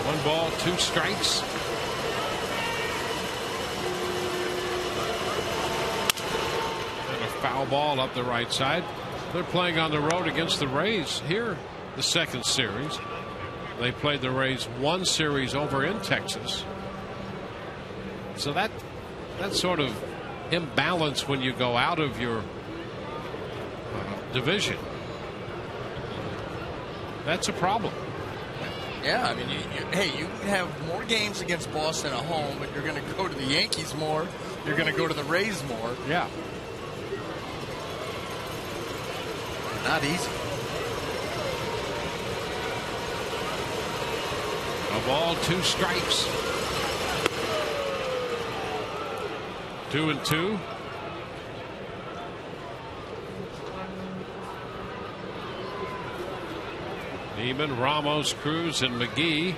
One ball, 2 strikes. And a foul ball up the right side. They're playing on the road against the Rays here, the second series. They played the Rays 1 series over in Texas. So that sort of imbalance when you go out of your division, that's a problem. Yeah, I mean, hey, you can have more games against Boston at home, but you're going to go to the Yankees more. You're going to go to the Rays more. Yeah. Not easy. A ball, 2 strikes. 2-2. Neiman, Ramos, Cruz, and McGee. Here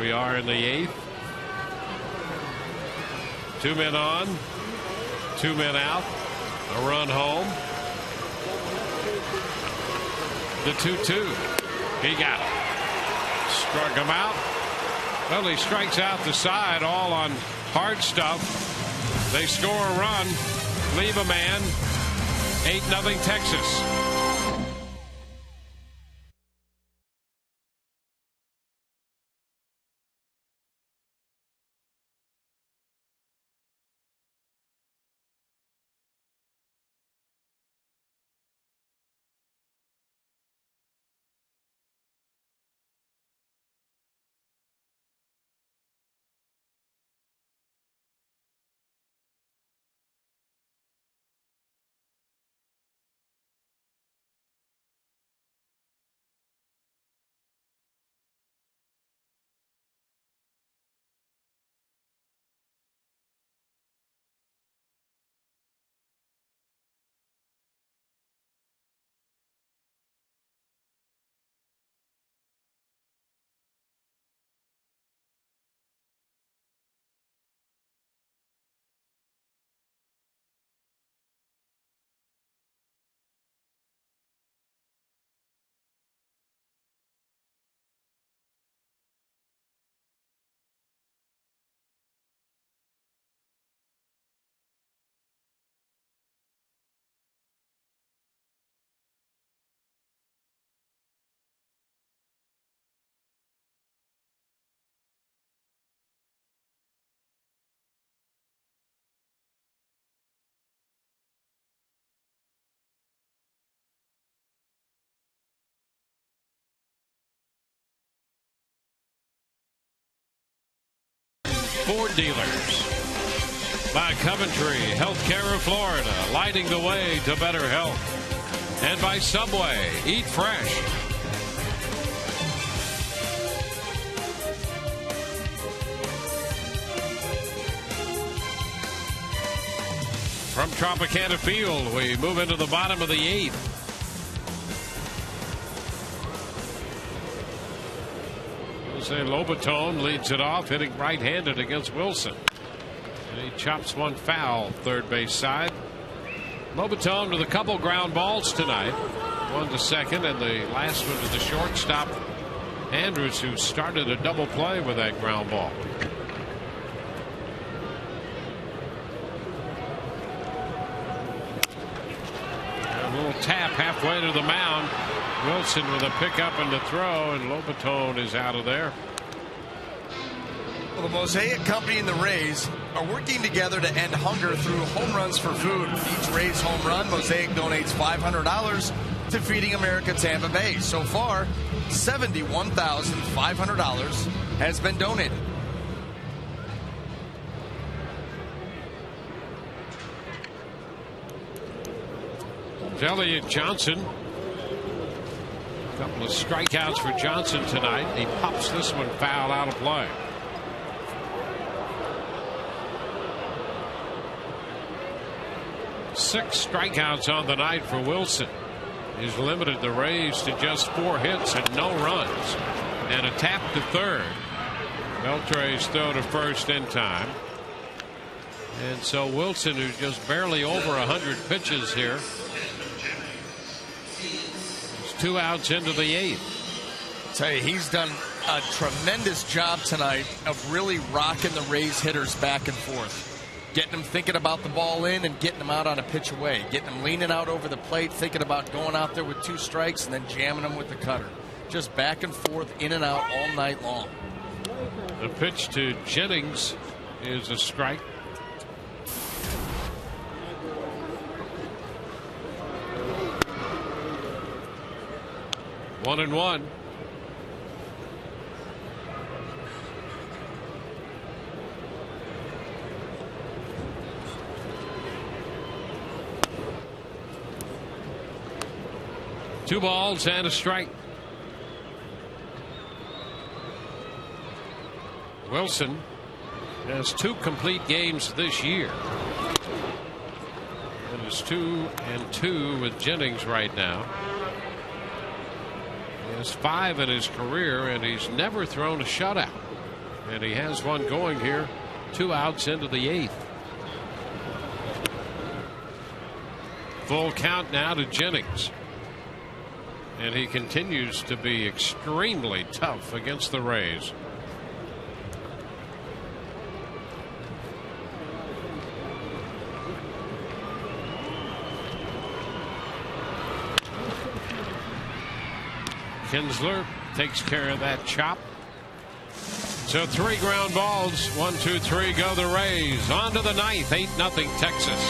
we are in the 8th. 2 men on, 2 men out. A run home. The 2-2. He got it. Struck him out. Well, he strikes out the side, all on hard stuff. They score a run, leave a man. 8-0 Texas. Ford dealers. By Coventry Healthcare of Florida, lighting the way to better health. And by Subway, eat fresh. From Tropicana Field, we move into the bottom of the 8th. Jose Lobaton leads it off, hitting right-handed against Wilson. And he chops one foul, third base side. Lobaton with a couple ground balls tonight. One to second, and the last one to the shortstop, Andrews, who started a double play with that ground ball. A little tap halfway to the mound. Wilson with a pickup and the throw, and Lobaton is out of there. Well, the Mosaic Company and the Rays are working together to end hunger through home runs for food. Each Rays home run, Mosaic donates $500 to Feeding America Tampa Bay. So far, $71,500 has been donated. Elliott Johnson. A couple of strikeouts for Johnson tonight. He pops this one foul out of play. Six strikeouts on the night for Wilson. He's limited the Rays to just 4 hits and no runs. And a tap to third. Beltre's throw to first in time. And so Wilson, who's just barely over 100 pitches here, is 2 outs into the 8th. I'll tell you, he's done a tremendous job tonight of really rocking the Rays hitters back and forth. Getting them thinking about the ball in and getting them out on a pitch away. Getting them leaning out over the plate, thinking about going out there with 2 strikes and then jamming them with the cutter. Just back and forth, in and out all night long. The pitch to Jennings is a strike. One and one. Two balls and a strike. Wilson has 2 complete games this year. And is 2-2 with Jennings right now. He has 5 in his career, and he's never thrown a shutout. And he has one going here, 2 outs into the 8th. Full count now to Jennings. And he continues to be extremely tough against the Rays. Kinsler takes care of that chop. So 3 ground balls. 1, 2, 3 go the Rays. On to the 9th. 8-0 Texas.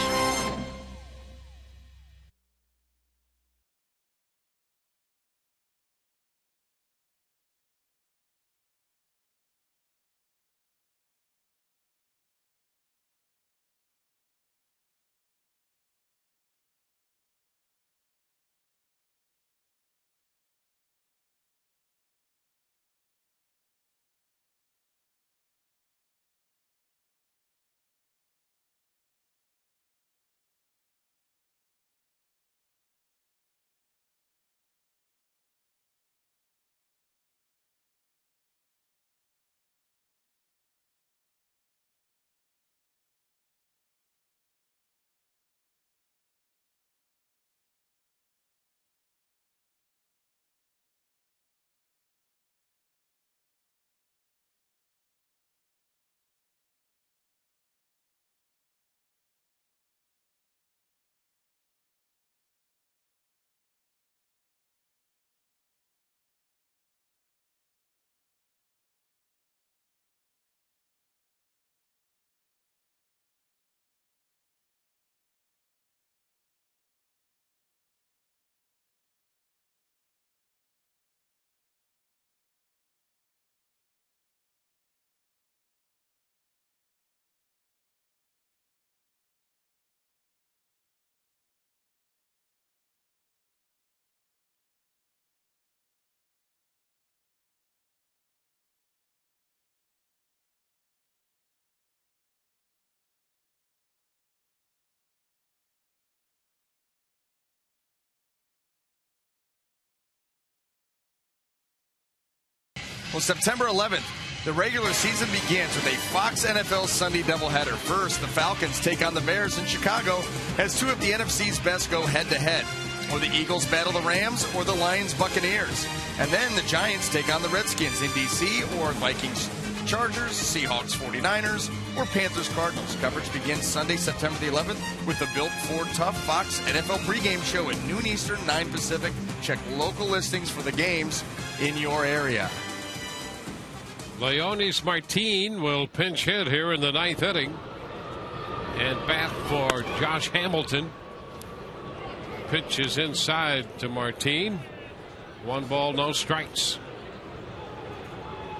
Well, September 11th, the regular season begins with a Fox NFL Sunday doubleheader. First, the Falcons take on the Bears in Chicago as two of the NFC's best go head-to-head. Or the Eagles battle the Rams, or the Lions Buccaneers. And then the Giants take on the Redskins in D.C., or Vikings Chargers, Seahawks 49ers, or Panthers Cardinals. Coverage begins Sunday, September the 11th with the Built Ford Tough Fox NFL pregame show at noon Eastern, 9 Pacific. Check local listings for the games in your area. Leonis Martin will pinch hit here in the 9th inning. And bat for Josh Hamilton. Pitch is inside to Martin. 1 ball, no strikes.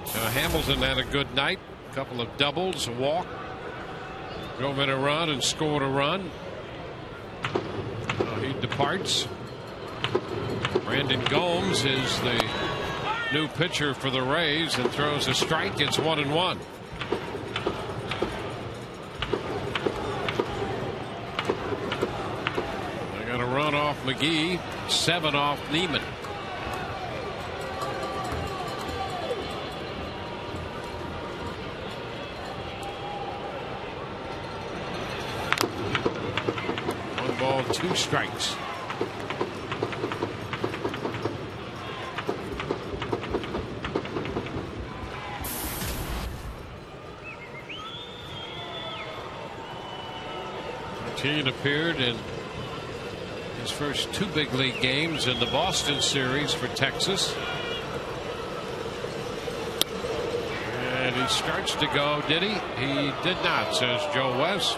Hamilton had a good night. A couple of doubles, a walk. Drove in a run and scored a run. He departs. Brandon Gomes is the new pitcher for the Rays and throws a strike. It's 1-1. They got a run off McGee, 7 off Neiman. Ball, 2 strikes. Martin appeared in his first 2 big league games in the Boston series for Texas. And he starts to go, did he? He did not, says Joe West.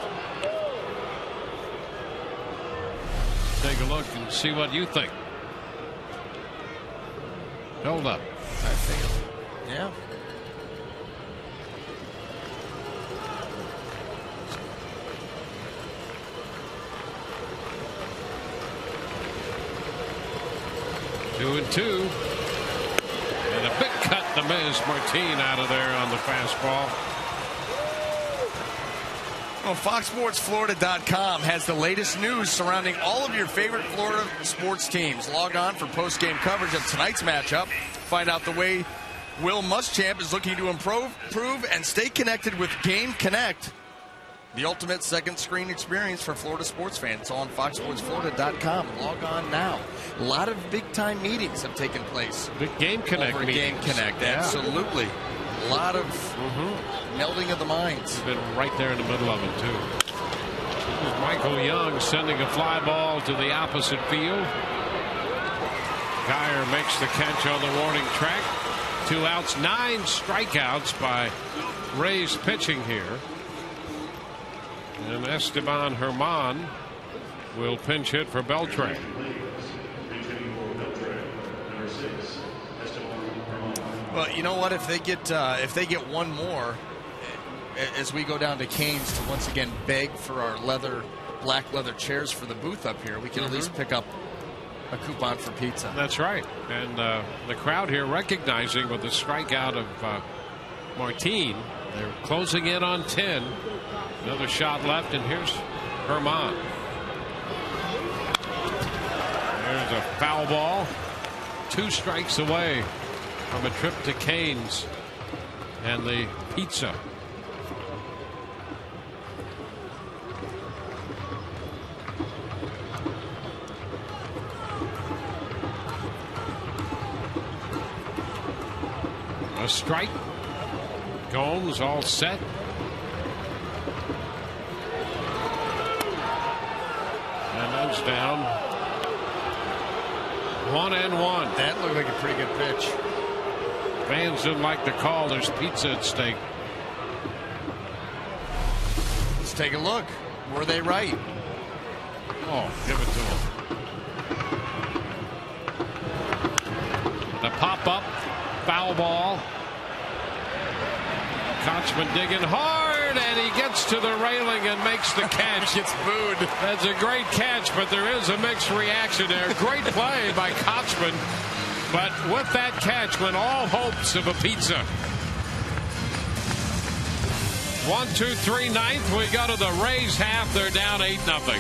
Take a look and see what you think. Hold up. I think, yeah. Two and 2. And a big cut to miss. Martin out of there on the fastball. Well, FoxSportsFlorida.com has the latest news surrounding all of your favorite Florida sports teams. Log on for post-game coverage of tonight's matchup. Find out the way Will Muschamp is looking to improve and stay connected with Game Connect, the ultimate second screen experience for Florida sports fans. It's all on FoxSportsFlorida.com. Log on now. A lot of big-time meetings have taken place. Big Game Connect over meetings. Game Connect, Yeah. absolutely. A lot of melding of the minds. He's been right there in the middle of it, too. This is Michael Young sending a fly ball to the opposite field. Geyer makes the catch on the warning track. 2 outs, 9 strikeouts by Rays pitching here. And Esteban Herman will pinch hit for Beltran. Well, you know what? If they get one more, as we go down to Canes to once again beg for our black leather chairs for the booth up here, we can at least pick up a coupon for pizza. That's right. And the crowd here recognizing with the strikeout of Martin, they're closing in on 10. Another shot left, and here's Herman. There's a foul ball. 2 strikes away from a trip to Canes and the pizza. A strike. Gomes all set. And that's down. 1-1. That looked like a pretty good pitch. Fans didn't like the call. There's pizza at stake. Let's take a look. Were they right? Oh, give it to him. The pop-up. Foul ball. Kochman digging hard, and he gets to the railing and makes the catch. Gets booed. That's a great catch, but there is a mixed reaction there. Great play by Kochman, but with that catch went all hopes of a pizza. 1-2-3 ninth. We go to the Rays half. They're down 8-0.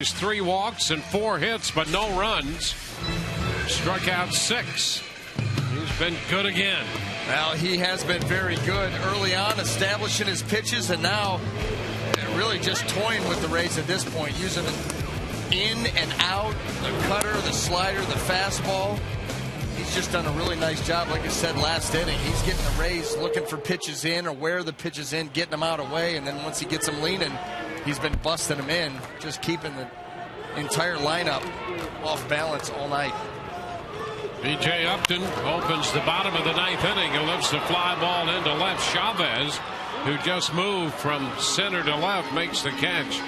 Rays 3 walks and 4 hits, but no runs. Struck out 6. He's been good again. Well, he has been very good early on, establishing his pitches, and now really just toying with the Rays at this point, using it in and out, the cutter, the slider, the fastball. He's just done a really nice job, like I said, last inning. He's getting the Rays looking for pitches in or where the pitches in, getting them out of the way, and then once he gets them leaning, he's been busting them in, just keeping the entire lineup off balance all night. B.J. Upton opens the bottom of the 9th inning and lifts the fly ball into left. Chavez, who just moved from center to left, makes the catch.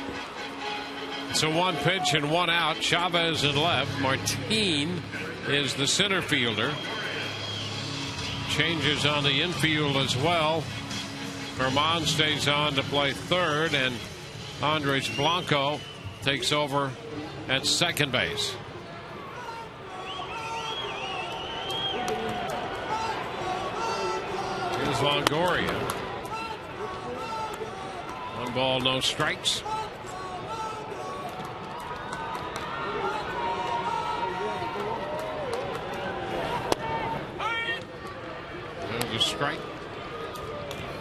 So 1 pitch and 1 out. Chavez in left. Martin is the center fielder. Changes on the infield as well. Herman stays on to play third, and Andres Blanco takes over at second base. Here's Longoria. 1 ball, no strikes. There's a strike.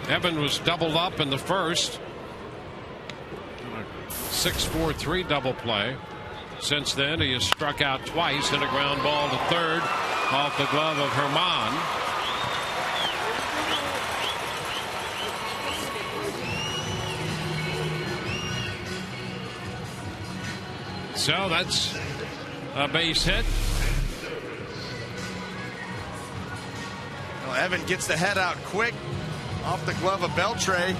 Evan was doubled up in the first. 6-4-3 double play. Since then, he has struck out twice in a ground ball to third off the glove of Herman. So that's a base hit. Well, Evan gets the head out quick off the glove of Beltre.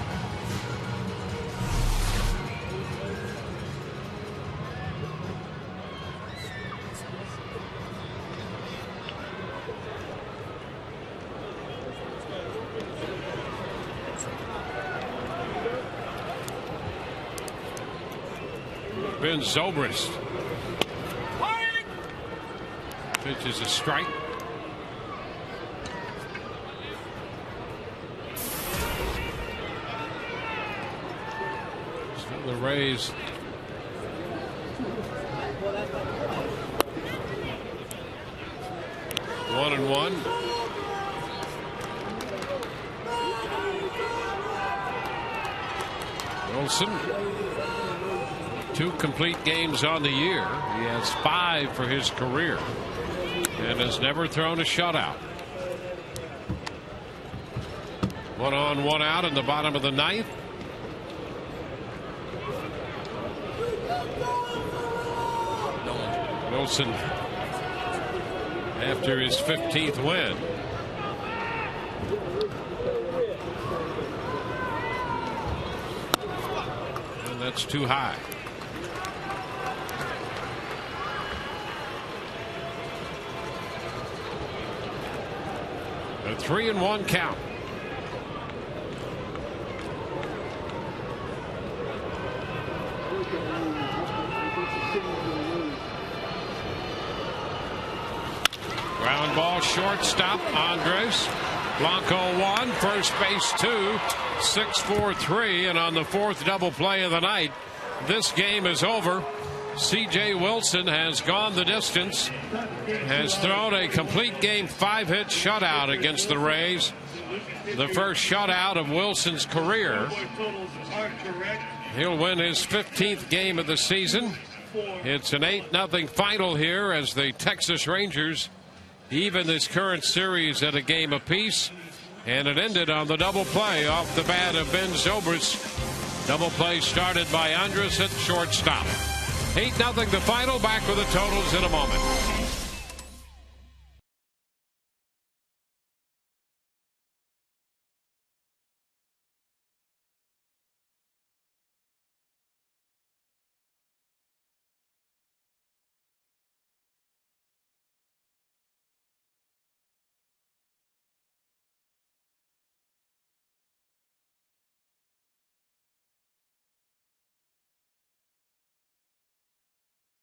Ben Zobrist pitches a strike. So the Rays one and one. Wilson, 2 complete games on the year. He has 5 for his career and has never thrown a shutout. 1 on, 1 out in the bottom of the 9th. Wilson, after his 15th win. And that's too high. A 3-1 count. Ground ball, shortstop, Andres. Blanco 1, first base 2, 6-4-3, and on the 4th double play of the night, this game is over. C.J. Wilson has gone the distance, has thrown a complete game 5-hit shutout against the Rays. The first shutout of Wilson's career. He'll win his 15th game of the season. It's an 8-0 final here as the Texas Rangers even this current series at a game apiece. And it ended on the double play off the bat of Ben Zobrist. Double play started by Andres at shortstop. 8-0 the final. Back with the totals in a moment.